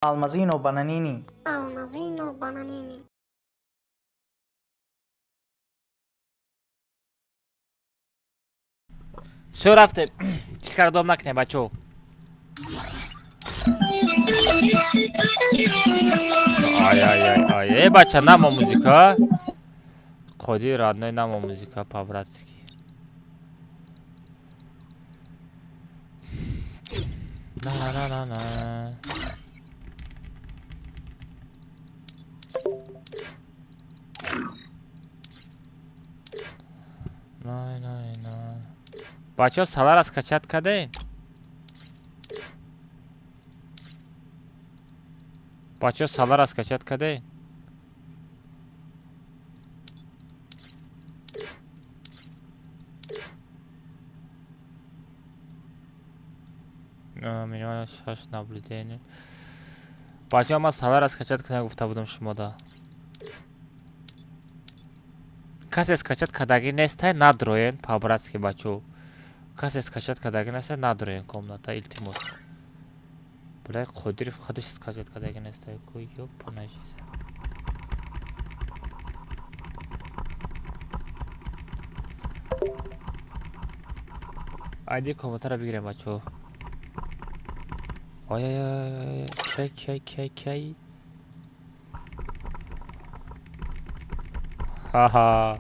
Almazino bananini. Almazino bananini. Все رفته کردم نکنه بچه ای بچه نما موزیکا خودی رادنای نما موزیکا پاوراتسکی نه بچه ها سالار از کچت کده بچه ها سالار از کچت کده میلیون شش نبلیدین بچه ها من سالار از کچت کنه گفته بودم شما دا کسی از کچت کدگی نیسته ندروین پابراتسکی بچه ها کسی از کچت کدگی نیسته ندروین комната التماس بله خودش از کچت کدگی نیسته کوی یو پناجیزه آیدی комната را بگیریم بچه ها آی کی هاها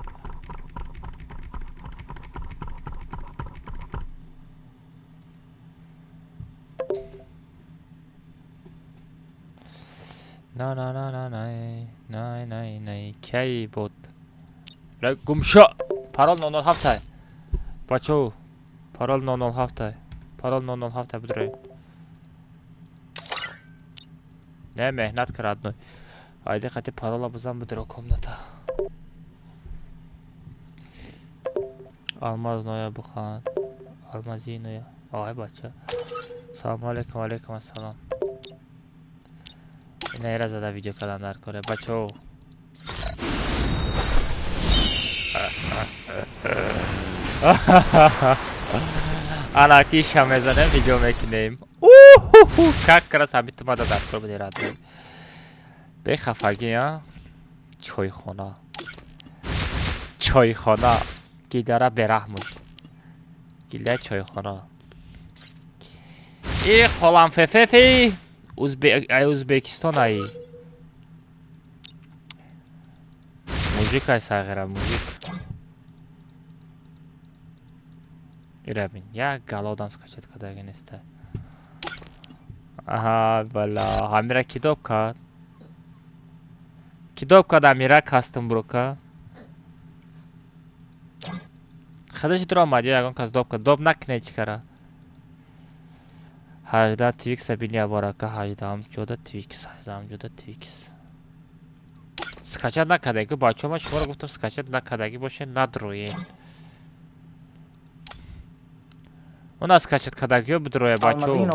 نه کی بود گمشو پارول 007 بچو پارول 007 پارول 007 بدره نه مهنت کرد айди қайта парола бузам будро комната алмазная бухан алмазиная ай бача салом алейкум алейкум ассалом нера зада видео календар коре бачо ана киша мезанем видео мекунем как раз абитумада дар кор буди рад بخفگی ها چای خانه گیداره برحموش گیله چای خانه ای خالم فففی ازبکستان ای موزیک های ساغره موزیک ایره بین یک گل آدم سکچت کدگی نیسته آها بلا همیره کداب کرد کداب کد امیره کستم بروکا خدش در آمد یا یکان کس داب کد داب نکنه چی کرا 18 تویکس بینی بارکا 18 هم جوده تویکس 18 هم جوده تویکس سکچت نکدگی بچه ما شما رو گفتم سکچت نکدگی باشه ندروین اون از سکچت کدگی بدروی بچه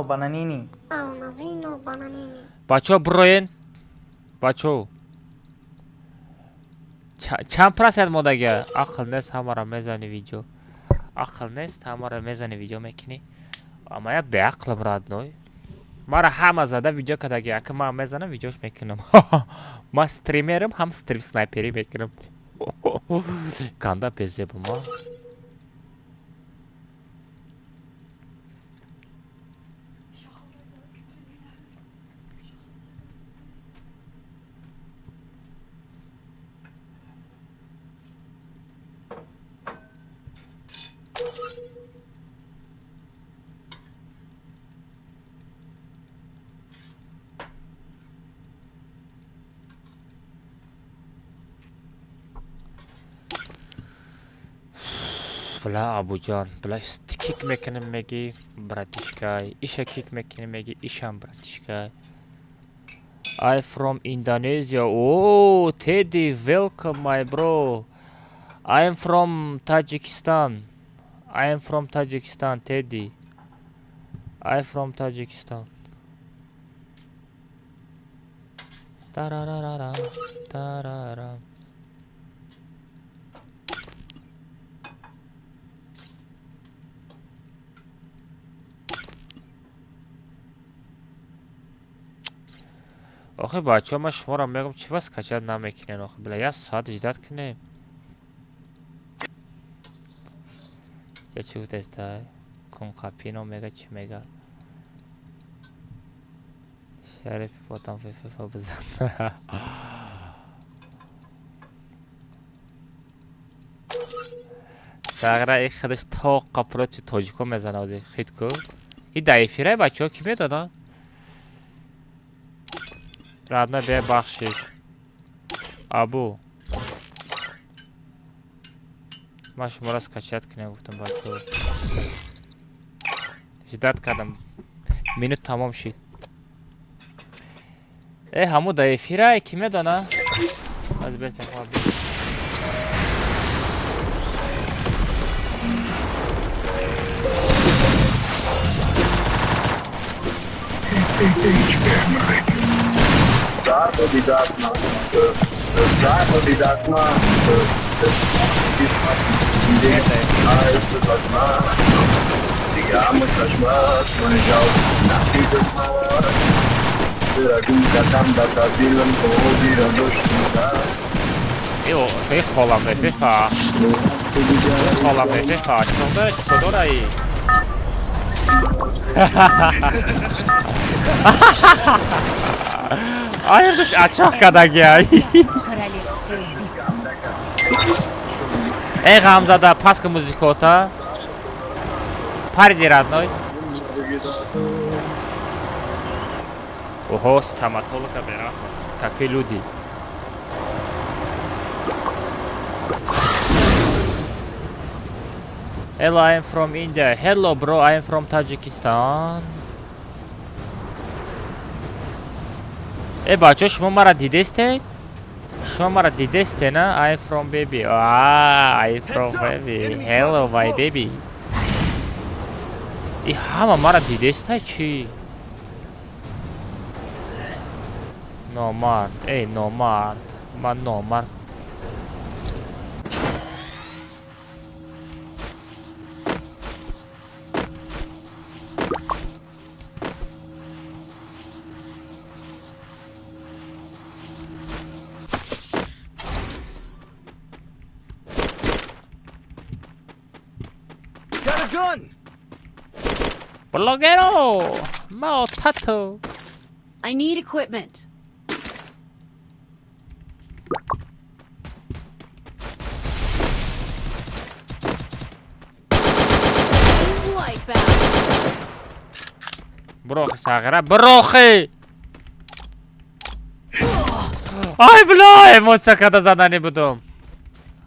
بچه بروین بچه چند پرسید مادگه اقل نیست همه را میزنی ویدیو اقل نیست همه را میزنی ویدیو میکنی اما یا به اقلم راد نوی ما را همه زده ویدیو کدگه اگه ما میزنم ویدیوش میکنم ما استریمرم هم استریم سنایپری میکنم کاندا پیزه با ما بلا ابو جان بلا کیک میکنم میگی براتیشکای ایشا کیک میکنم میگی ایشان براتیشکای I from Indonesia. Oh, Teddy, welcome my bro. I am from Tajikistan. I am from Tajikistan, Teddy. I from Tajikistan. Tararara, tarara. آخه بچه ها من شما را میگم چی بس کچت نمیکنین آخه بلا یه ساعت اجداد کنیم چی بود استا کن قپینو میگه چی میگه شریف باتم فیفا بزن ساغره ای خودش تا قپرات چی تاجیکو میزنه آزی خید کو این دایفی رای بچه ها کی میدادن رادنا بیا بخشش ابو ما شما را سکچت کنیم گفتم بچه جدت کردم مینوت تمام شد ای همو دایفی را کی میدانه از بیت میخواه بید Zardo di dasma, zardo di dasma, digamos las más, manejado, nacido más, será que un catán da tabilan como dirán los ciudadanos. ایو خیلی خالم رفیقا خالم رفیقا چطور ای Hayırdır açık kadar ya. Ey Gamzada paska muzikota. Pardi radnoy. Oho, stomatologa bera. Какие люди. Hello, I am from India. Hello, bro, I am from Tajikistan. بچه شما مرا دیدستید؟ شما مرا دیدسته نه؟ I from baby. I from baby. Hello my baby. ای همه مرا دیدسته چی؟ نامرد. ای نامرد. من نامرد. Bloguero! Mao Tato! I need equipment. Wipe out. بروخي ساغرة بروخي! آی بلای موسیقی زدنی بودم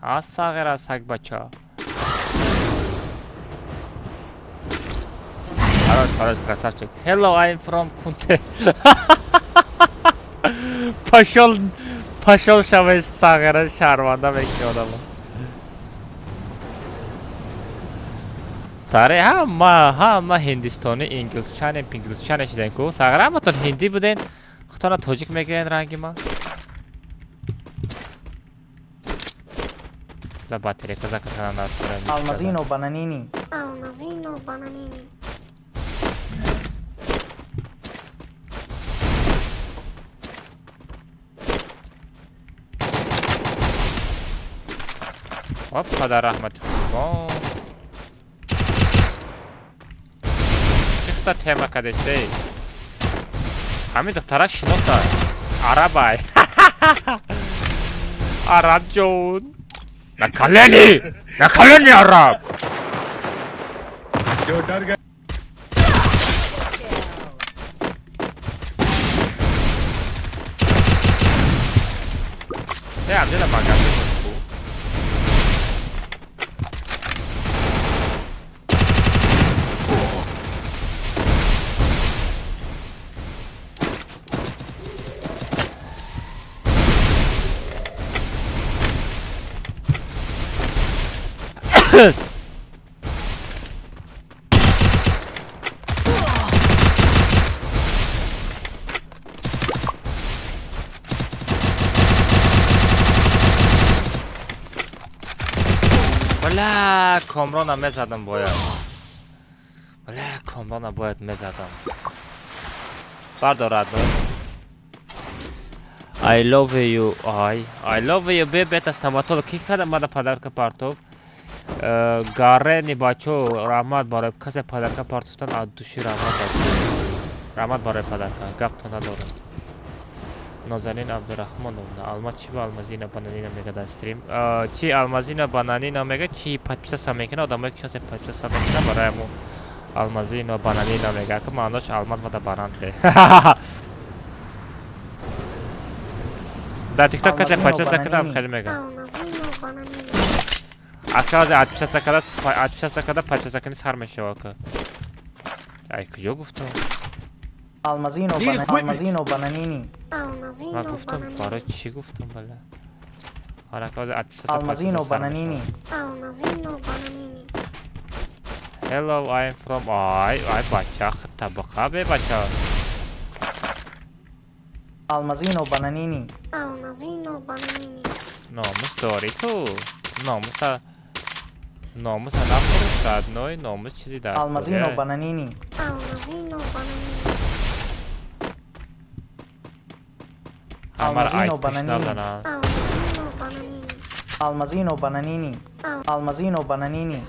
از ساغرة سگ بچه Хорош, красавчик. Hello, I'm from Kunte. Пошел шавай сагара шарванда меки одама. Саре ҳама ҳиндистони инглисчане пинглисчане шиден ку сагара ҳаматон ҳиндӣ буден хутона тоҷик мегирен ранги ма la batteria cosa che stanno andando Almazino bananini. Almazino bananini. Hoppa da rahmet. Çıktı tema kadeste. Hamid taraş şinota. Arabay. Arap John. Nakaleni Arap. जो डर गया Ya amca da bagajda bu. بله کامرانم میزدم باید. بله کامرانم باید میزدم. بردارد I love you I love you бебет استماتول کی کرد ماده پدرک پارتوف گاره بچو رحمت برای کسی پدرک پارتوفتن از دوشی رحمت برای پدرک گفت تو ندارم. نازنین عبدالرحمنовна алмаз چی با алмазина бананина میگه در استریم چی алмазина бананина میگه چی подписаться میکنه آدمایی که کسی подписаться میکنه برای مو алмазина бананина میگه که معناش алмаз و بانانده. در تیک تاک کسی подписаться کنه خیلی میگه اکاز подписаться کنه подписаться کنی سر میشه واقعا. ای کجا گفتم алмазино бананини من گفتم برای چی گفتم بله حرکات алмазино бананини Hello I am from ay بچه طبقه به بچه алмазино бананини ناموس داری تو ناموس نفرستاد نوی ناموس چیزی داری алмазино бананини همه را پیش نزنن алмазино бананини алмазино бананини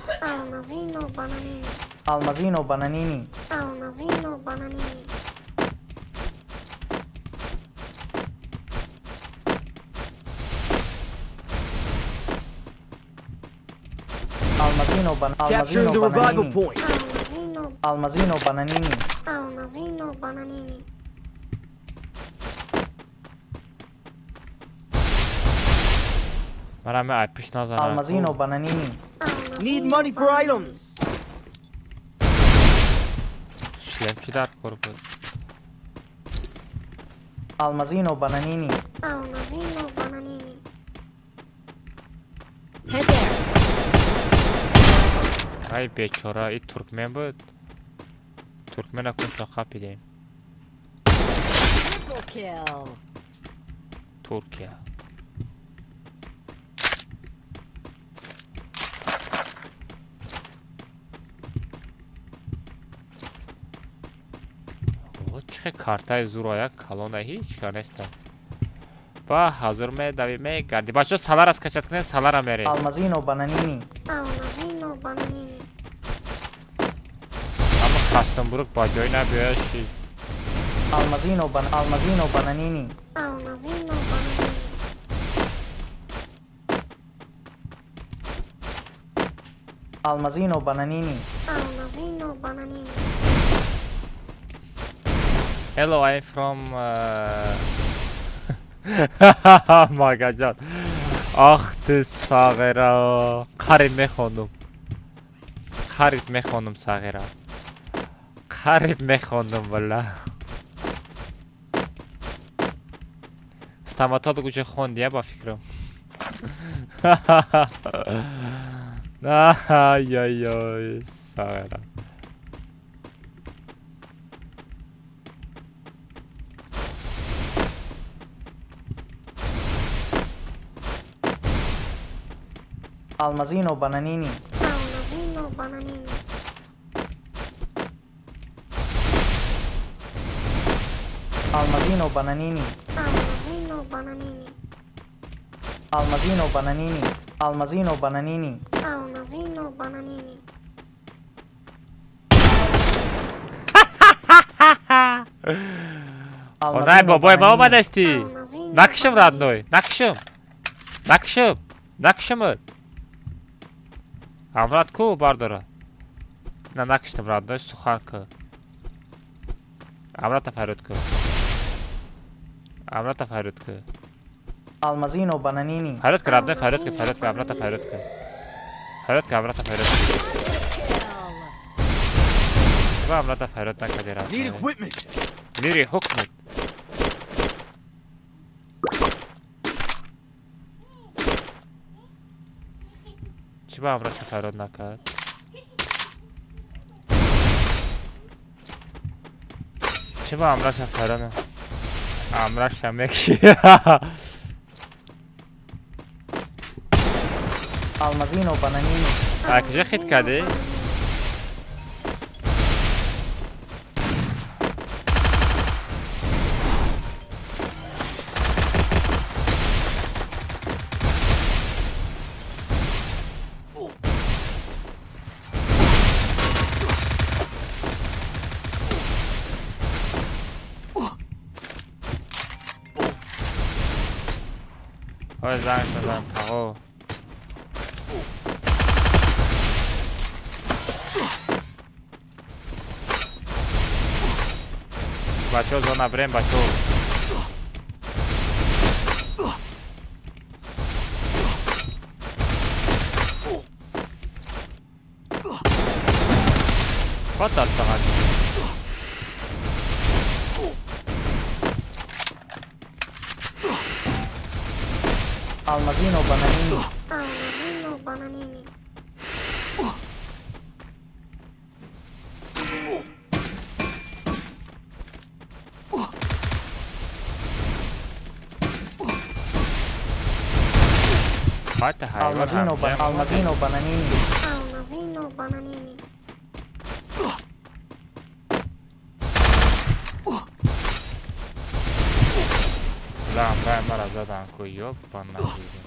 алмазино бананини Capturing the revival point. алмазино бананини من همه پیش نزنن алмазино бананини Need money for items. شلم چی در کار بود алмазино бананини Head there. ای بیچاره این ترکمن بود ترکمن اکن لقب بدیم Triple kill. ترکیه چه کارتای زورای کلونه هیچ کار نیستم با حضور می دوی می گردی بچه سالار از کشت کنه سالار هم میره алмазино бананини اما خواستم بروک با جای نبیاشی алмазино бананини алмазино бананини Hello I'm from ماگا جان آخ تو ساغرا قریب میخوندم ساغرا قریب میخوندم والا استماتا دو گوشه خوندیه با فکرم نه یا ساغرا алмазино бананини алмазино бананини алмазино бананини алмазино бананини Onay بابای ما اومدستی نکشم رادنوی نکشم امراد کو بارداره نه نکشتم رادنوی سخن که امراد تفرد که алмазино бананини فرد که رادنوی فرد که امراد تفرد که با امراد تفرد نکدی رادنوی میری حکمت چی با امراد تفرد نکد چی با امراد تفرد نکد امراد شمکی Almazino bananini. کجا خیت کردی؟ های زنگ بزن تقو بچه ها زن بریم بچه ها خود داد فقط Almazino bananini. Almazino bananini. خواهد حیوان هم Almazino bananini. Almazino bananini. لامبه مرا زدن که یوب نشیدیم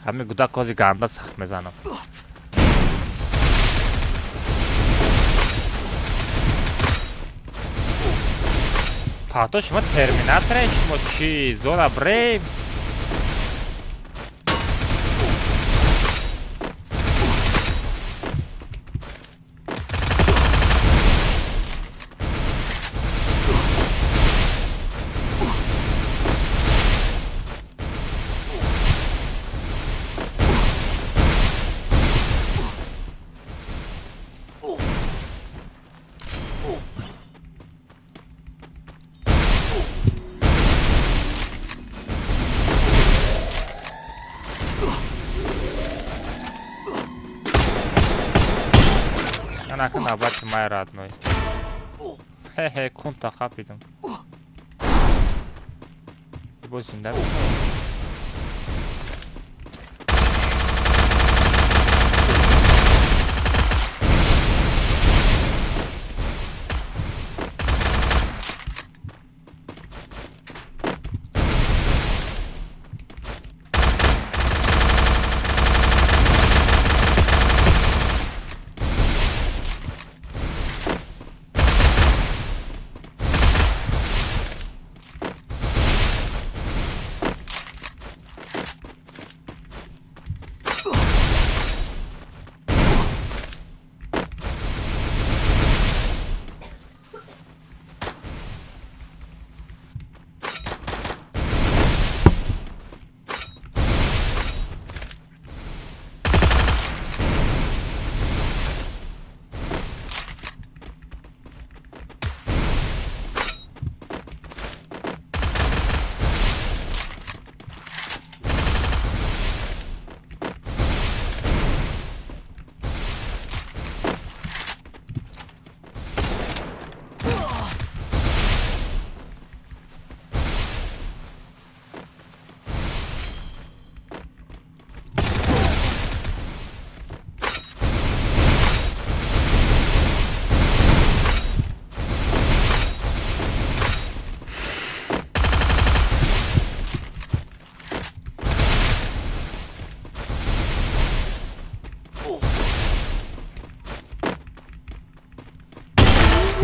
همه گودا کازی گنده سخت میزنم پاتو شما ترمیناتره شما چی زورا بریم Наконец набрать моя родной. Хе-хе, кунта хапидом. Босин, да?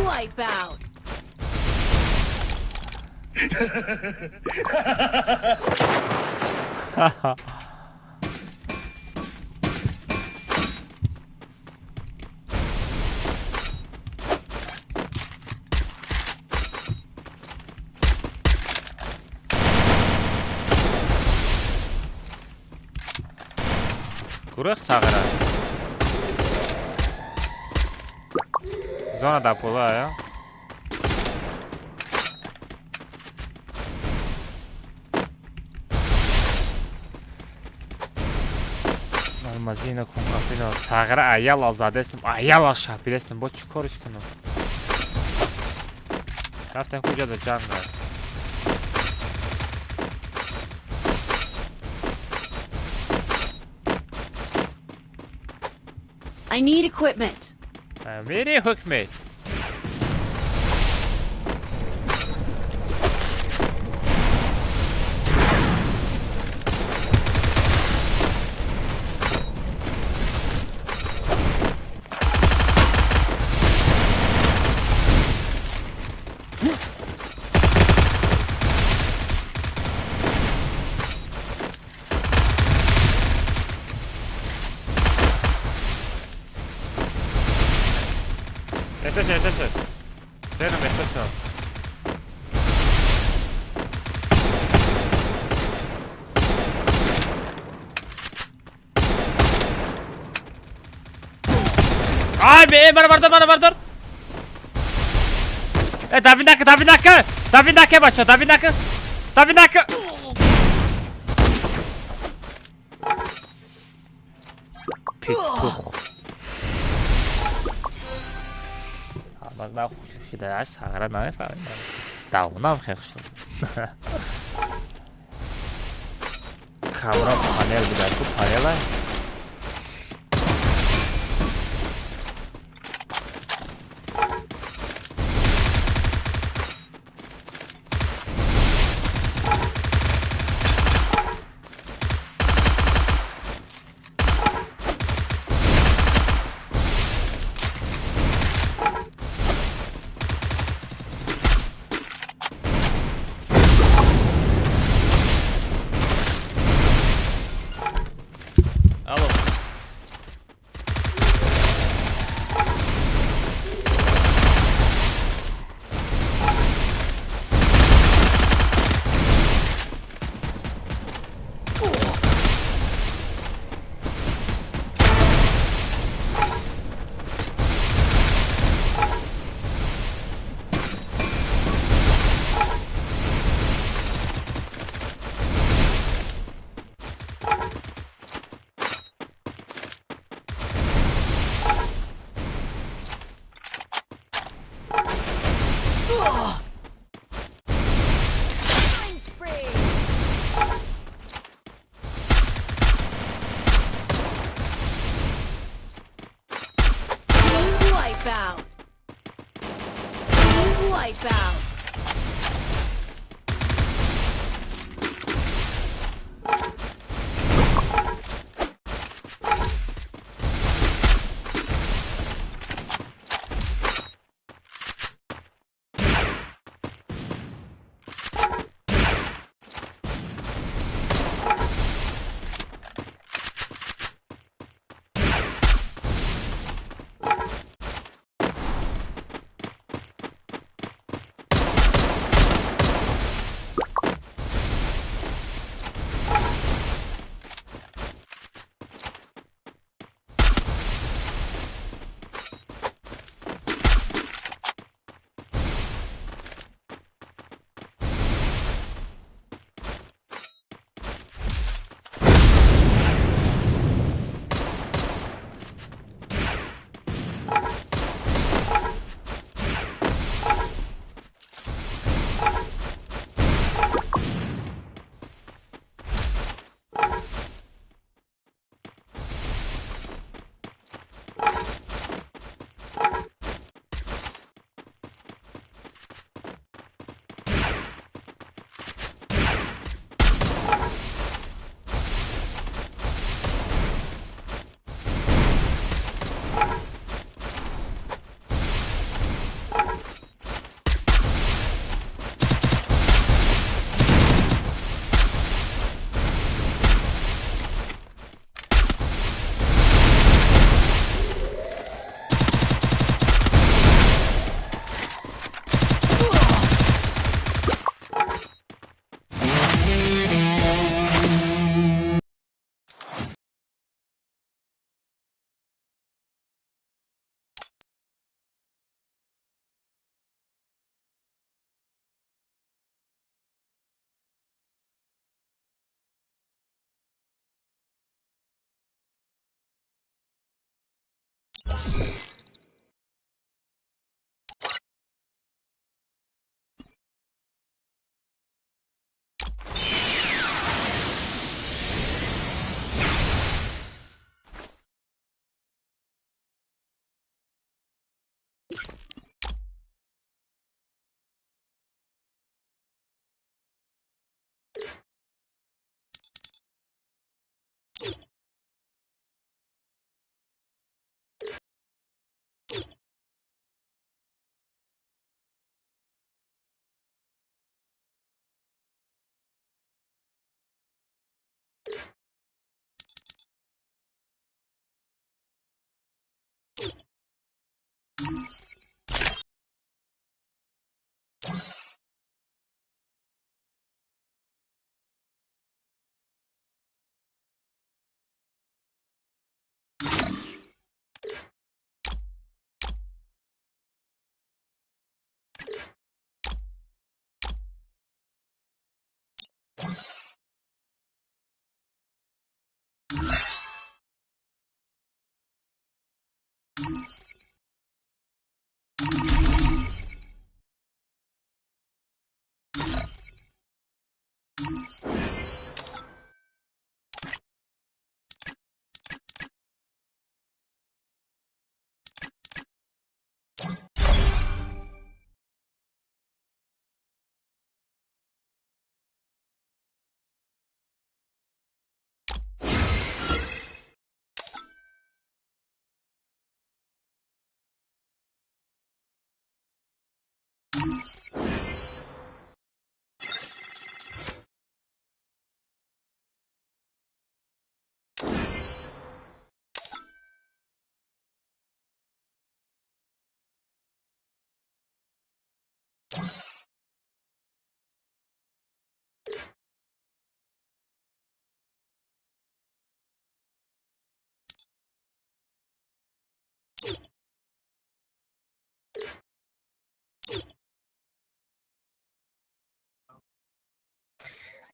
Wipeout. Kurek sagara. Zona da pola ya. Almazino con capito sagara ayala zadestim ayala şapidestim bu çıkarış kanı. Raften kujada can var. I need equipment. Amiri hükmet. Este. Espérame, esto. Ay, barbar. Dá vindaca, baixa, dá vindaca. Pikuch. باز نه خوشش که در سقره نمیفهمیم داونم خیلی شد کامرا پانل بیدار تو پانل های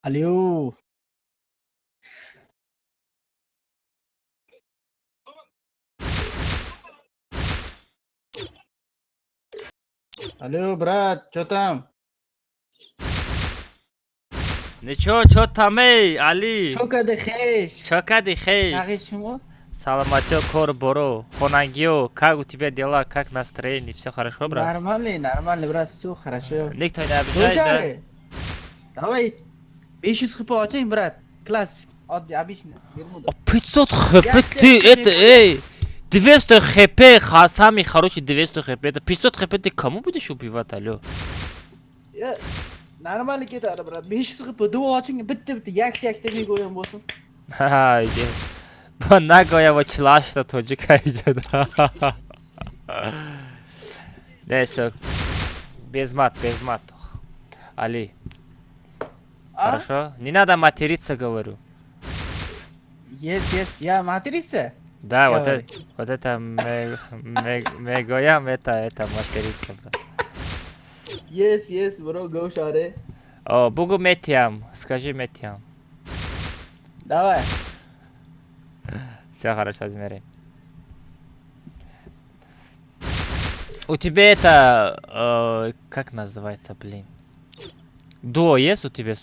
Alo. Алло, брат, что там? Ничего, что там, Али? Чё кадыхеш? Чё кадыхеш? Нахешему? Саламатё, кор боро, хонагио, как у тебя дела, как настроение, все хорошо, брат? Нормально, брат, все хорошо. Никто не обижает, да? Давай, 500 хп очень, брат, класс, обычно, Бермуда. 500 хп, ты, это, 200 хп, самый хороший 200 хп, это 500 хп, ты кому будешь убивать, алло? Нормально кетadi, брат, 500 хп, дуо очень, bitta yakta mego'yam bo'lsin. Ха, иди. Нагоя вочла, что тоджика идет. Десо. Без мат. Али. Хорошо? Не надо материться, говорю. Yes, я материться? Да, вот это мегоям, это материться. Yes, bro, go share. О, бугу метиам, скажи метиам. Давай. Все хорошо, измеряй. У тебя это... как называется, блин? Дуо есть у тебя?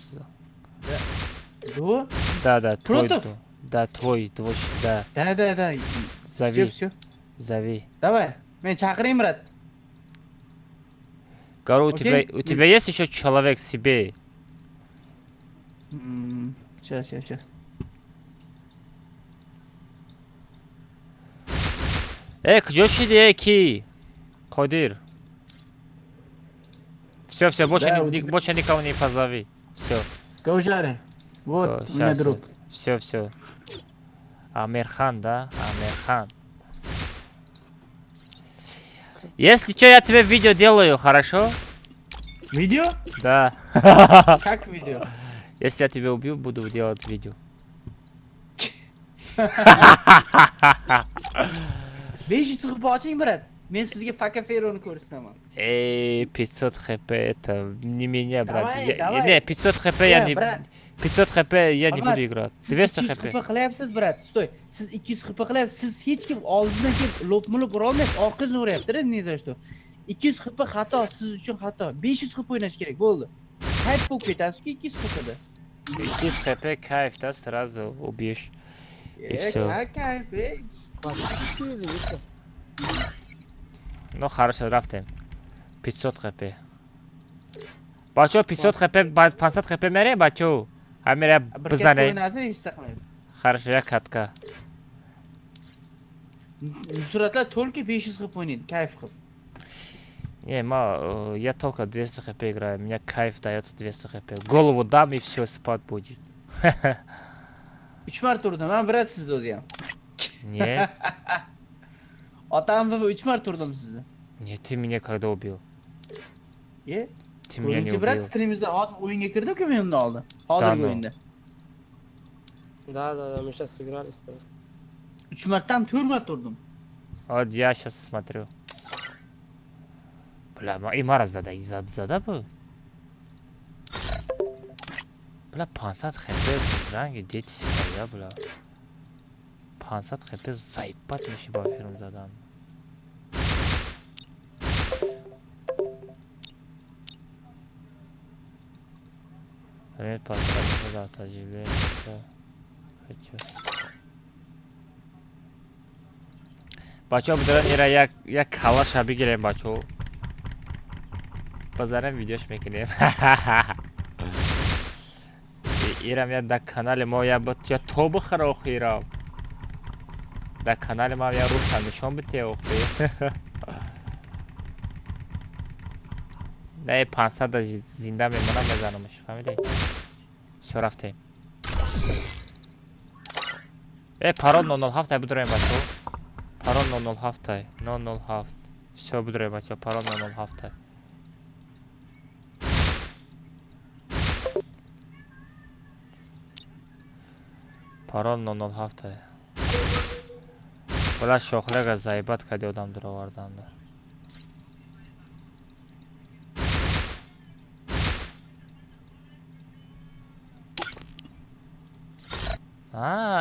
Дуо? Да, твой Против? дуо. Да, твой, да. Да. Зови. Все. Зови. Давай, мен чакырайын, брат. Говорю, у тебя есть еще человек себе? Сейчас. Кжошиди, ки? Кодир. Все, больше никого не позови. Все. Гаужаре. Вот, у меня друг. Все. Амирхан, да? Амирхан. Если что, я тебе видео делаю, хорошо? Видео? Да. Как видео? Если я тебя убью, буду делать видео. 500 хп oching, брат. Men sizga Fakaferoni ko'rsataman. 500 хп это не меня, брат. Давай. Не, 500 хп я не... брат. 500 хп я не буду играть. 200 хп. 200 хp qilyapsiz, брат. Stoy. Siz 200 hp qilyapsiz. Siz hech kim oldindan kelib lop-mulop urolmaysiz. Orqangizdan uryapti-da, не за что. 200 hp xato, siz uchun xato. 500 hp o'ynash kerak, bo'ldi. Kayf bo'lib ketasiz-ku 200 hp da. 200 хп кайф, да, сразу убьешь. И все. Кайф, Ну хорошо, рафтем. 500 хп. Бачо 500 хп, 500 хп мере, бачо. Амира бизане. Хорошо, я катка. Nusratlar только 500 хп o'ynaydi, kayf qilib. Я только 200 хп играю. Мне кайф дает 200 хп. Голову дам и все, спать будет. 3 marta urdim. Men brat sizda o'zi ham. Нет. Otamni 3 marta urdim sizni. Нет, ты меня когда убил? Ты меня не Ko'rinchi brat, убил. streamimizda hozir o'yinga kirdi-ku men undan oldin. Hozirgi o'yinda. Да, мы сейчас сыграли с тобой. 3 marta ham 4 marta urdim. Вот я сейчас смотрю. Бля, имара зада был. Бля, 500 хп ранги дети себя, бля. 500 хп заебать миши ба фирм задан. Привет, пацаны, да, таживление. Хочу. Бачо, будем ира як калаша бигирем, бачо. Базарем видеош мекунем. Ирам я на канале мо я то бухара охирам. На канале мо я рушан нишон бите охи. نه 500 زنده میمونم بزنمش فهمیدی؟ چه رفتیم؟ پارون 007 بدریم بچه پارون 007 007 چه بدریم بچه پارون 007 پارون 007 بلا شوخلق از زایبت کدی آدم در آوردن در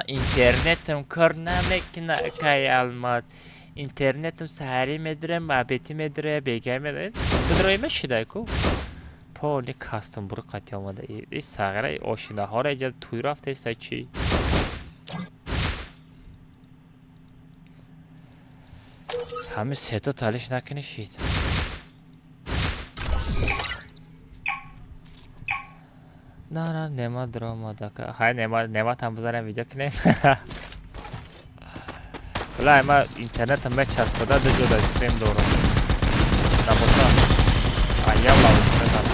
internetim kör namekine kayalmaz. İnternetim sahari medre, mabeti medre, begay medre. Bedroyma şidayku. Po ne kastım buru katıyamadı. Sahara oşina harayca tuyrafte saçı. Hami seto taliş nakini şid. نه نما دراما دکه های نما هم بذارم ویدیو کنیم ولی اما اینترنت هم چسباده دو جدا استریم دارم نبودا ایام لاوشته دارم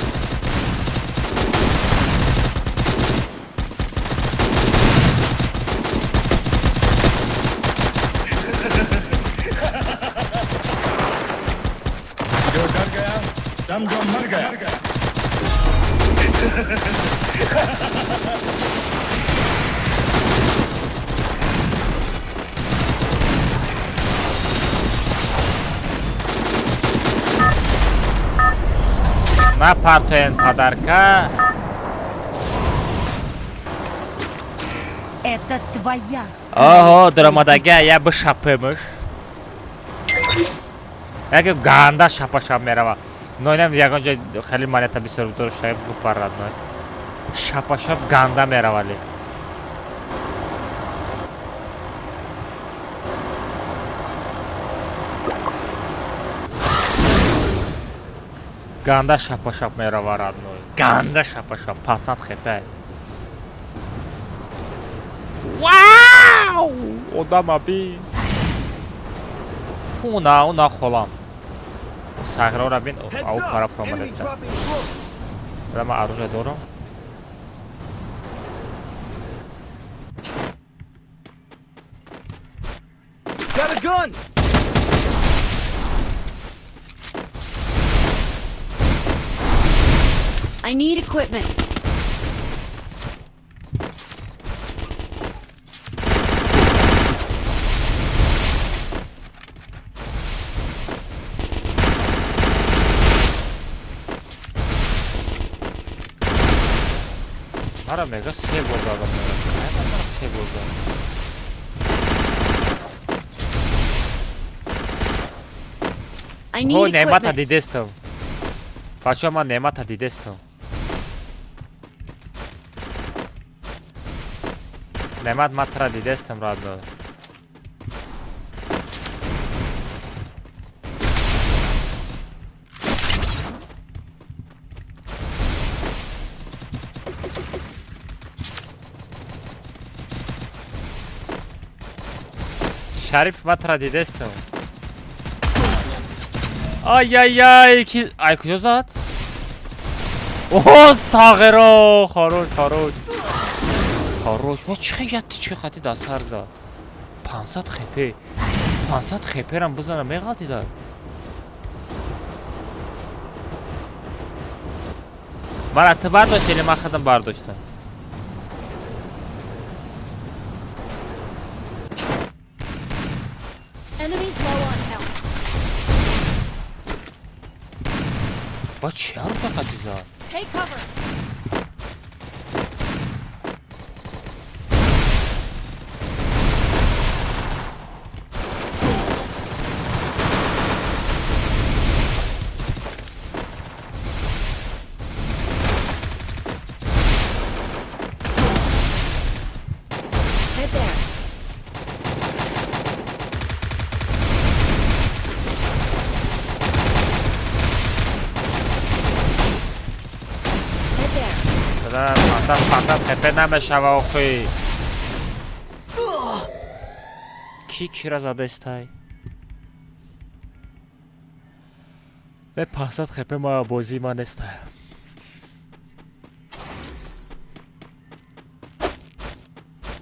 जो डर गया समझो मर गया На партен подарка. Это твоя. Ого, драмадага я бы шапымыш. Яке ганда шапашам мерава. Но инам ягонҷа хеле монета бисёр буд шаиб гупарад но шапашап ганда меравали ганда шапашап мераварад но ганда шапашап пасанд хепай вау одама би уна холам ساخره را بین او طرف رو مدسته و ما عروضه دارم Got a gun! I need equipment. Ara mega save oldu adamlara. Hemen save oldu. I need nemata equipment. di desto. Facciamo nemata di desto. Nemat matra di desto radno. Şerif matra دیدستم آی کجا زد؟ اوه ساغرا خاروش و چه خطی در سر زد 500 خپه رم بزنم میغلطی دار مرتبه داشتیم من خودم برداشتم با چه حرف خطی زد؟ پاندم خپه نمیشه و آخوی کی را زده استای به 500 خپه ما بازی ما نسته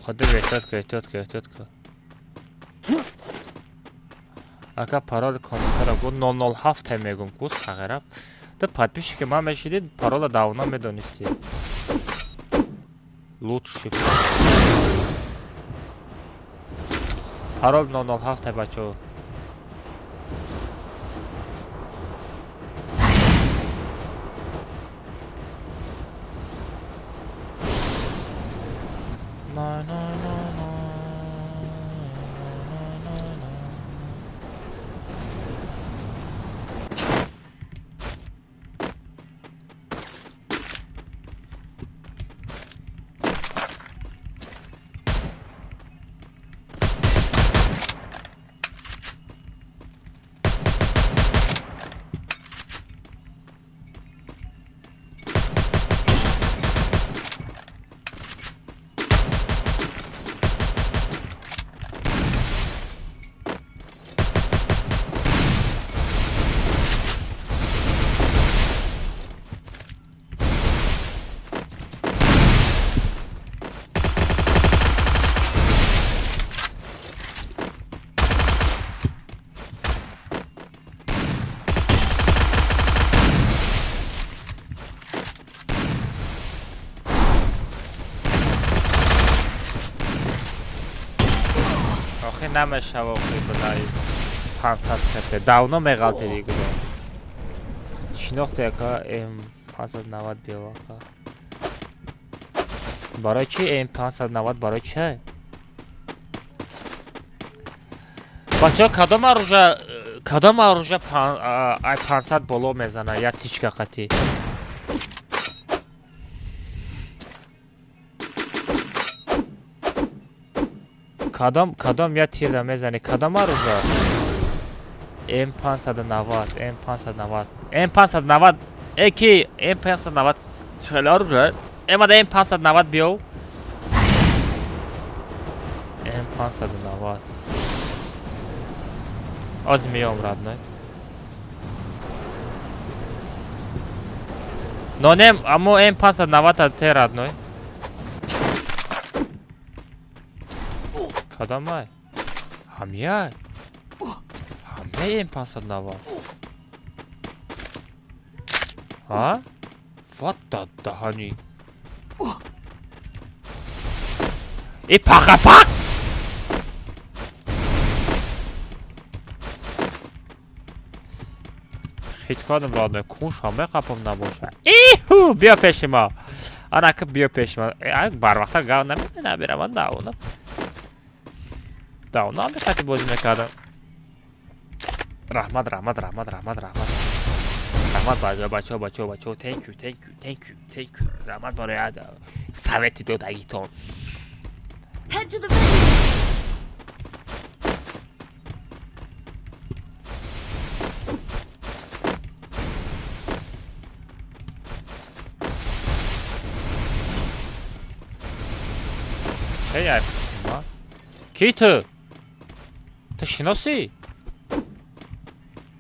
خود احتیاط که اگه پارال کامنتر گو 007 میگم گوز حقیرب ده подписчики که من میشیدید پارال داونا میدونستید лучше пароль 007 бачо نمیشه و خوی بلایی 500 خطه داونا میغلطه دیگه شناخته که M590 بیاوه برای چی M590 برای چه؟ بچه ها کدام اروژه 500 بالا میزنه یا تیچکه خطی کدام یا تیر میزنی کدام اروژه M590 اکی M590 چهل اروژه امده M590 بیاو M590 از میام رد نه اما M590 تیر رد نه کدام های همه M590 ها what the honey ای پاک هیچ کادم راد کنش همه قپم نباشه ایهو بیا پیش ما آنها که بیا پیش ما بر وقتا گاو نمیده نبیره من داونا هم بخاطی بازی میکردم رحمت بچه thank you رحمت برای سویتی دادگیتون کی تو Ты шиноси?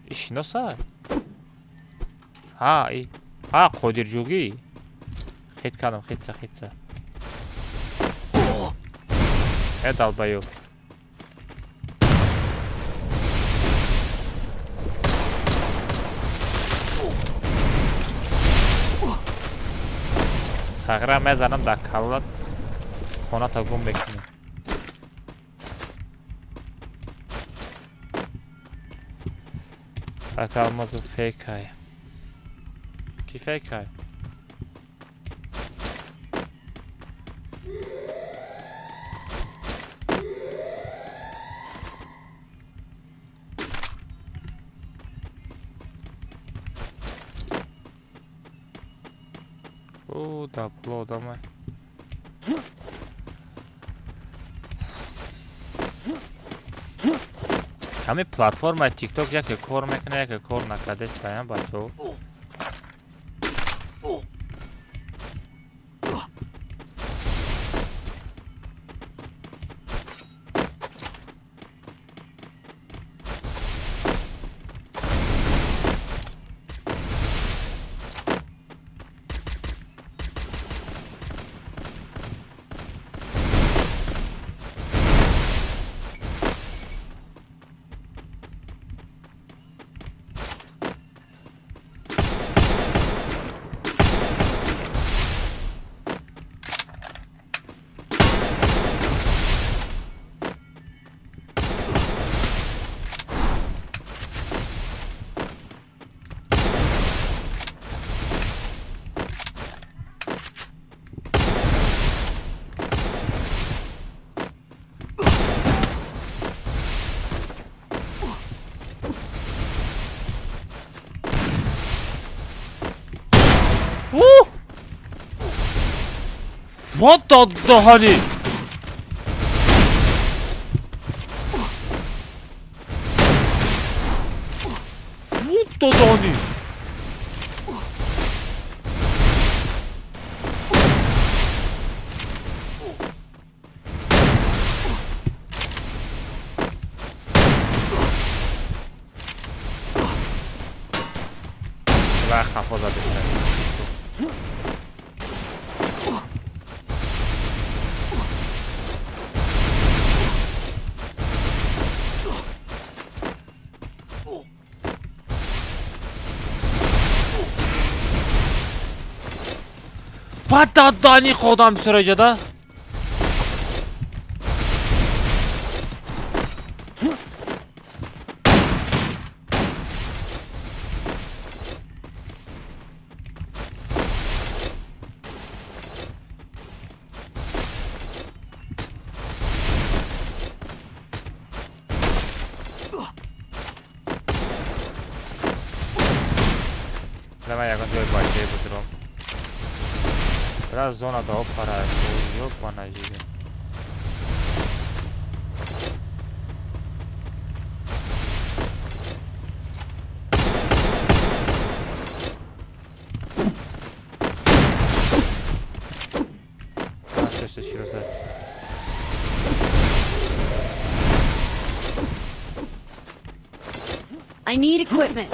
И шиноса? Қодирҷӯгӣ. Хит кардам, хитса. Далбаю. Сағра мезанам дар каллат. Хонато гум мекунем. Алмазу фейкай. Ки фейкай? Да, плодами. Ҳамин платформаи TikTok яке кор мекуна, яке кор накарда истаям бачо. Вот дадани. Вот дадани. Ва хафоза бистай. Дадани ходам сираҷада. Давай ягон ҷои бачаи будиром. Раз зона да опара, ёбана жига. I need equipment.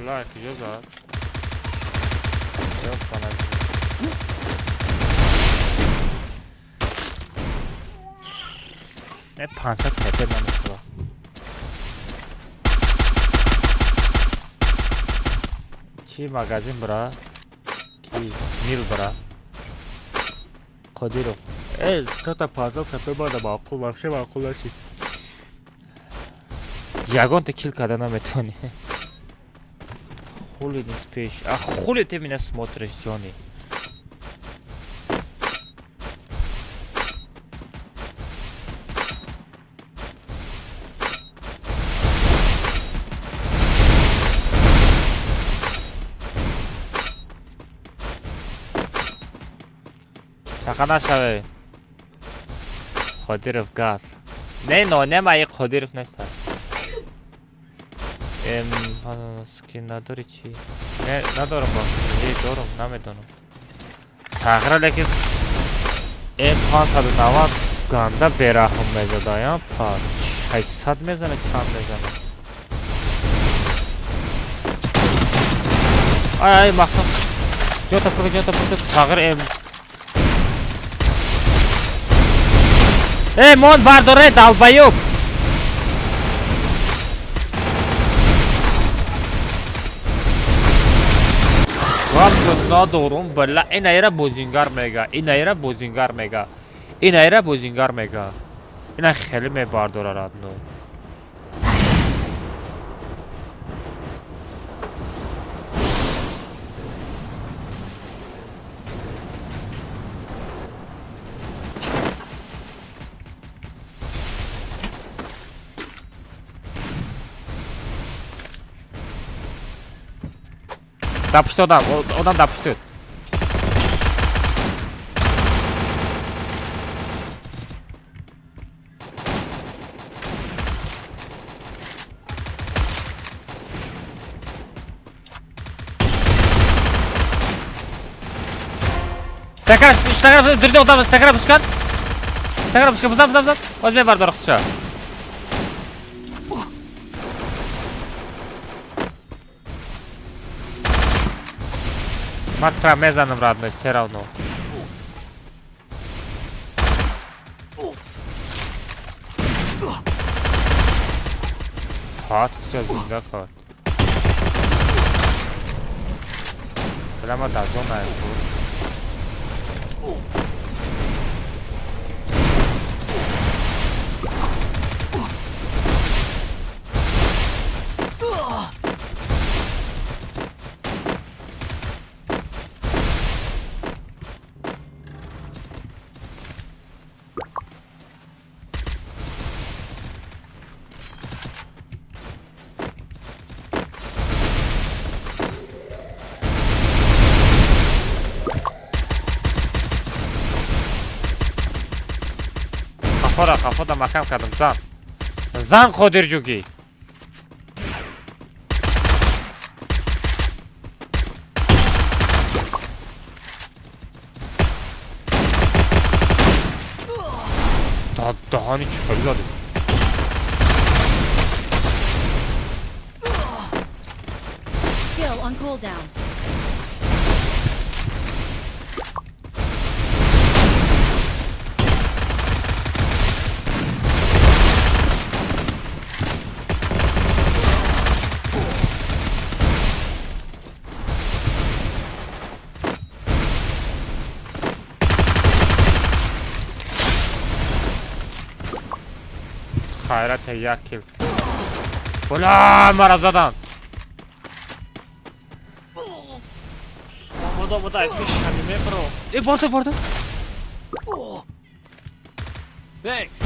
Like, güzel. Yok bana. Ne pansa tepe namusla. Çi magazin bra. Ki mil bra. Qadirov. Tata pansa tepe bada ma'qullashe. Ягон ты килл когда наметони. Хули не спишь? А хули ты меня смотришь, Джонни? چقدر نشوه قادیرف گاز نه ما یک قادیرف نیست سکین نداری چی؟ نه ندارم با دارم نمیدونم ساغره لیکن این 590 گنده برحم میزده یا پس 600 میزنه چند میزنه ay maqsad jota purga sag'ir ey mon bardore dalbayub Vapus nadorum balla inayra bozingar mega ina kheli me bardora radno Yapıştı adam yapıştı. Stakar dirdi odam stakar yapışkan. Buzdan. Özme var dorukça. Матра мезаном родной, все равно. Хат, все, зинга хат. Прямо до зоны. Kafada makam kadın zan kodircugi daha hiç çıkabiliyordu Skill on cooldown. Hayrat yakil. Bola marazadan. Burada etmiş kendime bro. Burada. Thanks.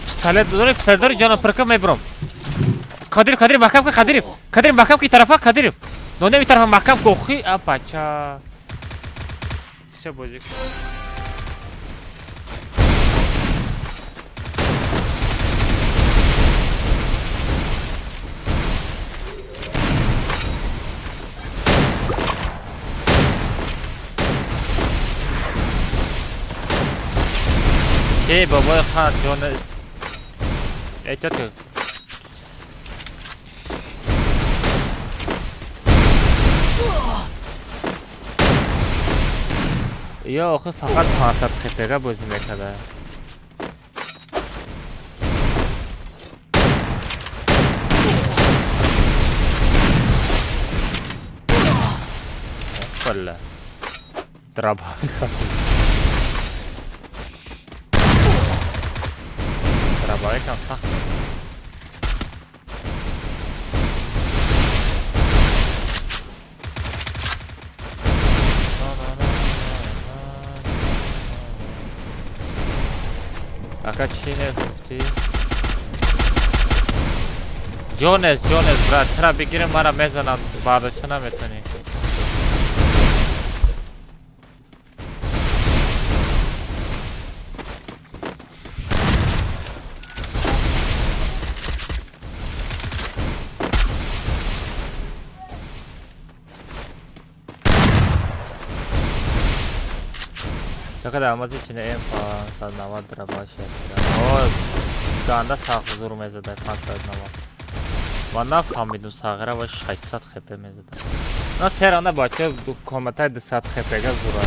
Pistolet canım pırkım bro. Kadir makam Kadir'im makam ki tarafa Kadir'im. None bir tarafa makam koki apaça. İşte bozuk. Hey baba khan Jonas. Eto. Ya axı faqat hasad xepega bozum ekada. Valla. Trabaj. Trabalho cansar. Akachine 50. Jonas brat, tra, بگیره مرا میزنن بعدش نمیتونی. چقدر الماس içine en fazla navadır باشه آه دانده ساخت زور میزده 500 نوا و نفهمیدم ساغره و 600 خپه میزده نه سرانه باچه دو کامنتای 200 خپه گه زوره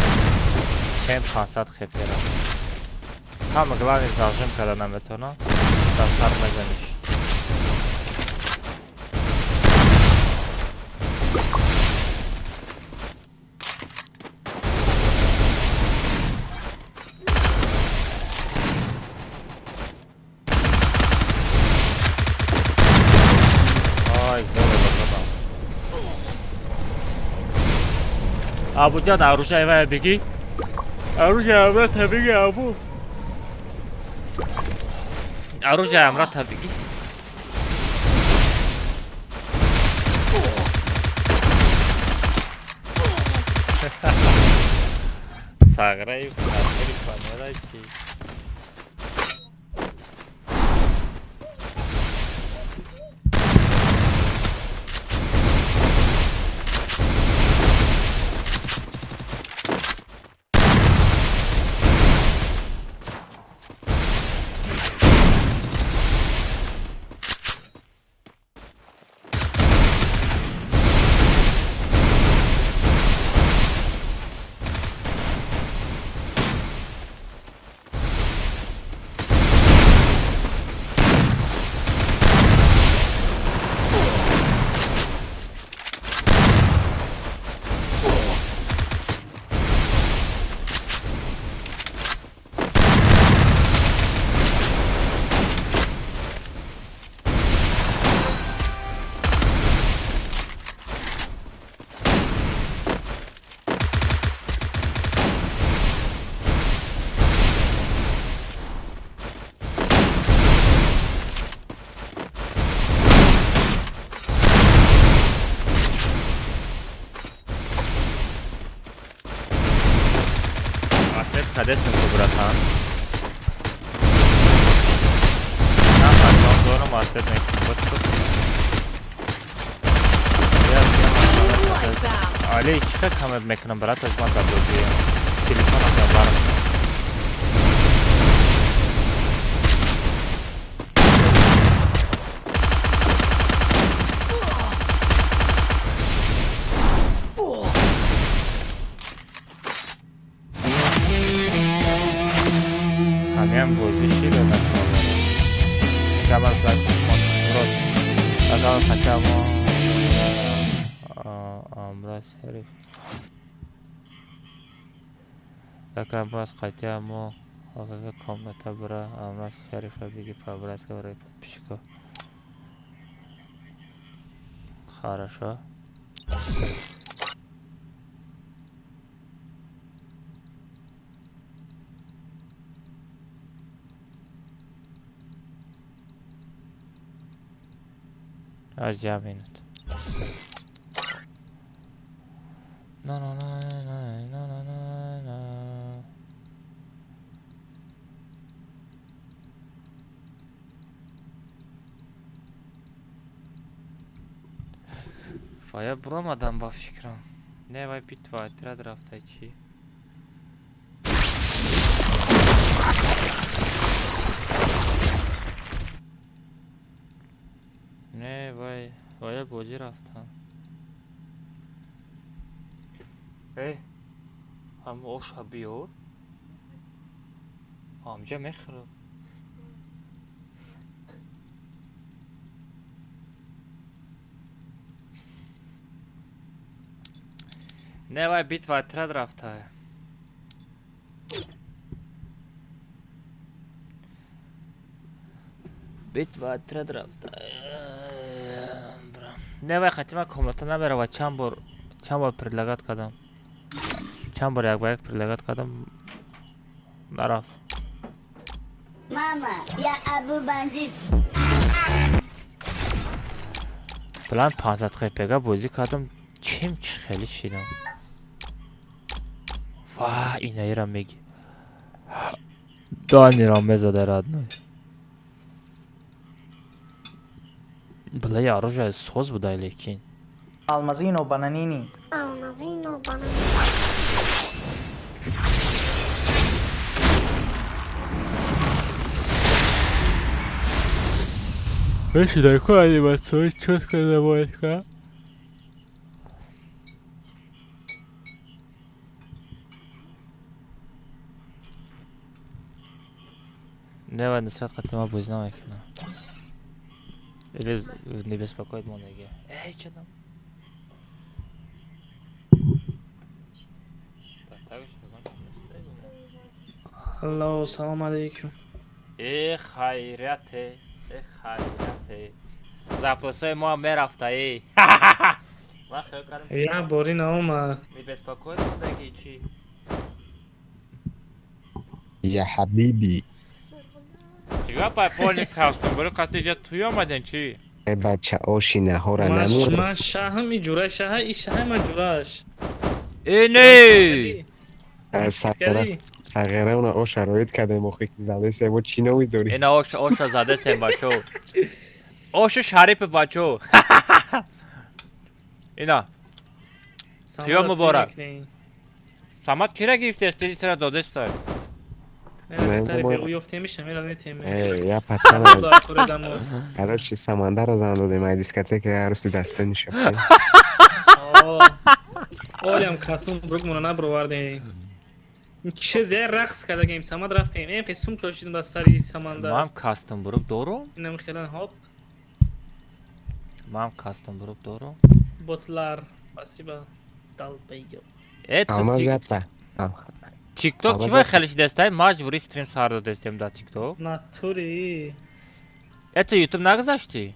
چند 500 خپه را самое главное зажим когда нам это но да сар мезаниш Abu can оружие ва беги. Оружие ва беги Абу. Оружие амра беги. Саграй, хатери панелайки. Кадетным братан. На фактом дором ответный. Вот тут. Ali çıkar kamera mekana bırak o zaman da böyle telefon atar. Hem بازیشی رو نکنم جمال فلک مطمئن اگر خطا ما امراض حریف اگر باز خطا ما حافظه کامنتا برا امراض حریف بگی پابرز که برای پیشکا خارشا از جمعینت نه نه نه نه نه نه نه نه فایا bulamadım bu fikrim ne var bitva etrafta içi نه وای بازی رفتم هم اوش بیار همجا میخرم نه وای بیت و ترد رفته بیت و ترد رفته نه وای خطی من کاملتا نمیره و چند بار پرلگات کردم چند بار یک با یک پرلگات کردم نرفت ماما یا ابو بندید بلند 500 خیپگه بازی کردم چیم خیلی شیدم واه اینایی را میگی دانی را میزده راد نوی بله یارو جای سوز بودای لیکن Almazino bananini. Almazino bananini. بشین اکو انیماسیون چوت کنه باید که نه باید نصرت قطعه ما بوز نمیکنه ایلیز نیبس بکاید مونگه ای چندم الله سلام علیکم ای خیرته زپلسای ما میرفته ای من خیلی کردم یه باری نامد نیبس بکاید مونگه چی یا حبیبی چیگاه پای پولی خواستم برو قطعه جا توی آمدن چی؟ ای بچه آشینه ها را نمور من شهم ای جوره شه ای شه من جورهش اینی سغیره اونا او شرایط کده مخی که زده سه با چی نوی داری اینا اوش زده سیم بچو اوش شریف بچو اینا توی مبارک سامت کی را گرفته استیدی سر داده استای یا پسنه قرار چی سمانده را زنده مای دیسکته که عروسی دسته نشفته اولیم کسون بروک منو نبرو ورده چه زیر رقص کرده گیم سمند رفتیم این قسم چاشیدیم بس سری سمنده ما هم کاستم بروک دورم اینم خیلی هاپ ما هم کاستم بروک دورم بطلار باسی با دل بیگو اما زیادتا تیک توک چی باید خیلیش دسته مجبوری استریم سارده دستیم دا تیک توک ناتوری تو یوتیوب نگذاشتی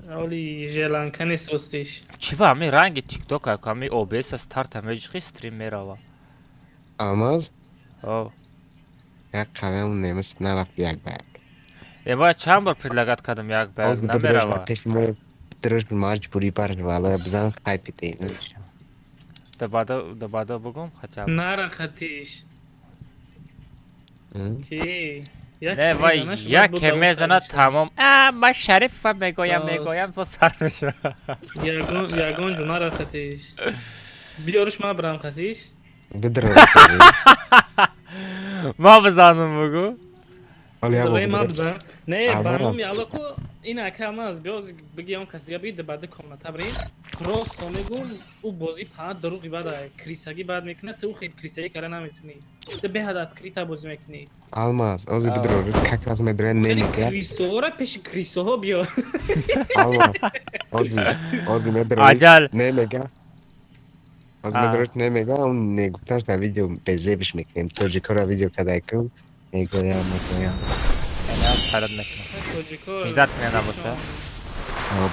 اولی جلانکه نیست وستیش چی با همین رنگ تیک توک ها همی OBS استارت همه جخی استریم میروا آماز او یک قدم نمیست نرفت یک بگ این باید چند بار پدلگت کدم یک بگ نمیروا پیش درش مجبوری بر والا بزن خیپی تیم دبادا بگم خچم نرن خطیش کی نه وای یک میزنه تمام من شریف میگویم تو سر میشه یگون جو نرن خطیش بیارش ما برم خطیش بدرم ما بزنم بگو دوی ما بزن نه برنامه یالکو این اکه همه از بیاز بگی اون کسی بیده بعد کاملا تبرین راست میگون او بازی پاد دروغی بعد کریساگی بعد میکنه تو خیلی کریسایی کاره نمیتونی تو به حدت کریتا بازی میکنی آلماز اوزی بدرو کک راز میدره نمیگه کریسو پیش کریسو ها بیا آلماز اوزی میدره نمیگه اوزی میدره نمیگه اون نگفتنش در ویدیو به زیبش میکنیم توجیکو را ویدیو کده کن میگویم نه خرد نکنم میزدت کنه نباشه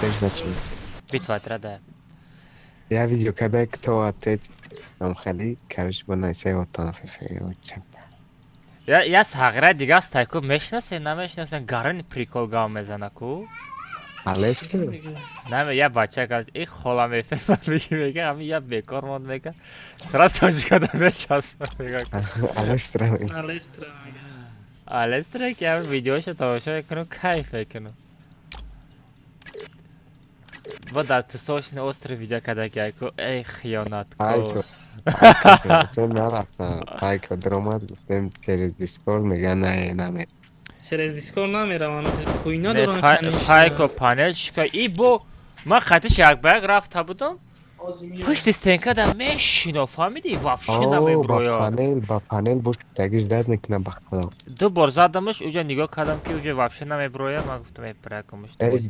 بیش نچیم بیت فتره ده یه ویدیو کده که تو آتید هم خیلی کرش با نایسه و تانفیفه و چند یه ساغره دیگه است تایکو میشناسه نمیشناسه گارن پریکول گام میزنه کو الستو نه یه بچه که از این خولا میفهمه میگه همین یه بیکار موند میگه سرا ساجی کده میشناسه میگه السترا که همین ویدیوشو تماشا کنم کیف کنم با در تسوشن اوستر ویدیو کده که ای خیانت کو چون نرفتم هایکو درامات گفتم که دیسکورد میگه نه نمید چرا دیسکورد نمیرم کوینا دارم هایکو پانل شکا ای بو من خطش یک بگ رفته بودم پشت استنکه در میشینو فهمیدی وافشه نمیبرویا با پانل بوش تگیش داد میکنم بخدا دو بار زدمش اوجا نگاه کردم که اوجا وافشه نمیبرویا من گفتم ای پرکمش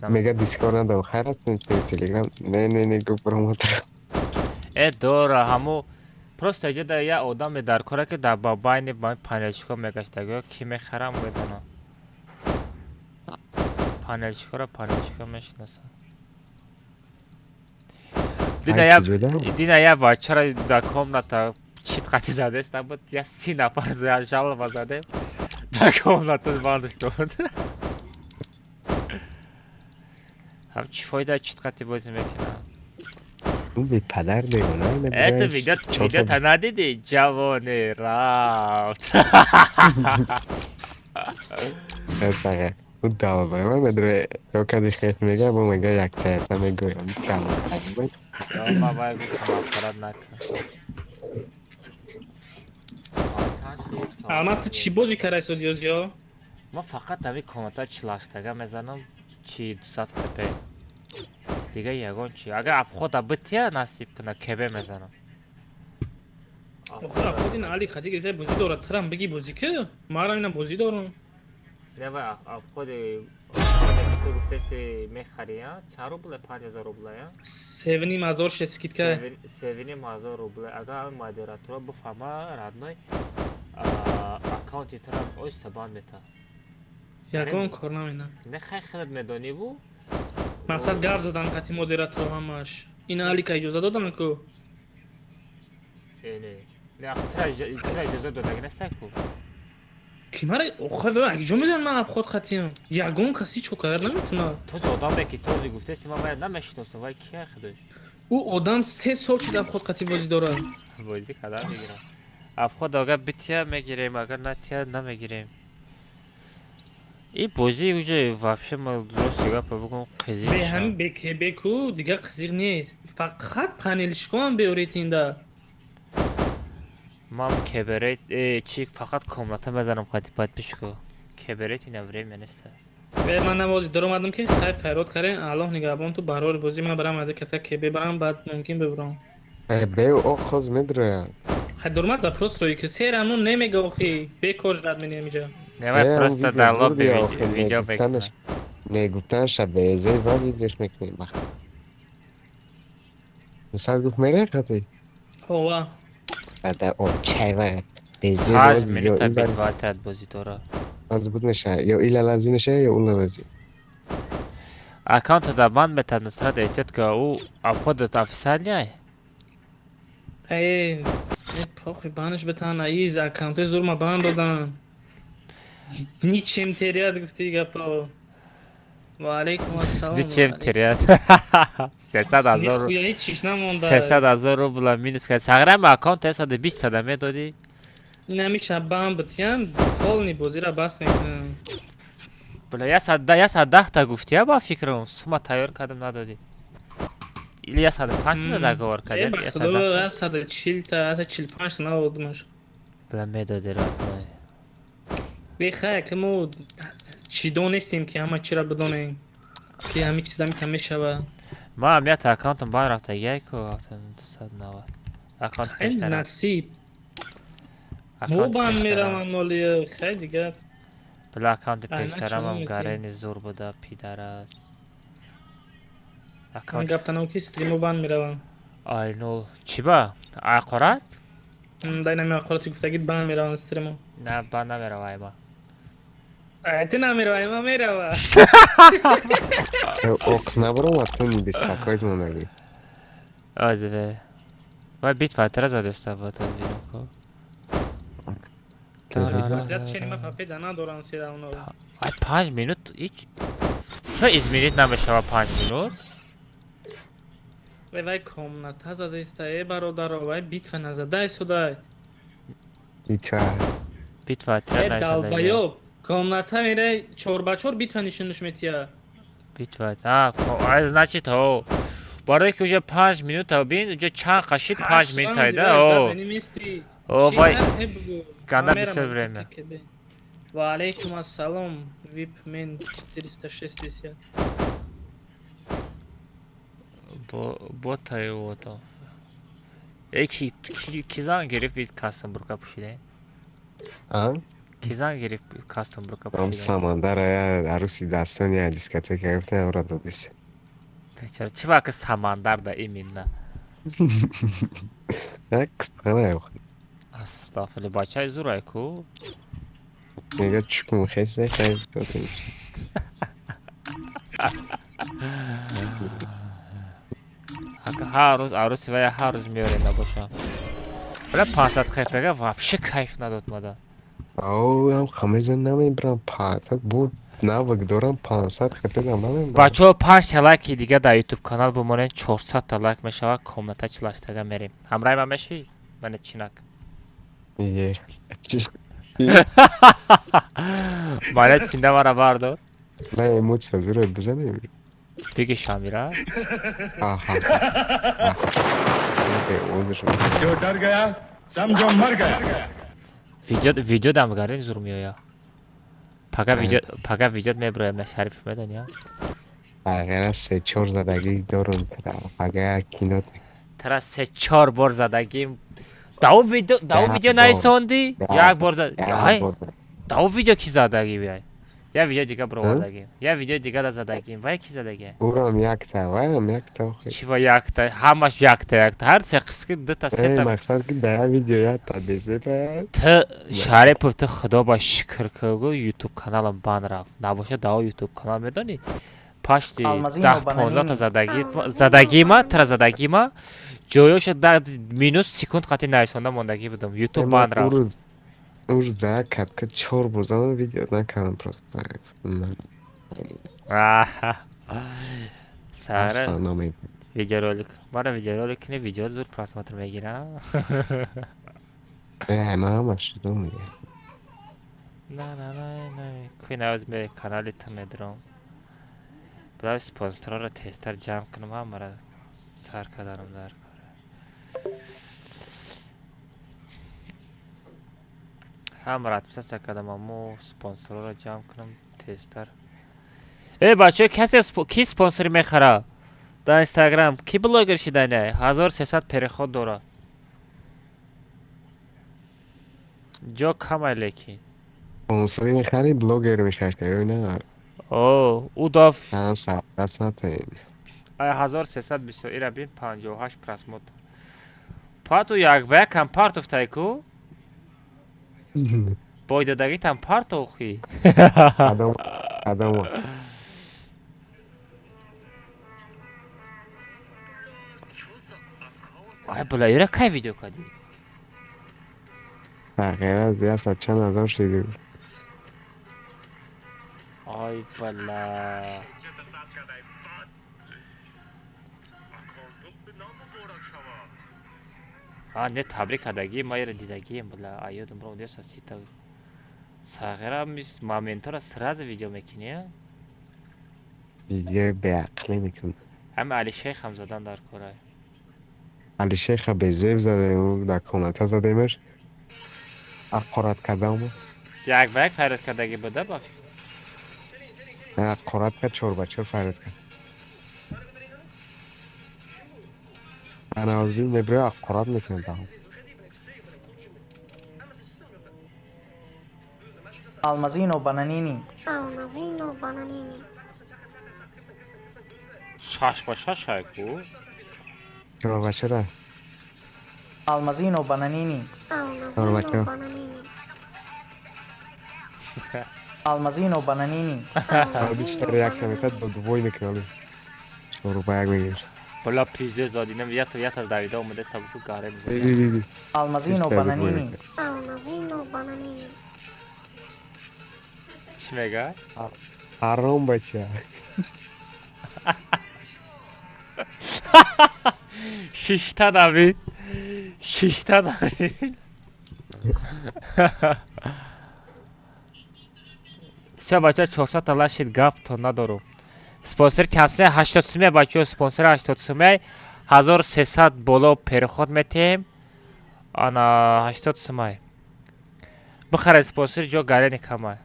میگه دیسکورد ندارم خیر هستم چه تلگرام نه گفت برام ای دوره همو پروست ایجا در یه آدم در کاره که در باباین پانلشکا میگشته گویا کی میخرم بدانا پانلشکا را پانلشکا میشناسه دینا یه بچه را در کامنتا چیت قطی زده است بود یه 30 نفر زیادشال بزده در کامنتا باندشته بود هم چی فایده چیت قطی بازی میکنه اون بی پدر دیگونه ایتو ویدیو تا ندیدی جوانی رفت ساقه اون دوابای من بدره رو کدی خیف میگه با میگه یک تایتا میگویم ما باید گفتم افراد نکن اما چی بازی کرده استودیوز یا؟ ما فقط همین کامنت چلاشتگه میزنم چی 200 خپه دیگه یگان چی اگر اب خود بتیه نصیب کنه کبه میزنم خود این علی خطی گرفته بازی دارد ترم بگی بازی که ما را اینم بازی دارم نه با اب خود تو گفته سی میخری ها چه روبله 5000 روبله یا 7,000 شسکیت که 7,000 روبله اگر مادراتورا بفهمه رادنای اکاونتی ترم اوست بان میتا یگان کار نمیدن نه خیلی خیلی میدانی و مثلا گرد زدن قطعی مدیراتور همش این علی که اجازه دادن که نه ترا اجازه دادن نسته کو کی مرا اوخه و اگه جو میدن من اب خود خطیم یگان کسی چو کرد نمیتونه تو آدم بکی تو گفته سی ما باید نمیشناسم وای کی خدای او آدم 3 سال شده اب خود خطی بازی داره بازی کدام میگیرم اب خود اگر بتیه میگیریم اگر نتیه نمیگیریم این بازی اوجه واپشه ما درست دیگه بگم قزیق به هم بکو دیگه قزیق نیست فقط پنلش کنم بیارید این ده ما کبریت چی فقط کاملتا بزنم قدی باید بشکو کبریت این اوری منسته به من نوازی در اومدم که خیلی فراد کردن الله نگهبان تو برای بازی من برام اومده که که ببرم بعد ممکن ببرم به او خوز میدره خیلی در اومد زپروست روی که سیر همون نمیگه آخی بکش رد می نمیجه نه پروست دلاب ویدیو بکنه نگفتن شبه زی و ویدیوش میکنیم بخیر مثال گفت میره خطی هوا بعد اون چای و بیزی 5 روز منوت بیت واتد بازی داره از بود میشه یا ایلا لازم میشه یا اون لازم اکانت دا بند بتن نصرت ایتید که او اب خودت افسر نیای ای پاخی بانش بتن ایز اکانت زور ما بند دادن نیچیم تریاد گفتی گپا و علیکم السلام نیچیم تریاد 300,000 رو نیخویا هیچ چیش نمونده 300,000 رو بلا مینوس که سغرم اکانت 120 صدمه دادی نمیشه بند بتیان خال نی بازی را بس میکنن بلا یه صد 10 تا گفتی با فکرم سوما تایار کردم ندادی ایلی یه صد 5 تا دگوار کردم یه صد 40 تا 45 نبودمش بلا میدادی را بخیر که ما چی دونستیم که همه چی را بدونیم که همه چیزا میتونه میشوه ما همیت اکانتم باید رفته یک و 290 اکانت پیشترم نصیب مو بان میرم نولی خیلی دیگه بلا اکانت پیشترم هم گرین زور بوده پیدر است من گفتنم که استریمو بان میروم آی نو چی با؟ عقارت؟ داینمی عقارتی گفته گید بان میروم استریمو نه بان نمیروم ایما ти намирай, мирава. Ок, наоборот, ты не беспокойся, наверное. Озве. Вай битва teraz zadesta با تو زیرو. زیاد چنین پاپی دانا دوران سیدا اونو. وای 5 minut hiç. چرا izmirید نمیشه 5 minut؟ وای کامنا تازه دسته برادر وای بیتوا نزده سودای. بیتوا تر نشده. دالبایو کامناتا میره چور بچور بیتوا نشونش میتیا. بیتوا از значит то. برای که اونجا 5 minut تا بین اونجا چند قشید 5 minut ایده او وای گنده بسیار время. و علیکم السلام ویپ من 460 با تایو تو یکی کیزان گرفت کاستم برکا پوشیده کیزان گرفت کاستم برکا پوشیده ساماندار عروسی داستانی دیسکتک گرفتن اورا دادیس چرا چی واقع ساماندار دا ایمین نه اکس نه استغفر بچای زورای کو میگه چکم خیلی خیلی دادیم هر روز عروسی و هر روز میاره نباشم ولی 500 خیفه вообще کیف نداد مادر او هم خمیزه نمیبرم پاتک بود نوک دارم 500 خیفه نمیبرم بچه ها 5 لایک دیگه در یوتیوب کانال بمونین 400 تا لایک میشه کامنت چلاشتگه میریم همراه من میشی من چینک مالت چینده مرا بردار نه اموت سازوره بزنیم دیگه شامیره آها जो डर गया समझो मर गया ویدیو دم گرین زور میایا فقط ویدیوت میبرویم شریف میدونی ها بغیر 3-4 زدگی دارم فقط کینات ترا 3-4 بار زدگیم دو ویدیو نیساندی یک بار زد دو ویدیو کی زدگی بیای یه ویدیو دیگه برو زدگیم یه ویدیو دیگه دا زدگیم وای کی زدگی اونم یک تا چی با یک تا همش یک تا هر چه قسکی دو تا سه تا مقصد که در ویدیو یک تا بیزه تو شریف تو خدا با شکر که یوتیوب کانالم بند رفت نباشه دو یوتیوب کانال میدونی پاشتی 10-15 تا زدگی ما تر زدگی ما جویوش مینوس سکوند قطعی نیسانده ماندگی بودم یوتیوب بند رفت اون روز ده کت 4 بازم ویدیو نکردم پروست ساره ویدیو رولیک مارا ویدیو رولیک نه ویدیو زور پراسماتر میگیرم همه همش دو میگه نه کوی نوز به کانالی تا میدرم برای سپانسرها را تستر جمع کنم هم مرا سرکه دارم در کاره هم مرا اتمسه سکدم امو سپانسرها را جمع کنم تستر ای بچه کی سپانسری میخره در اینستاگرام کی بلاگر شده نه 1300 پریخود داره جا کمه لیکن سپانسری میخری بلاگر میشه نه او داف دست نتاییم 1300 بیسو ایره بین 58 پرسموت پاتو یک بک هم پارت افتای کو بایده دقیقی هم پارت اوخی ادامه آی بلا ایره که ویدیو کردی؟ غیر از دیگه از چند هزار شدید آی بلا نه تبریک کردگی ما ایره دیدگیم بلا ایادم رو دیست سی تا ساغره مامنتور از تراز ویدیو میکنی ویدیو به عقلی میکنم همه علی شیخ هم زدن در کاره علی شیخ به زیب زده در کامنت زدیمش اقارت کردم یک بک فرد کردگی بوده با اقارت کرد 4 بچه فرد کرد انا از بین مبره اقارت میکنم دهم Almazino bananini. شاش با شاش های کو 4 بچه را Almazino bananini. 4 بچه Almazino bananini. بیشتر یک سمیتت دو دوی میکنم 4 با یک میگیش بلا پیزه زادینم یه تا دویده اومده سبتو گاره میزده Almazino bananini. چی میگه؟ حرام بچه شیشتا دوید شیشتا دوید بسیار بچه 400 تا شید گفت تا ندارم سپانسر چند سمه 80 سمه بچه سپانسر 80 سمه 1300 بالا پرخود میتیم آنا 80 سمه بخره سپانسر جو گره نکمه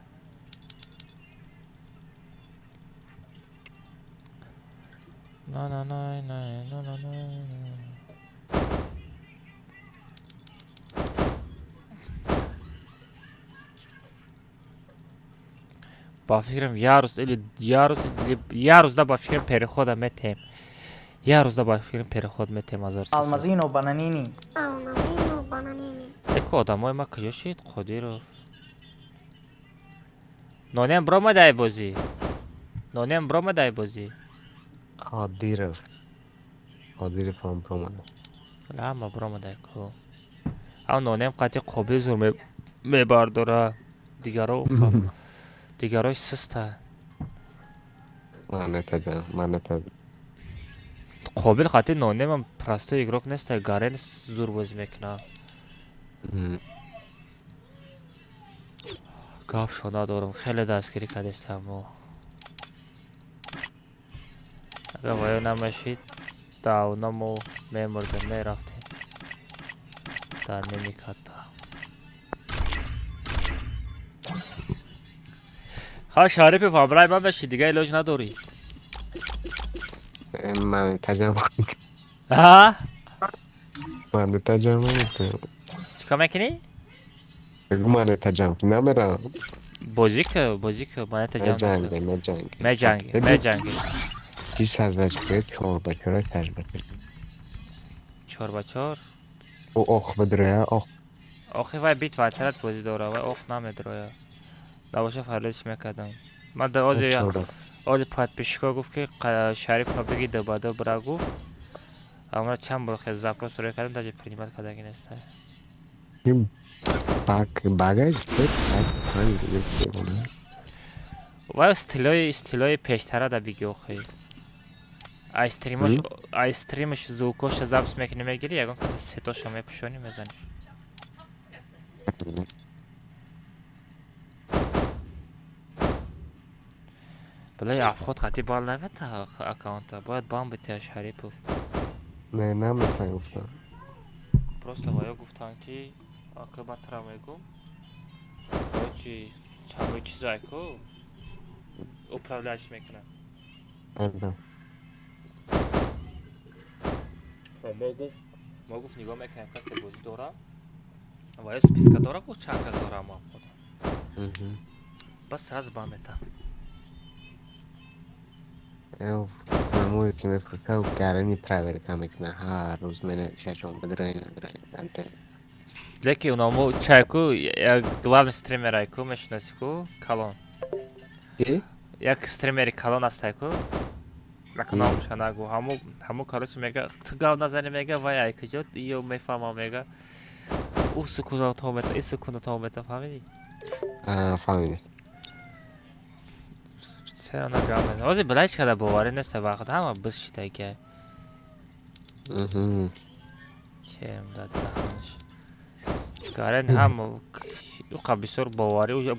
نه با فکرم یه روز ده با فکرم پیر خودم میتیم یه روز ده با فکرم پیر خود میتیم Almazino bananini. اکو آدم های ما کجا شید خودی رو نانیم برا ما دای بازی خادی رو فهم برا مده لا ما برا ما دای کو او نانیم قطعی قابل زور میبرداره دیگراش سسته من نتاجم قابل قطعی نانیم هم پرستو اگروک نیسته گاره نیست زور بازی میکنه گاب شده دارم خیلی دستگیری کدستم و اگر وایو نمشید داونمو میمردم میرفتیم در نمیکد ها شریف همراه من بشی دیگه علاج نداری. من تجمع ها؟ من تجمع میکنم. چیکار میکنی؟ بگو من تجمع نمیرم. بازی که من تجمع نمیکنم. 20,000 کرد 4 با 4 تجربه کرد. 4 با 4 او آخ بدره آخ. آخی وای بیت واترت بازی داره وای آخ نمیدره. نباشه فرلش میکردم. من در آزی پاد پیشکا گفت که شریف ها بگی دباده برا گفت. اما چند بار خیلی زبکا سوری کردم در جه پرینیمت کدگی نیسته. این باگاج بود خانی دیگه کنه. وای استیلای پیشتره دا بگی آخی. استریمش زوکوش زبس میکنی میگیری یکان کسی سیتاشو میپوشونی میزنیش. بله افخود خطی بال نمید تا اکاونتا باید بام بتیه شریپوف. نه نمیتونم گفتم. Просто باید گفتن که آکه من ترا میگم короче همه چیزایی که управляешь میکنم. ما گفت نگاه میکنم کسی بازی دارم و списка داره گفت چند کس دارم ما خودم بس سراز با میتم ماموی که میفرکه و گرانی پراوریتا میکنه هر روز منه شجون بدرین لیکی اونامو چایکو یک главный стример айку میشناسی کو کالون یک стримери کالون است айку نکنامش نگو همو کارش میگه تو گاو نزنی میگه وای ایک جد ایو میفهمم میگه او سکوت تو مت ایس سکوت تو مت فهمیدی؟ فهمیدی. چرا نگام نزدی بلایش کرده باوری نیست وقت همه بس شده که چه امداد دهانش گارن هم او قبیسور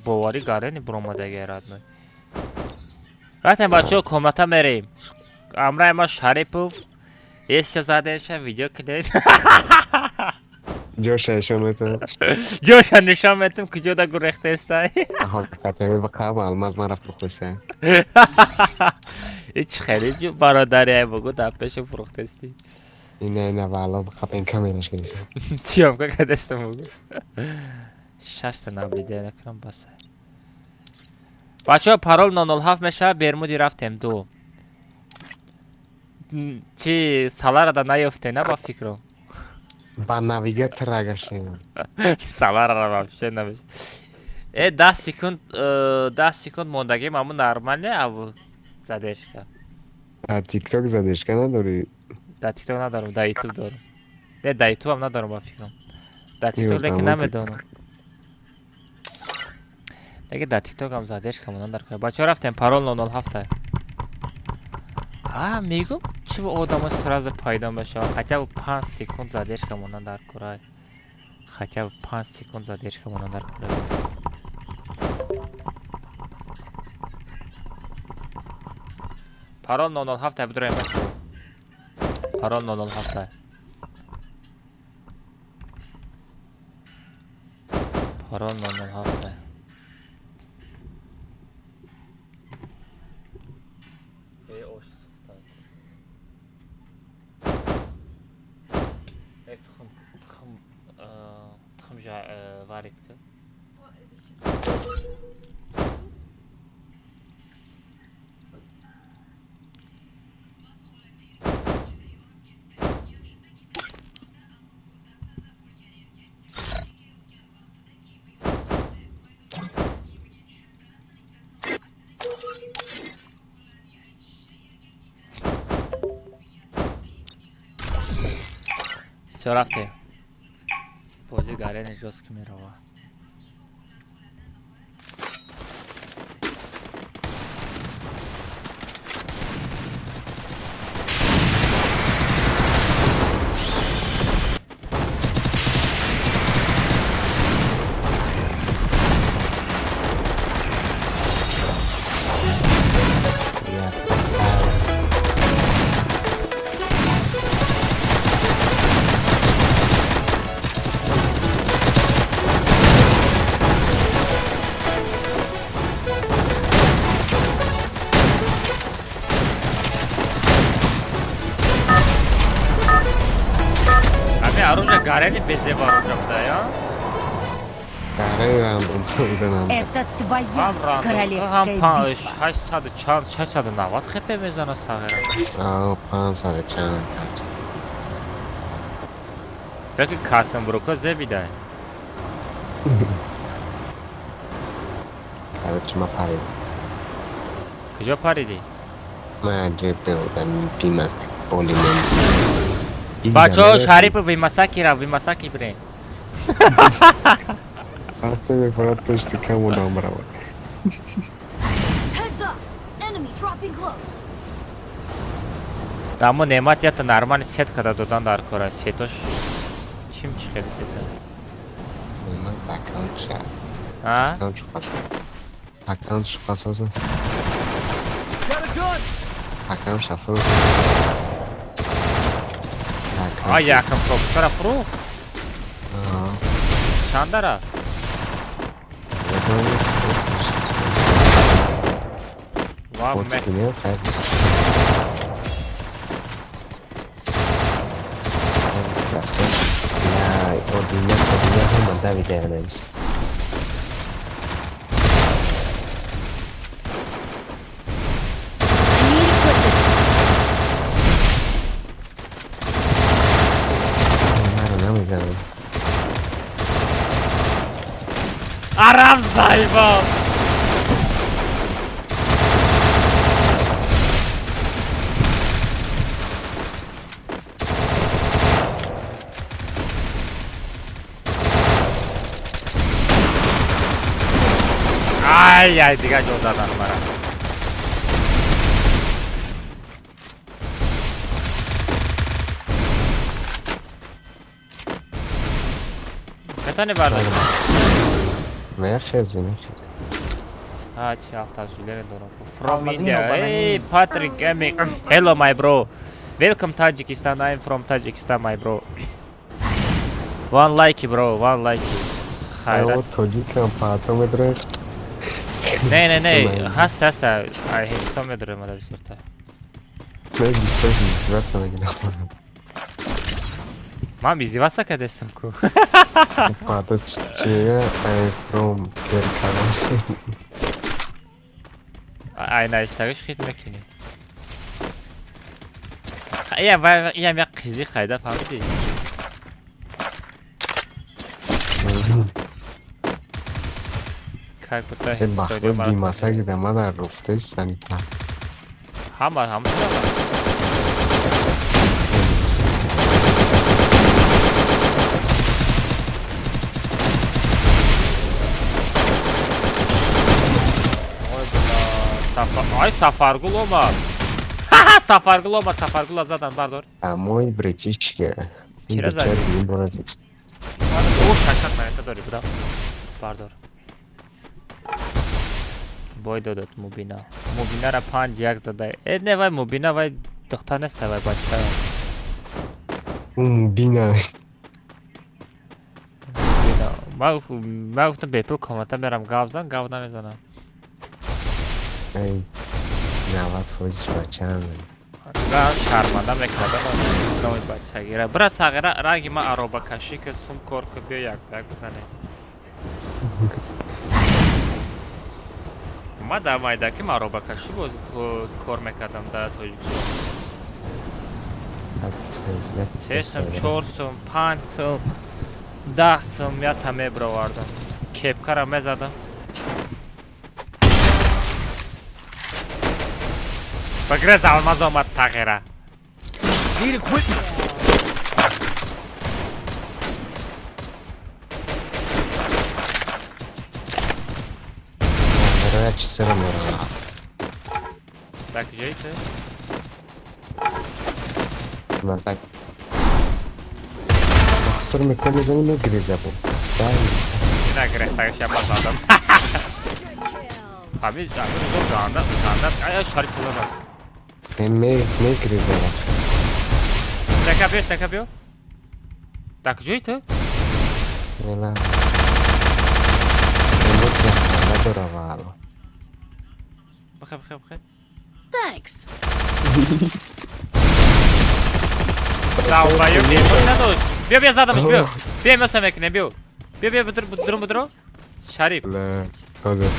باوری گارنی برومده گیرد نوی رفتیم بچه ها کمتا میریم امرای ما شریپوف ایست زدهش ویدیو کنید جوش نشان میتونم کجا دا گرخته استای حال کتبه بقام الماز من رفت بخوسته هیچ خیلی جو برادری بگو دا پیش فروخته استی نه والا بخواب این کامیرش کنیسم چی هم که کدستم بگو 6 تا نبلیده نکنم بسه بچه ها پارول 007 میشه برمودی رفتیم 2 چی سالار دا نیفته نه با فکرم با نویگتر را گشتیم سالار را بشه نمیشه 10 سکند موندگی مامون نرماله او زدهش کرد در تیک تاک زدهش که نداری؟ در تیک تاک ندارم در یوتیوب دارم نه در یوتیوب هم ندارم با فکرم در تیک تاک لیکن نمیدونم دیگه در تیک تاک هم زدهش کمونان در کنه بچه ها رفتیم پارول 007 میگم چه با آدم سراز پایدان بشه خطیه با 5 سکند زدهش کمونان در کرای خطیه با 5 سکند زدهش کمونان در کرای پارول 007 بدرویم پارول 007 پارول 007 تخم وارد کرد چه رفته بازی گاره نجاست که میره оружие горели без оружия, да? Гарай рандом бузанам. Это твоя королевская битва. 690 хп мезана сагера. Аа 500 чан. Таки кастом брука зебидай. Короче, мы парили. Куда парили? Мы джипе удан пимас полимен. Бачо, Шарипов, вы масаки, блин. Оставь про то, что кому доброго. Дамо немат это нормально сеткада додан дар кора. Сетош чим чхели сета? Немат аккаунт ша. А? Аккаунт шпасоза. Аккаунт шафу. А якам профессора фру? Шандара. Вау, Вот скинел, хайпис. Я поднял манда видеоанализ. Арам заебал! Ай-яй, дига жолдардан бара. Это не бардак. Мефез. Ah, from India. Hey, Patrick Gaming. Hello, my bro. Welcome Tajikistan. I'm from Tajikistan, my bro. One like, bro. One like. Вот Таджикан потом играешь. Не. Хаста. I have some other mother sister. Ne güzel zaten играл. Мам, издеваться когда сумку. Паточка, I'm from Kerkana. Ayna istag'ish xidmakini. Я меня qizi qayda fahmdi. Как будто Бахров Димасаги дамада руфте станита. Hamma. Ay Safargul olma. Safargul zaten pardon. А мой братишка. Через один. О, шакшак это дори, да. Pardon. Boy dodot Mubina. Mubina ra 5 jak zaday. Ne vay Mubina vay духтане ставай бачка. Мубина. Ма гуфтам бепул комната мерам гавна мезанам. Ай. Нават фозиш бачан. Да, шарманда мекардам. Ной бачагира. Бра сагира раги ма ароба каши ки сум кор ки бё як бутане. Ма да майда ки ма ароба каши боз кор мекардам да Тоҷикистон. 3 сум, 4 сум, 5 сум, 10 сум я та мебравардам. Кепкара мезадам. Bagraz almaz omad saghera. Need equipment. Короче, сырмер. Так, жейте. Ну так. Сырмер камезани не грезабу. Сами. Не грезай, я базадам. Abi zor zanda ay şarkı kullanma. Me grezaba. Tak yapıyor. Tak жейте. Ela. Emoция надоровала. Баха. Thanks. Да, убью, не надо. بیا زدمش بیا. بیا مثلا مکنه بیا. بیا بدرو. شریف. لا خلاص.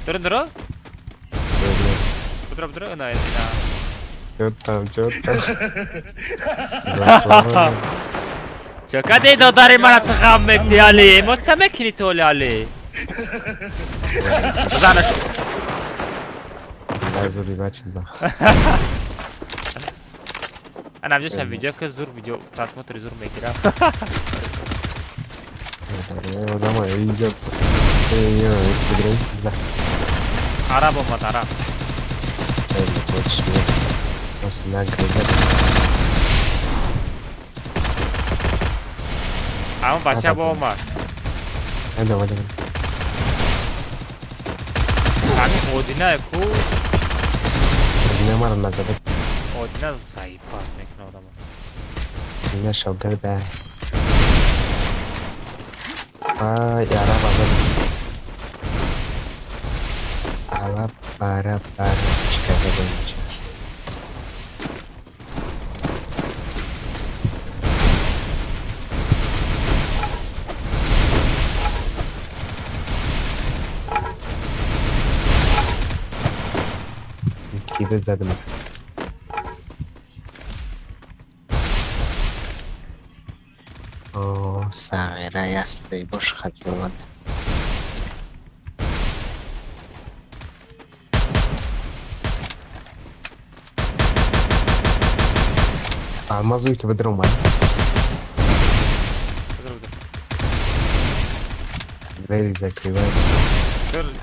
درو. بدرو نه. جوتم. چقدر داری من تخم میکنی علی؟ متسمکنی تولی علی. بزنش. لازوری بچه با. انا هم جاشم ویدیو که زور ویدیو ترانسموتر زور میگیرم. آدم ها اینجا اینو بگیریم زد. عرب اومد عرب. خیلی خودش میاد. اصلا نگرزد. همون بچه با اومد. اومده. همین اودینه کو. اودینه ما رو نزده. اودینه ضعیف پاس میکنه آدم. اودینه شاگرده. عرب چیکاره باید. کی به زده من اوه صغیره یستی باش خطی اومده المازوی که بدر اومد ویلی ذکری باید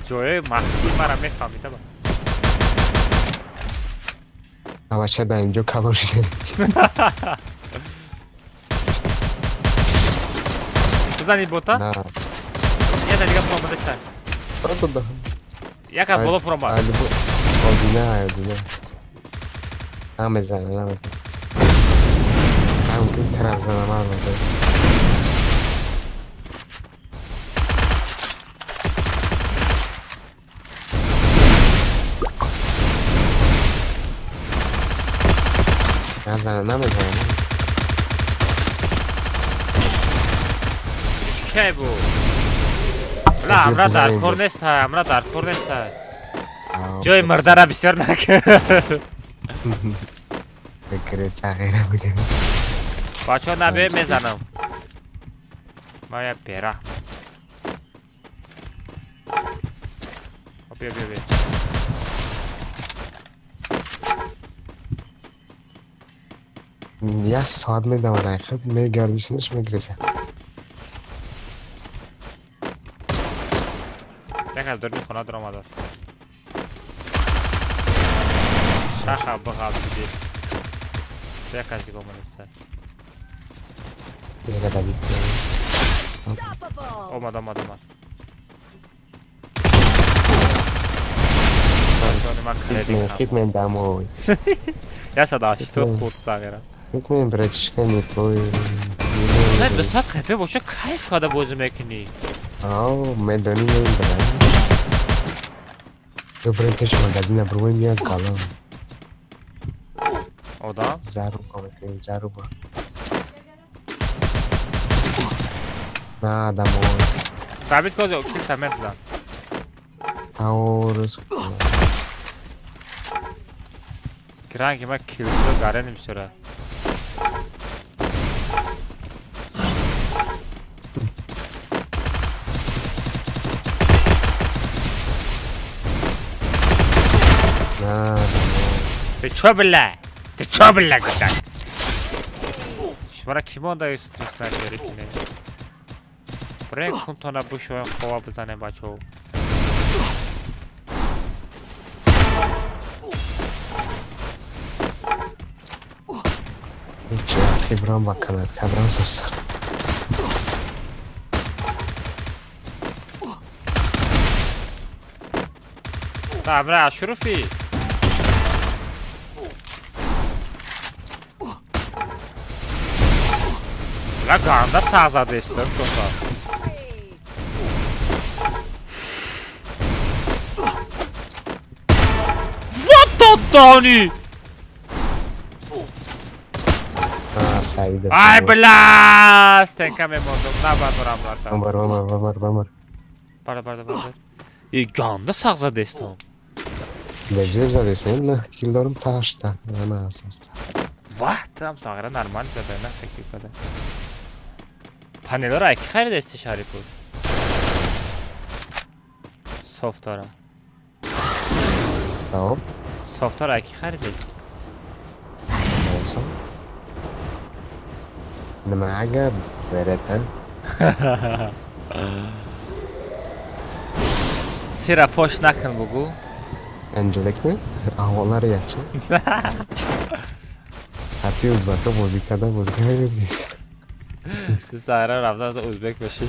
جوی محبوب مرا میفهمیده با بچه در اینجا کالوش داریم بزنید بوتا؟ نه یه در دیگه فرام بده چند برو ده یک از بالا فرام بده آدینه هم بزنه هم که طرف زنه من بده نمیزنه کی بود؟ لا امرا در کور نیست امرا در کور نیست جای مرده را بسیار نکن فکر صغیره بودیم بچه ها نبیه میزنم ما یه بیره بیا یه ساعت میدم رایخت میگردیشنش میگرسه یک از دوربین خونه در آمده شخه بخواب دید یک از دیگه منسته یک از دیگه اومد خیت من دموی یا صداش تو خود صغیره فکر من برچ کنی توی نه دو ساعت خیفه باشه کیف کاده بازی میکنی میدانی نیم برای تو برکش مگزین بروی میاد کالا آدم؟ زارو با نه آدمون ثابت کازه کل سمت زن آورز گران که من کل رو گاره نمیشه Ты чё, бля, гутай? Шмара кимон да иструс нагерит не. Брен кунтона бушо хова бзане бачо. Ниче, кибрам баканат, кабрам сустар. Да, бля, шуруфи. La ganda sazade ister kosa. What the Donny? سعید ای بلا استنکم مردم نبردارم رفتم بمر برده ای ganda sağza destim. Bezir zadesin ne? Killarım taşta. Ana asasta. Vah tam sağıra normal zaten ne peki kadar. Paneler iki خرید استشاری بود. Software. Tamam. Software iki خرید است. Olsun. Nima aga beratan? Sira foş nakın bugu. Angelik mi? Ahvollar yaxshi. Hatta o'zbekcha muzikada deysiz. تو سهره رفتن از ازبک باشی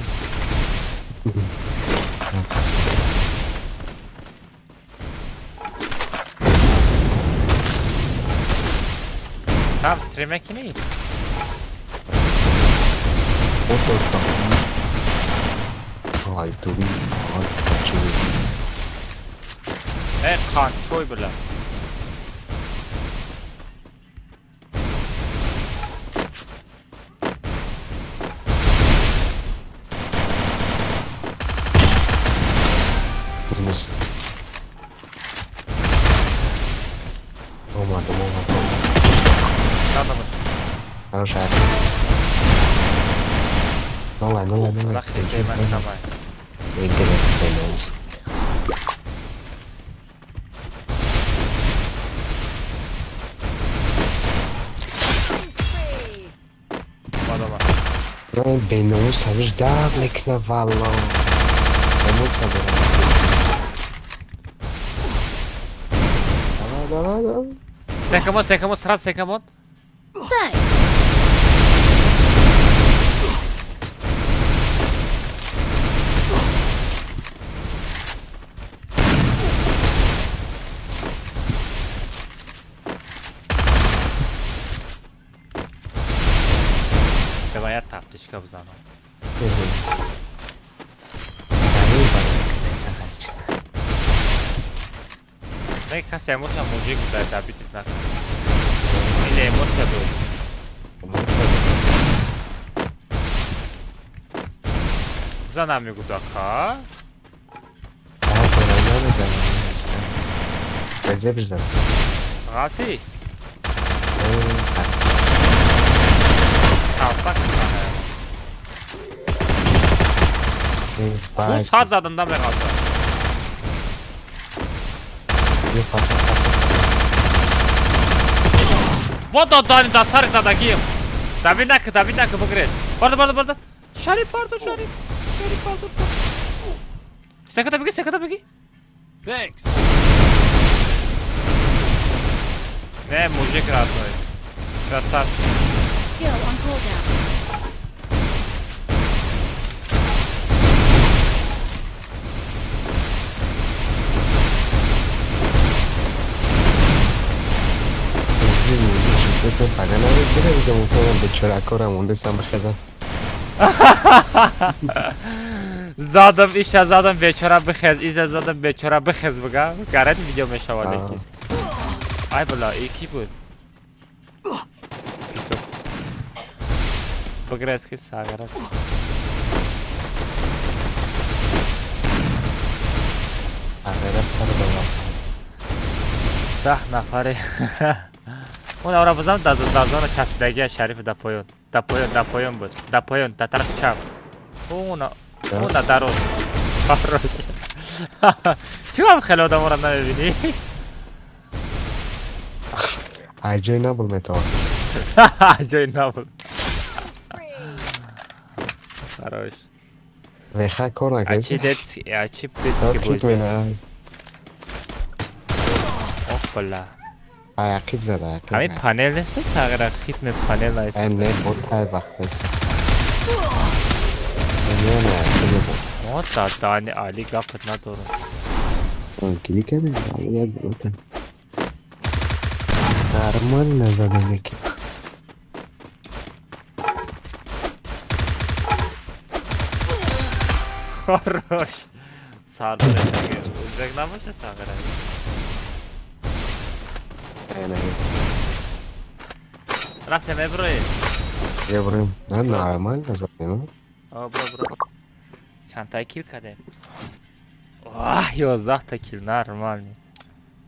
tam stream'e ki neyi? Ay tabii. kan çoy bile. Olmasın. Olmadı. Tamam. Хорошо. Давай. Давай. Игры появился. Бейному саждавник навало. Давай. Стекамон, сразу стекамон. Thanks. Давай таптичка бзану. Не каси емоция мужик да табитит на. Или емоция до. За нами гудака. Bezir. Гати. Kalpak Bu saat zadından ben kaldım. Вот отдали до старых задаким. Давинака, выиграет. Барда. Шариф, барда. Стеката беги. Thanks. Не, мужик родной. Красавчик. Skill on cooldown. Sen pagana بگیره میکنم به چراکارم اونده سم بخدم Zadım işe zadım beçara bıxez, ize zadım beçara bıxez bıga. Garet video meşavale ki. Ay bula iki bu. Bıgres ki sağarak. Ağara sar baba. Dah nafari. اون آورا بزن دازان چسبدگی شریف دپویون بود دپویون در طرف چپ اون درون چی هم خیلی آدم را نمیبینی؟ عجای نبول متاور عجای نبول خراش ویخه کار نکرد اچی بیتسی بوزی اوه بلا عقیب زده همین پانل نیست تغییر خیتم پانل نیست نه بود های وقت نیست ما دادانی عالی گفت ندارم اون کلی کنه عالی یک بودن درمان نزده نکی خراش سال بشنگه ازبک نباشه تغییر رفتم ابروی Я говорю, да, нормально забьем. О, бро. Чантай кил кадем. Вах, 11 кил, нормально.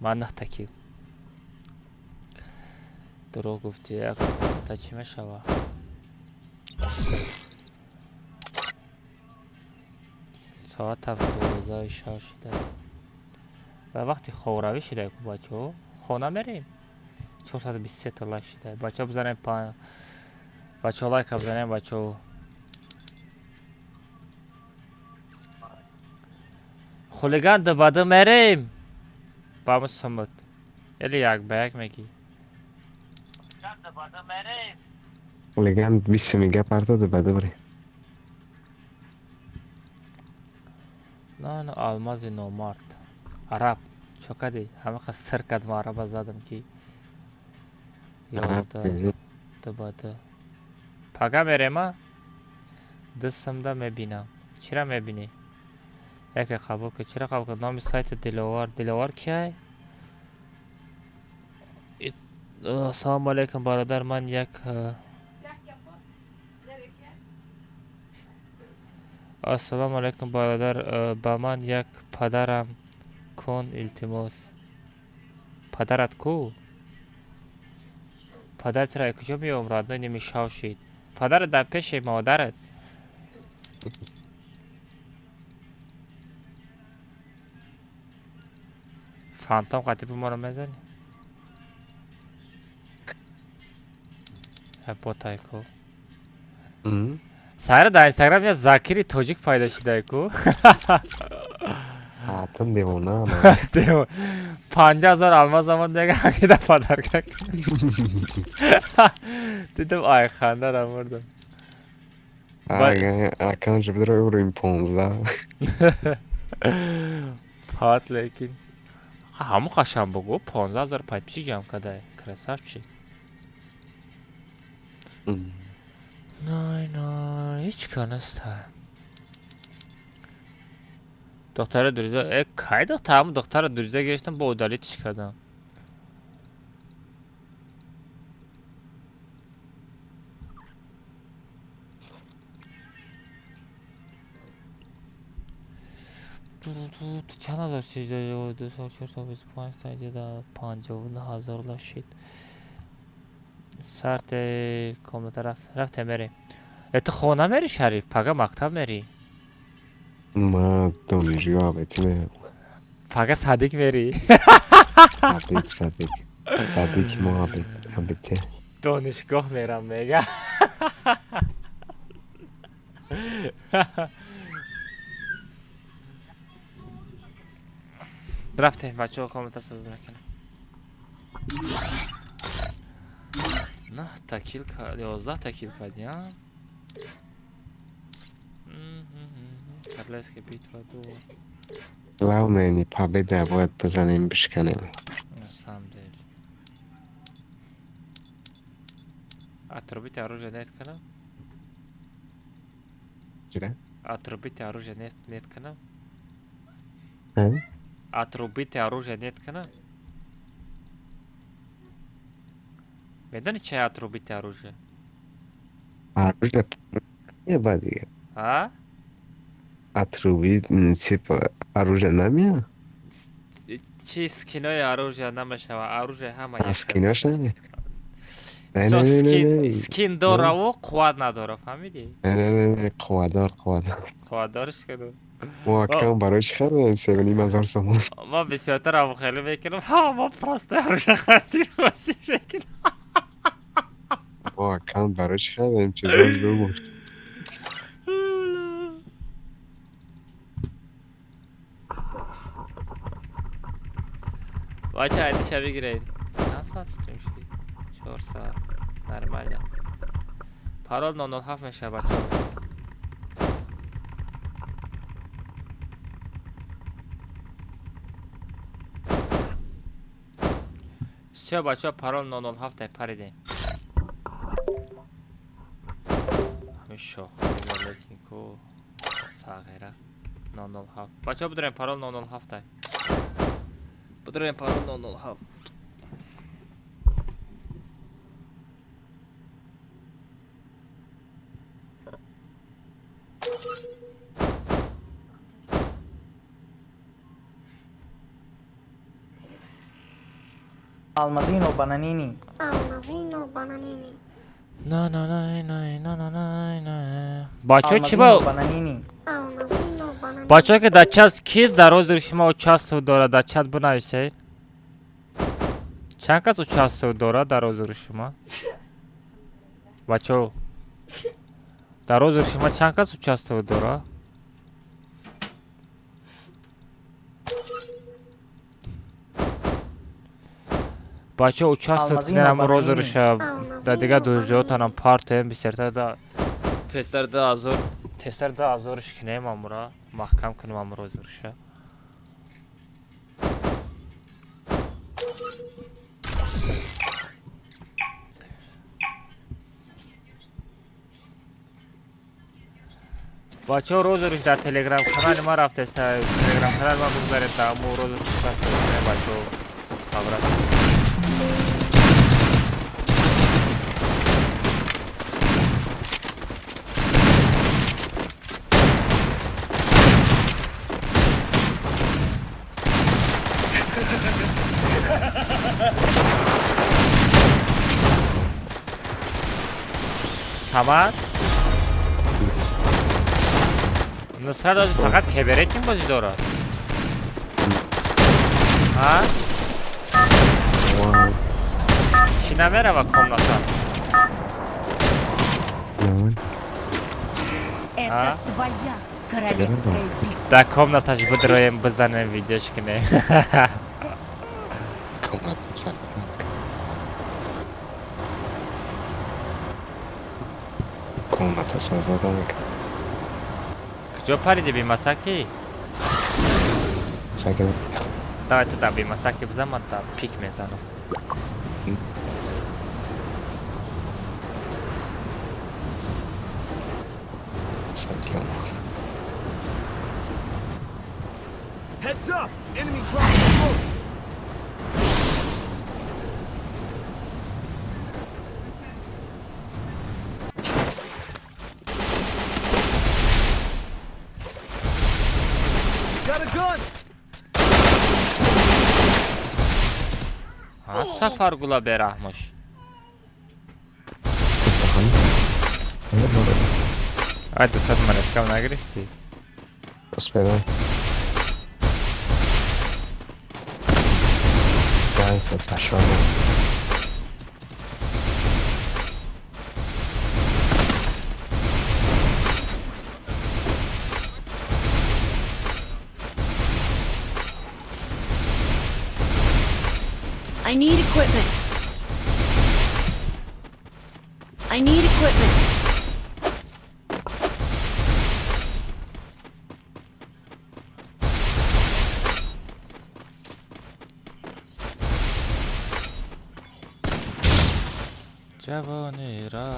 Манах кил. Дурог гуфти, як та чӣ мешава? Соатам 12 шав шуда. Ва вақти ховравӣ шуда ку бачаҳо. Хона мерем. 423 та лайк шуда. Бачаҳо бизанем бачаҳо лайк бизанем бачаҳо. Хулиган дубаду мерем. Бамус самут. Или як ба як меги. Хулиган 20 мега партоди баду бри. نه آلماز نومارد عرب چوکدی همه خواست سر کدم عرب زدم کی 11 دوباره پاگا میره ما دستم دا میبینم چرا میبینی یکی قبول که چرا قبول که نام سایت دلوار کیه سلام علیکم برادر من یک السلام علیکم برادر با من یک پدرم کن التماس پدرت کو پدرت را کجا می آورد نمی شوشید پدرت در پیش مادرت فانتوم قطعی ما رو میزنی هپوتای کو سر در اینستاگرام یا زاکری توجیک پیدا شده کو حتم دیوانه 50,000 الماس آمد میگه هنگی دفع درکن دیدم آی خنده را مردم اکانج بدر اورو این 15 فات لیکن همون قشن بگو 15,000 پایت پیشی جمع کده کرساف چی نه هیچ کنست دختر دوریزه کای دختر همون دختر دوریزه گرفتم با ادالیتش کردم چند هزار چیز داری 2,425 تا دیده 59,000 لاشید سرت کاملت رفت میری تو خونه میری شریف پگه مکتب میری ما دانشگاه بتیم پگه صدیق میری صدیق محبته دانشگاه میرم میگه رفته بچه ها کاملت ساز نکنه نه تکیل کرد 11 تکیل کردی ها کرلسکی بیت را دو لاونینی پابده باید بزنیم بشکنیم سام دیل اتروبیت اروژه نیت کنم چرا؟ اتروبیت اروژه نیت کنم ها؟ اتروبیت اروژه نیت کنم میدونی چه اتروبیت اروژه؟ اروژه یه با دیگه ها؟ اتروبیت چی اروژه نمیه؟ چی سکینای اروژه نمیشه و اروژه همه اسکیناش نمیه سکین داره و قواد نداره فهمیدی؟ نه قوادار قوادارش کنم ما اکام برای چی خردم 7,500 سومون ما بسیارتر هم خیلی بکنم ما پراسته اروژه خردیم باسی بکنم ما اکام برای چی خردم چیزا رو گفت بچه عدی شبی گرید چند ساعت ستریم شدی؟ 4 ساعت نرماله پارال 007 میشه بچه بسیار بچه ها پارال 007 پریدیم همین شاخ لیکن کو ساغیره 007 بچه ها بدرین پارال 007 بدرین پارال 007 Almazino bananini. نه نه نه نه نه نه نه نه بچه چی Almazino با bananini. بچه که در چت کی در حضور شما участвовать داره در چت بنویسید چند کس участвовать داره در حضور شما بچه در حضور شما چند کس участвовать داره بچه участвовать نرم حضورش در دیگه دوزیوتانم پارت هم بیشتر دا تستر دا ازورش کنیم امورا محکم کنیم امورا حضورشه بچه ها روز روش در تلگرام کانال ما رفته است تلگرام کانال ما بگذارید تا امو روز روش کنیم بچه ها خبرت سمت نصرت آجی فقط کبرت این بازی داره ها؟ چی نمیره و کم نصر Это твоя королевская битва. در کم نتاش بدرویم بزنیم ویدیوش کنیم комната создана. کجا پریدی بی مساکی؟ ساکن. давай туда бі مساکی بزن من تا پیک میزنم ساکن. Heads up! Enemy dropping close! Got a gun! ها سفر گلا برحمش عاد صد من كم نگرفتی بس بدن جانس پشمام I need equipment. I need equipment. جوانی را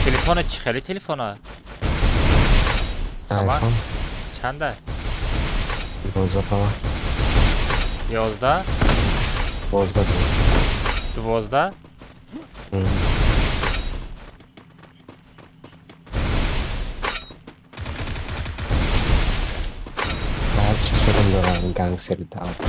تلفن چی خیلی تلفنه سامان چنده 12 11 12 12 belki senin dönemin gangseri de aldı.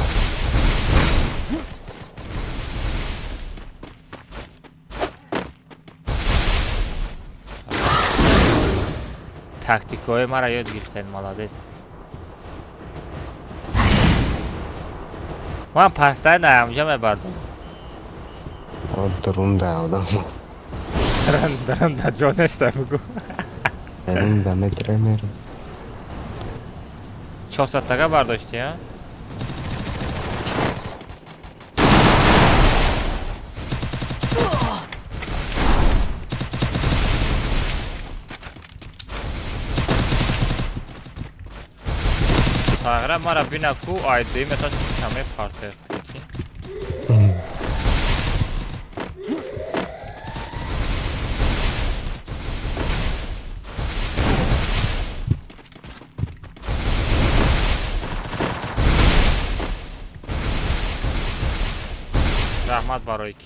تاکتیک‌های ما را یاد گرفتین مالادس من پسته نه اونجا میبردم درون ده آدم درون ده جا نسته بگو درون ده متره میره 400 تگه برداشتی ها ساغره ما را بینا کو آیدی مثلا کمه پارتر رحمت برای کی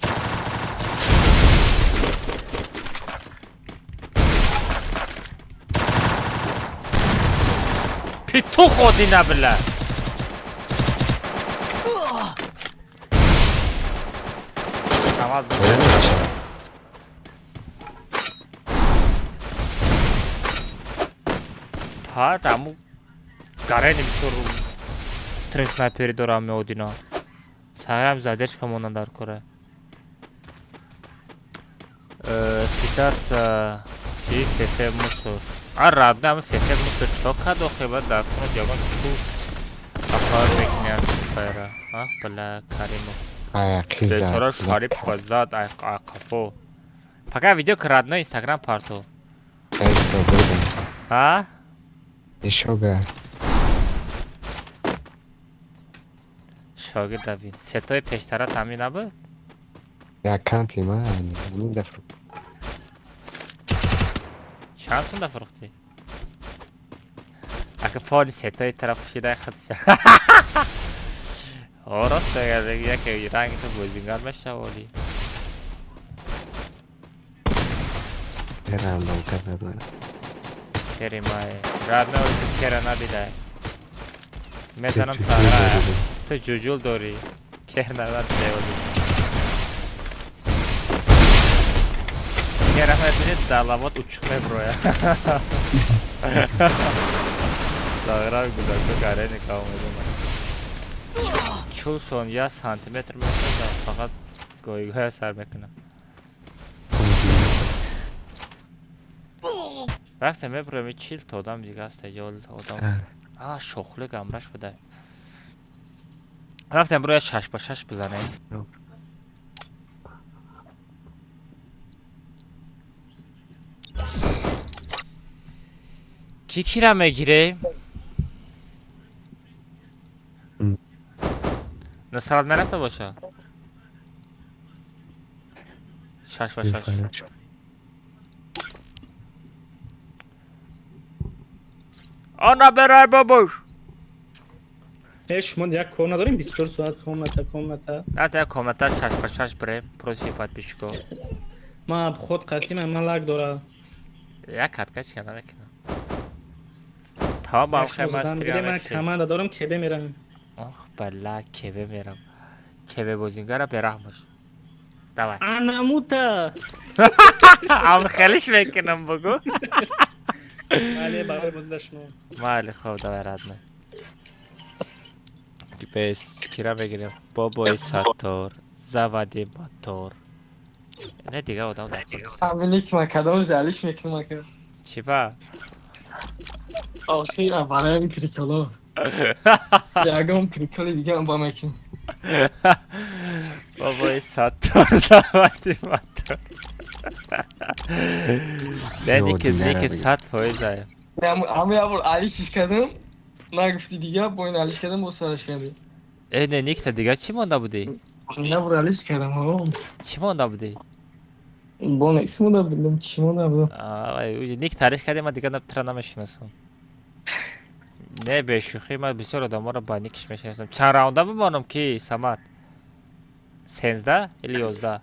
پیتو خودی نبله عوض ها таму гарай немисор стрим снайпери дорам меодино сагарам задержка монандар кора ситуация чи фефе мусор раднам фефе мусор чока дохеба дакно ҷавон ту афар мекням файра бала каримо бечора шариф фазад ақафо пока видео крадно инстаграм парто а шогирд давин сетои пештара тамин набуд аккаунти ман чанд сум дафрохтӣ ака фони сетои тараф пушидаи худша раст яке рангито бозингар мешаволи керимай раднаоси кера надидай мезанам сагра ту ҷуҷул дорӣ кер нададиоли кера мебинед дар лабот учуқ меброя саграи гузашта гарени кавмедуна чулшон я сантиметр мешуда фақат гоҳи сар мекунам вақте меброями чил та одам дига аст ҷол одам шохле гамраш будай рафтем броя 6 ба 6 бизанем ки кира мегирем насрат мерафта боша 6 ба 6 ана берай бабуш шумо як кор надорем 24 соат комната ата комната 6 ба 6 берем проси подписчико ма худ қатима малак дора як катка чига намекунам та ба хемастри команда дорам кебе мерам ох бала кебе мерам кебе бозингара берахмаш давай анамута ам хелиш мекунам богу мале баъд боздашмо мале хоб давай радна пес кира бегирем бобои саттор завади мотор не дига одам همینی که من کدام زلیش میکنم که چی با؟ آخیرا برای این کریکالا یکم کریکالی دیگه هم با میکنم بابای ساتور زوادی ماتور نه که 100% همه اول علیشش کردم نگفتی دیگه با این علیش کردم با سرش کردی نه نیکتا دیگه چی مونده بودی؟ نه برو علیش کردم ها چی مونده بودی؟ با نیکس مونده بودم چی مونده بودم نیک تعریف کردی من دیگه نبتره نمیشناسم نه به شوخی من بسیار آدم ها رو با نیکش میشناسم چند راونده بمانم کی سمت 13 یا 11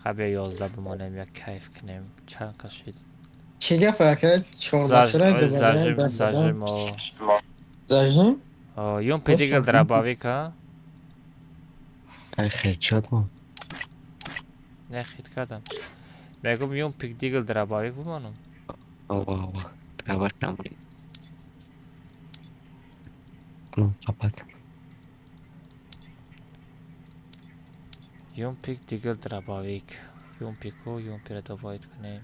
خب یا 11 بمانم یا کیف کنیم چند کشید چی گفت کرد؟ زاجم زاجم؟ یون پیدیگل دراباوی که ای خیلی شد ما نه خیلی کردم میگم یون پیک دیگل دراباوی بمانم آوا دراباوی نمونی کنم قبل یون پیک دیگل دراباوی یون پیکو یون پیردا باید کنیم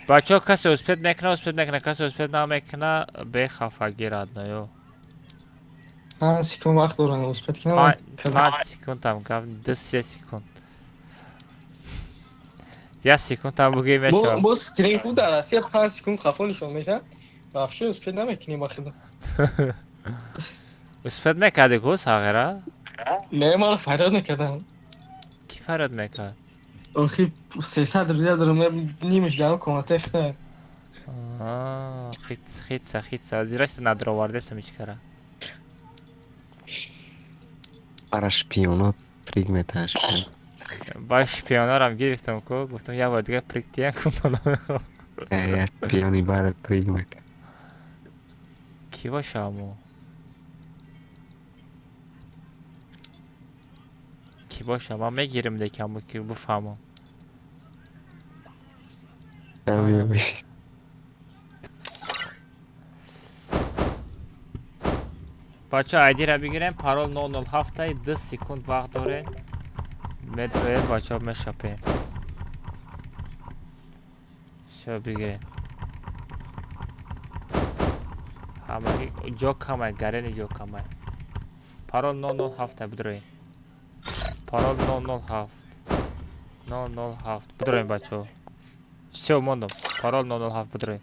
بچه ها کسی اسپید میکنه کسی اسپید نمیکنه به خفگی رد نیو 5 سکند وقت دارم اسپید کنم 5 سکند هم گفت 3 سکند 1 سکند هم بگی میشه با سترین کود در اصلی 5 سکند خفا نشون میزن بخشی اسپید نمیکنی بخیدم اسپید میکرده که ساغره؟ نه من فراد نکردم کی فراد میکرد؟ آخی 300 روزه دارم نیمش دارم کماته خیلی خیت زیرش نداره وارده سمیش کرده برای شپیونات پریگ میتن با شپیونارم گرفتم کو گفتم یه بار دیگه پریکتین کنم. یه پیانی برات پریک میکنه. کی باشه امو؟ کی باشه؟ من میگیرم دیگه که بفهمم. بچه آیدی را بگیریم. پارول 007 10 سکند وقت داره. مدروی بچه ها میشپه. شو بگیریم. همه جوک همه گرین جوک همه. پارول 007 بدروی. پارول 007 بدرویم بچه ها. все موندم. پارول 007 بدرویم.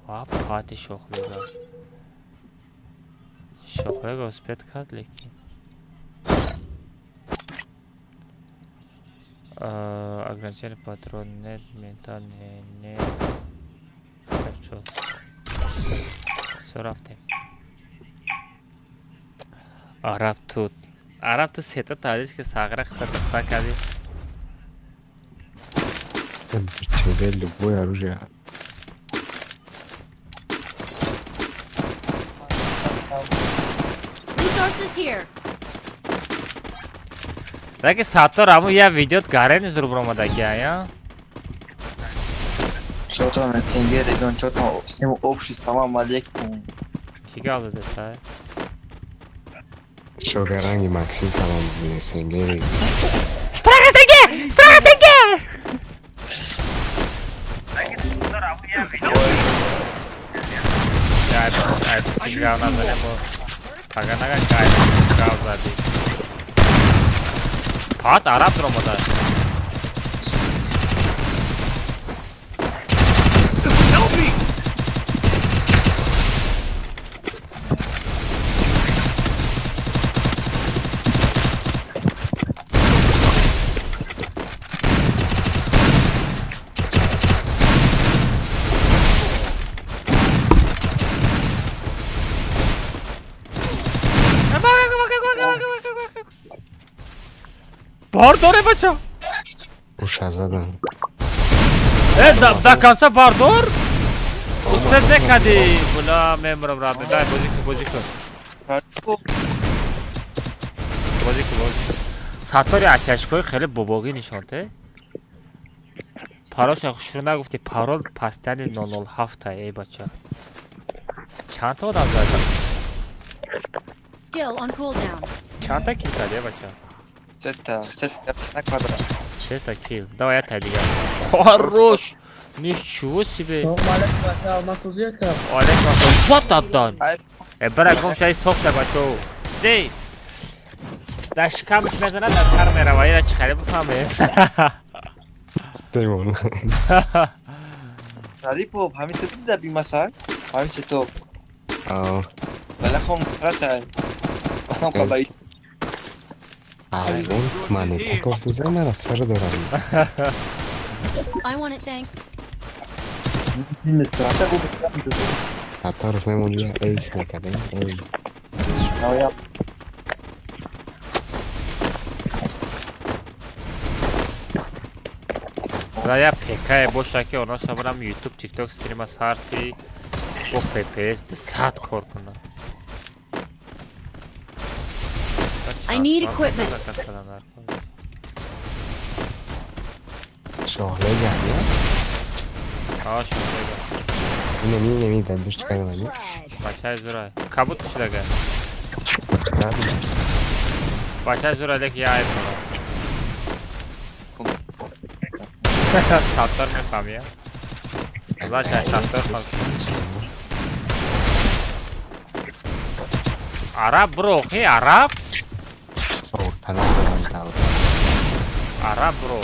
و پاتی شوخلی دار. شوخلی گو سپید کرد لیکن اگرچه پاترون نت منتال نه چو رفتیم. عرب تو سیتا تازیست که ساغره خسته دستا کردی. چه دل بوی روژه Resources here. دیگه ساتور همون یه ویدیوت گاره نیست رو برام داگه یا؟ چطور نتینگه دیگه چطور سیم اوپشی سلام علیکم. کی گازه دسته؟ شوگرانگی مکسیم سلام بینه سنگری. استراغ سنگه! استراغ سنگه! چی گاو نداره با اگر نگه گاو زدی پات عرب رو مدار بار داره بچه اوشه زدم دا کانسا بار دار؟ استد نکدی بلا میمرم را دای بازی کن ساتاری اتشکای خیلی باباگی نشانته پاراش شروع نگفتی پارول پستن 007 ای بچه چند تا آدم زده؟ Skill on cooldown. چند تا کیل کردی بچه؟ سه تا کیل دو تا دیگه خواروش نیست چوو سی به آلیک وات دادن برای گم شایی سخته بچه دی در شکمش میزنه در سر میروایی را چی خیلی بفهمه دیوان شریفو همین تو دیده بی مسا همین تو بله خون فرطه اصلا قبایی ایوان منو تکافوزه من از سر دارم I want it, thanks. حتی رفت میمون یه ایس میکردیم ای یا پیکای باشه که اونا شبرم یوتیوب تیک توک استریم از هرتی با FPS 100 کار کنن I need equipment. شاهده گرده شاهده گرده نمی دندوش چکر منی باشه های زورای کبوت بشه دگه باشه های زورای دیگه یه عیب کنم سافتار میفهمی ازش های سافتار فهمی عرب برو خی عرب عرب برو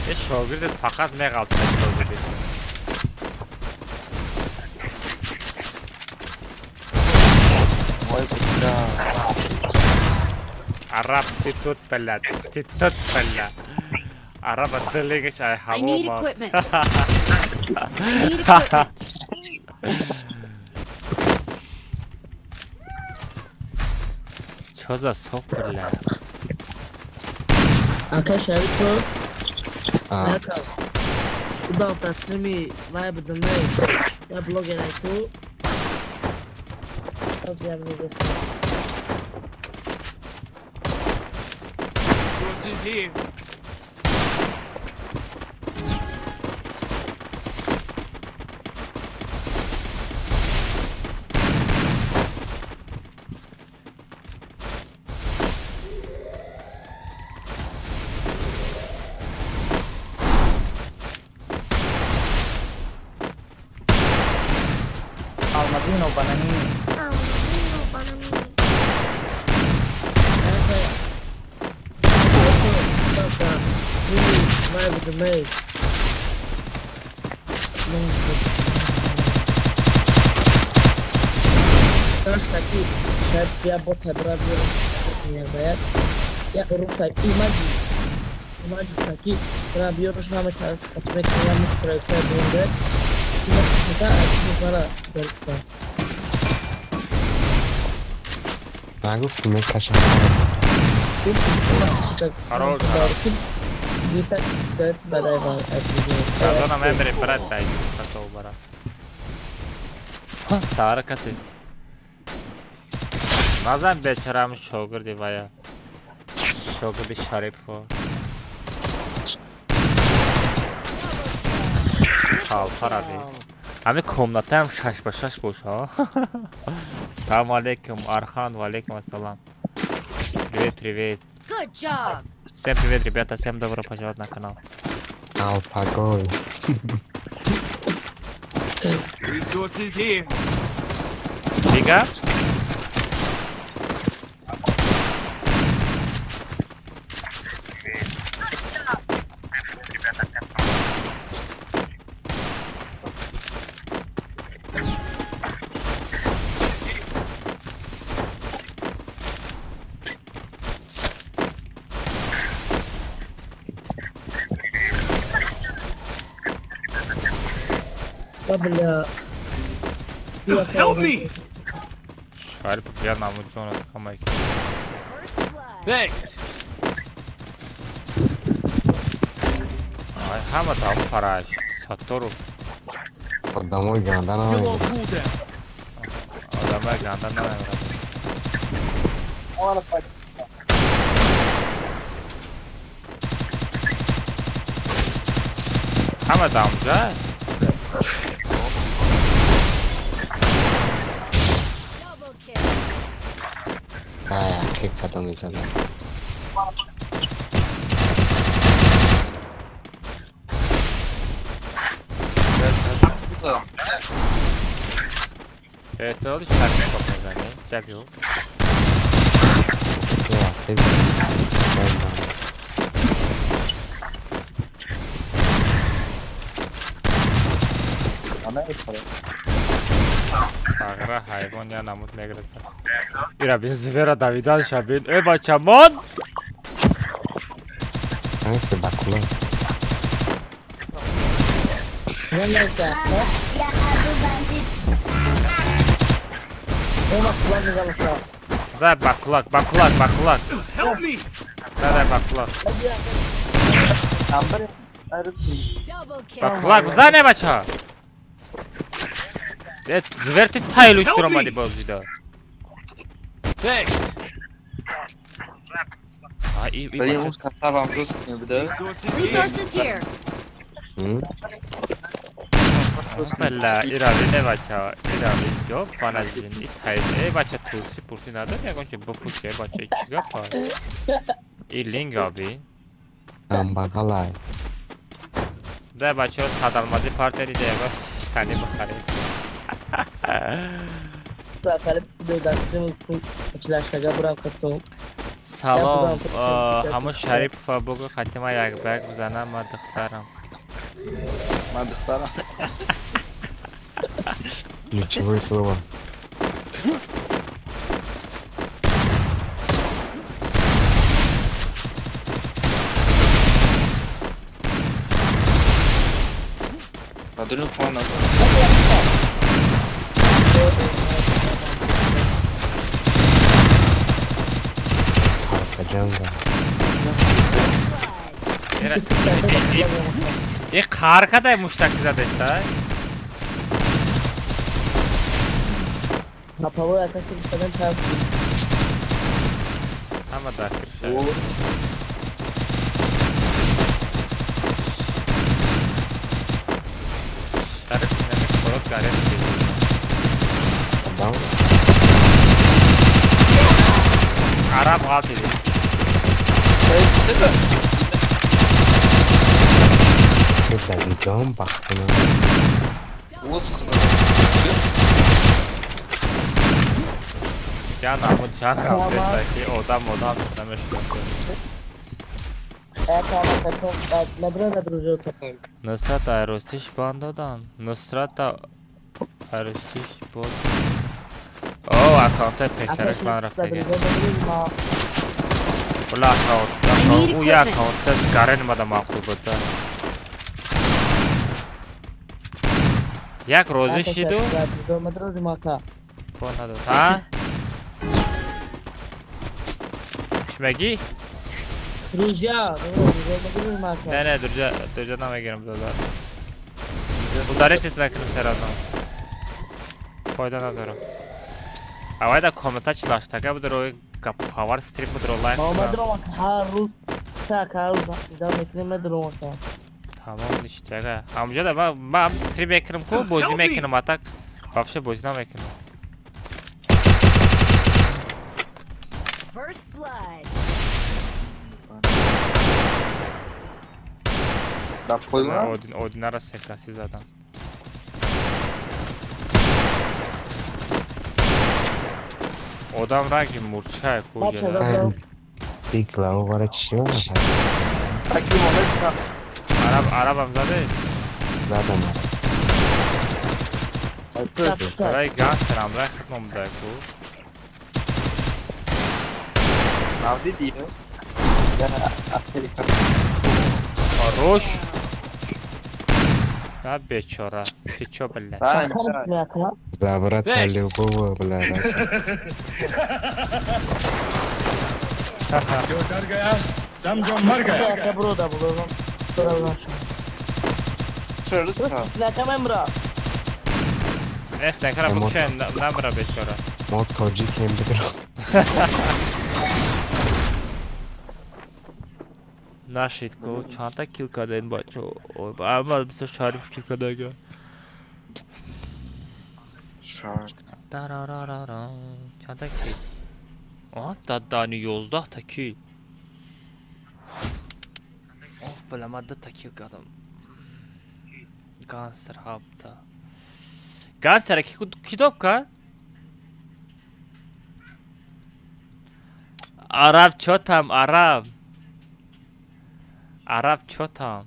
یه شاگردت فقط میغلطه شاگردت عرب تیتوت بلد تیتوت بلد عرب الدليقش على I need حمومة equipment. I need equipment. Что за софт, бля? Aka Sharif to. Ah. Aka. Kudam taslimi vibe dinlay. Ya blogger aytu. Resources here. Almazino bananini. Vibe dinlay. Teraz taki szef, ja botę robię, nie wiem, jak ruszaj i magii taki, robię różne metody, odmykamy projekty, będę, i jak się da, a się zala, delta. نگو فیلم کشم Хорош. Sazona membre brata i tako bara. Sara kasi. Nazan beçaram şogir divaya. Şogir bir şarip o. Al parabi. Abi komnata hem şaş başaş boş ha. Selamun aleyküm Arhan ve aleyküm assalam. Привет. Good job. Всем привет, ребята, всем добро пожаловать на канал. Алпагой. Resources here. Бига? Help me! Şarip bir namı Jonathan kamayk. Thanks. Ay hamma tam paraş. Satoru. Adamı gönderden Still ama. on cooldown. Adamlar gandan ne Hamma damca. Kick kadam izledim. Evet, oldu şarkı kopmaz hani. Çek yok. Ya, tabii. Agra hayvan ya namut megresa. Ira bin zvera Davidan Şabin. Baçamon. Neyse bakula. Ya Abu Bandit. Da bakulak. Help me! Da bakulak. Double kill. Bakulak, za ne baça? Evet, zverti tayl uçturamadı bozdu. Thanks. Ha iyi Tady baça. mu stavám prostě, kde? Resources here. Bella, iravi ne baça? İravi jo, bana zin itayl. Baça tursi pursi nada ya konuşuyor. Bu pursi baça içiga pa. İlling abi. Bakalay. Da baça sadalmadı parteri de ya. Tani bakari. Салом, ҳамон Шарипова бугу хатима якбак бизанам, ма духтарам. Ключевое слово. Na druhou stranu. جنگا این قارقaday مشتک زده است Kapalı yaklaşık istenen tersi. همه داخل شد طرف نمی خورد گاره عرب غاطی دی سگی جام بختنا جان آمود جان آمود که آدم نمیشه نصرت ایروستیش باند دادن نصرت ایروستیش بود اوه اکانت پکرش من رفته گه بلا اکانت او یا اکانت گاره نمده مقبول بود یک روزی شیدو با نداد ها شمگی Rüzgar. نه درجا نمیگیرم دادار داره تتمکنم سرادان فایده ندارم اوای دا کامنتا چی لاشتاگه بود روی خبر ستریم بود رو لایک Muhammed her روز tak her روز idam etmeme durum olsa. Tamam işte aga. Amca da ben stream ekranım ko bozi mekanım atak. Вообще bozi nam ekranım. First blood. Odin arası sekasiz adam. Odam rangi murçay koca. İlk lava var açıyor mu? Arabam zaten. Zaten. Karayı gangster amra kırmam da ko. Navdi diyor. Ya Afrika. Roş. Ya beçora. Ti ço belle. Zabrat telli bu bula. जो डर गया समझो मर गया Burada bulurum. Neyse ne kadar bu şey ne bıra beçora. Mod toci kim bilir. Нашит ко чанта кил каден бачо. Ой, ама бисо шариф кил кадага. Şark. Tarararara. Çanta kil. Hatta dani yolda takil. Of bilamadı takil kadam. Gangster hapta. Gangster ki topka? Arab çotam Arab. Arab çotam.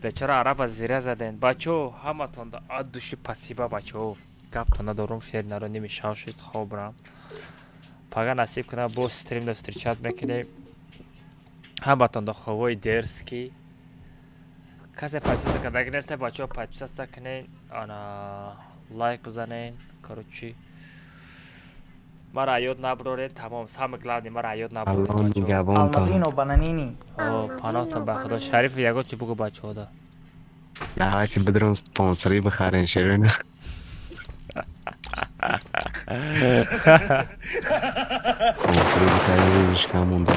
Beçara araba zira zaden. Bacho hamaton da ad düşü pasiba bacho. Kaptana doğrum şerina nimi şaşit khobram. Paga nasip kana bu streamda встречать mekine. Hamaton da khovoy derski. Kaze подписаться когда гнесте bacho подписаться kne ana like бизанен. Короче مرا یاد نبره تمام سام گلادی مرا یاد نبره Almazino bananini. او پناهتون به خدا شریف یگو چی بگو بچه ها دا نه چی بدرون سپانسری بخرین شیرین سپانسری بخرین ریش کمونده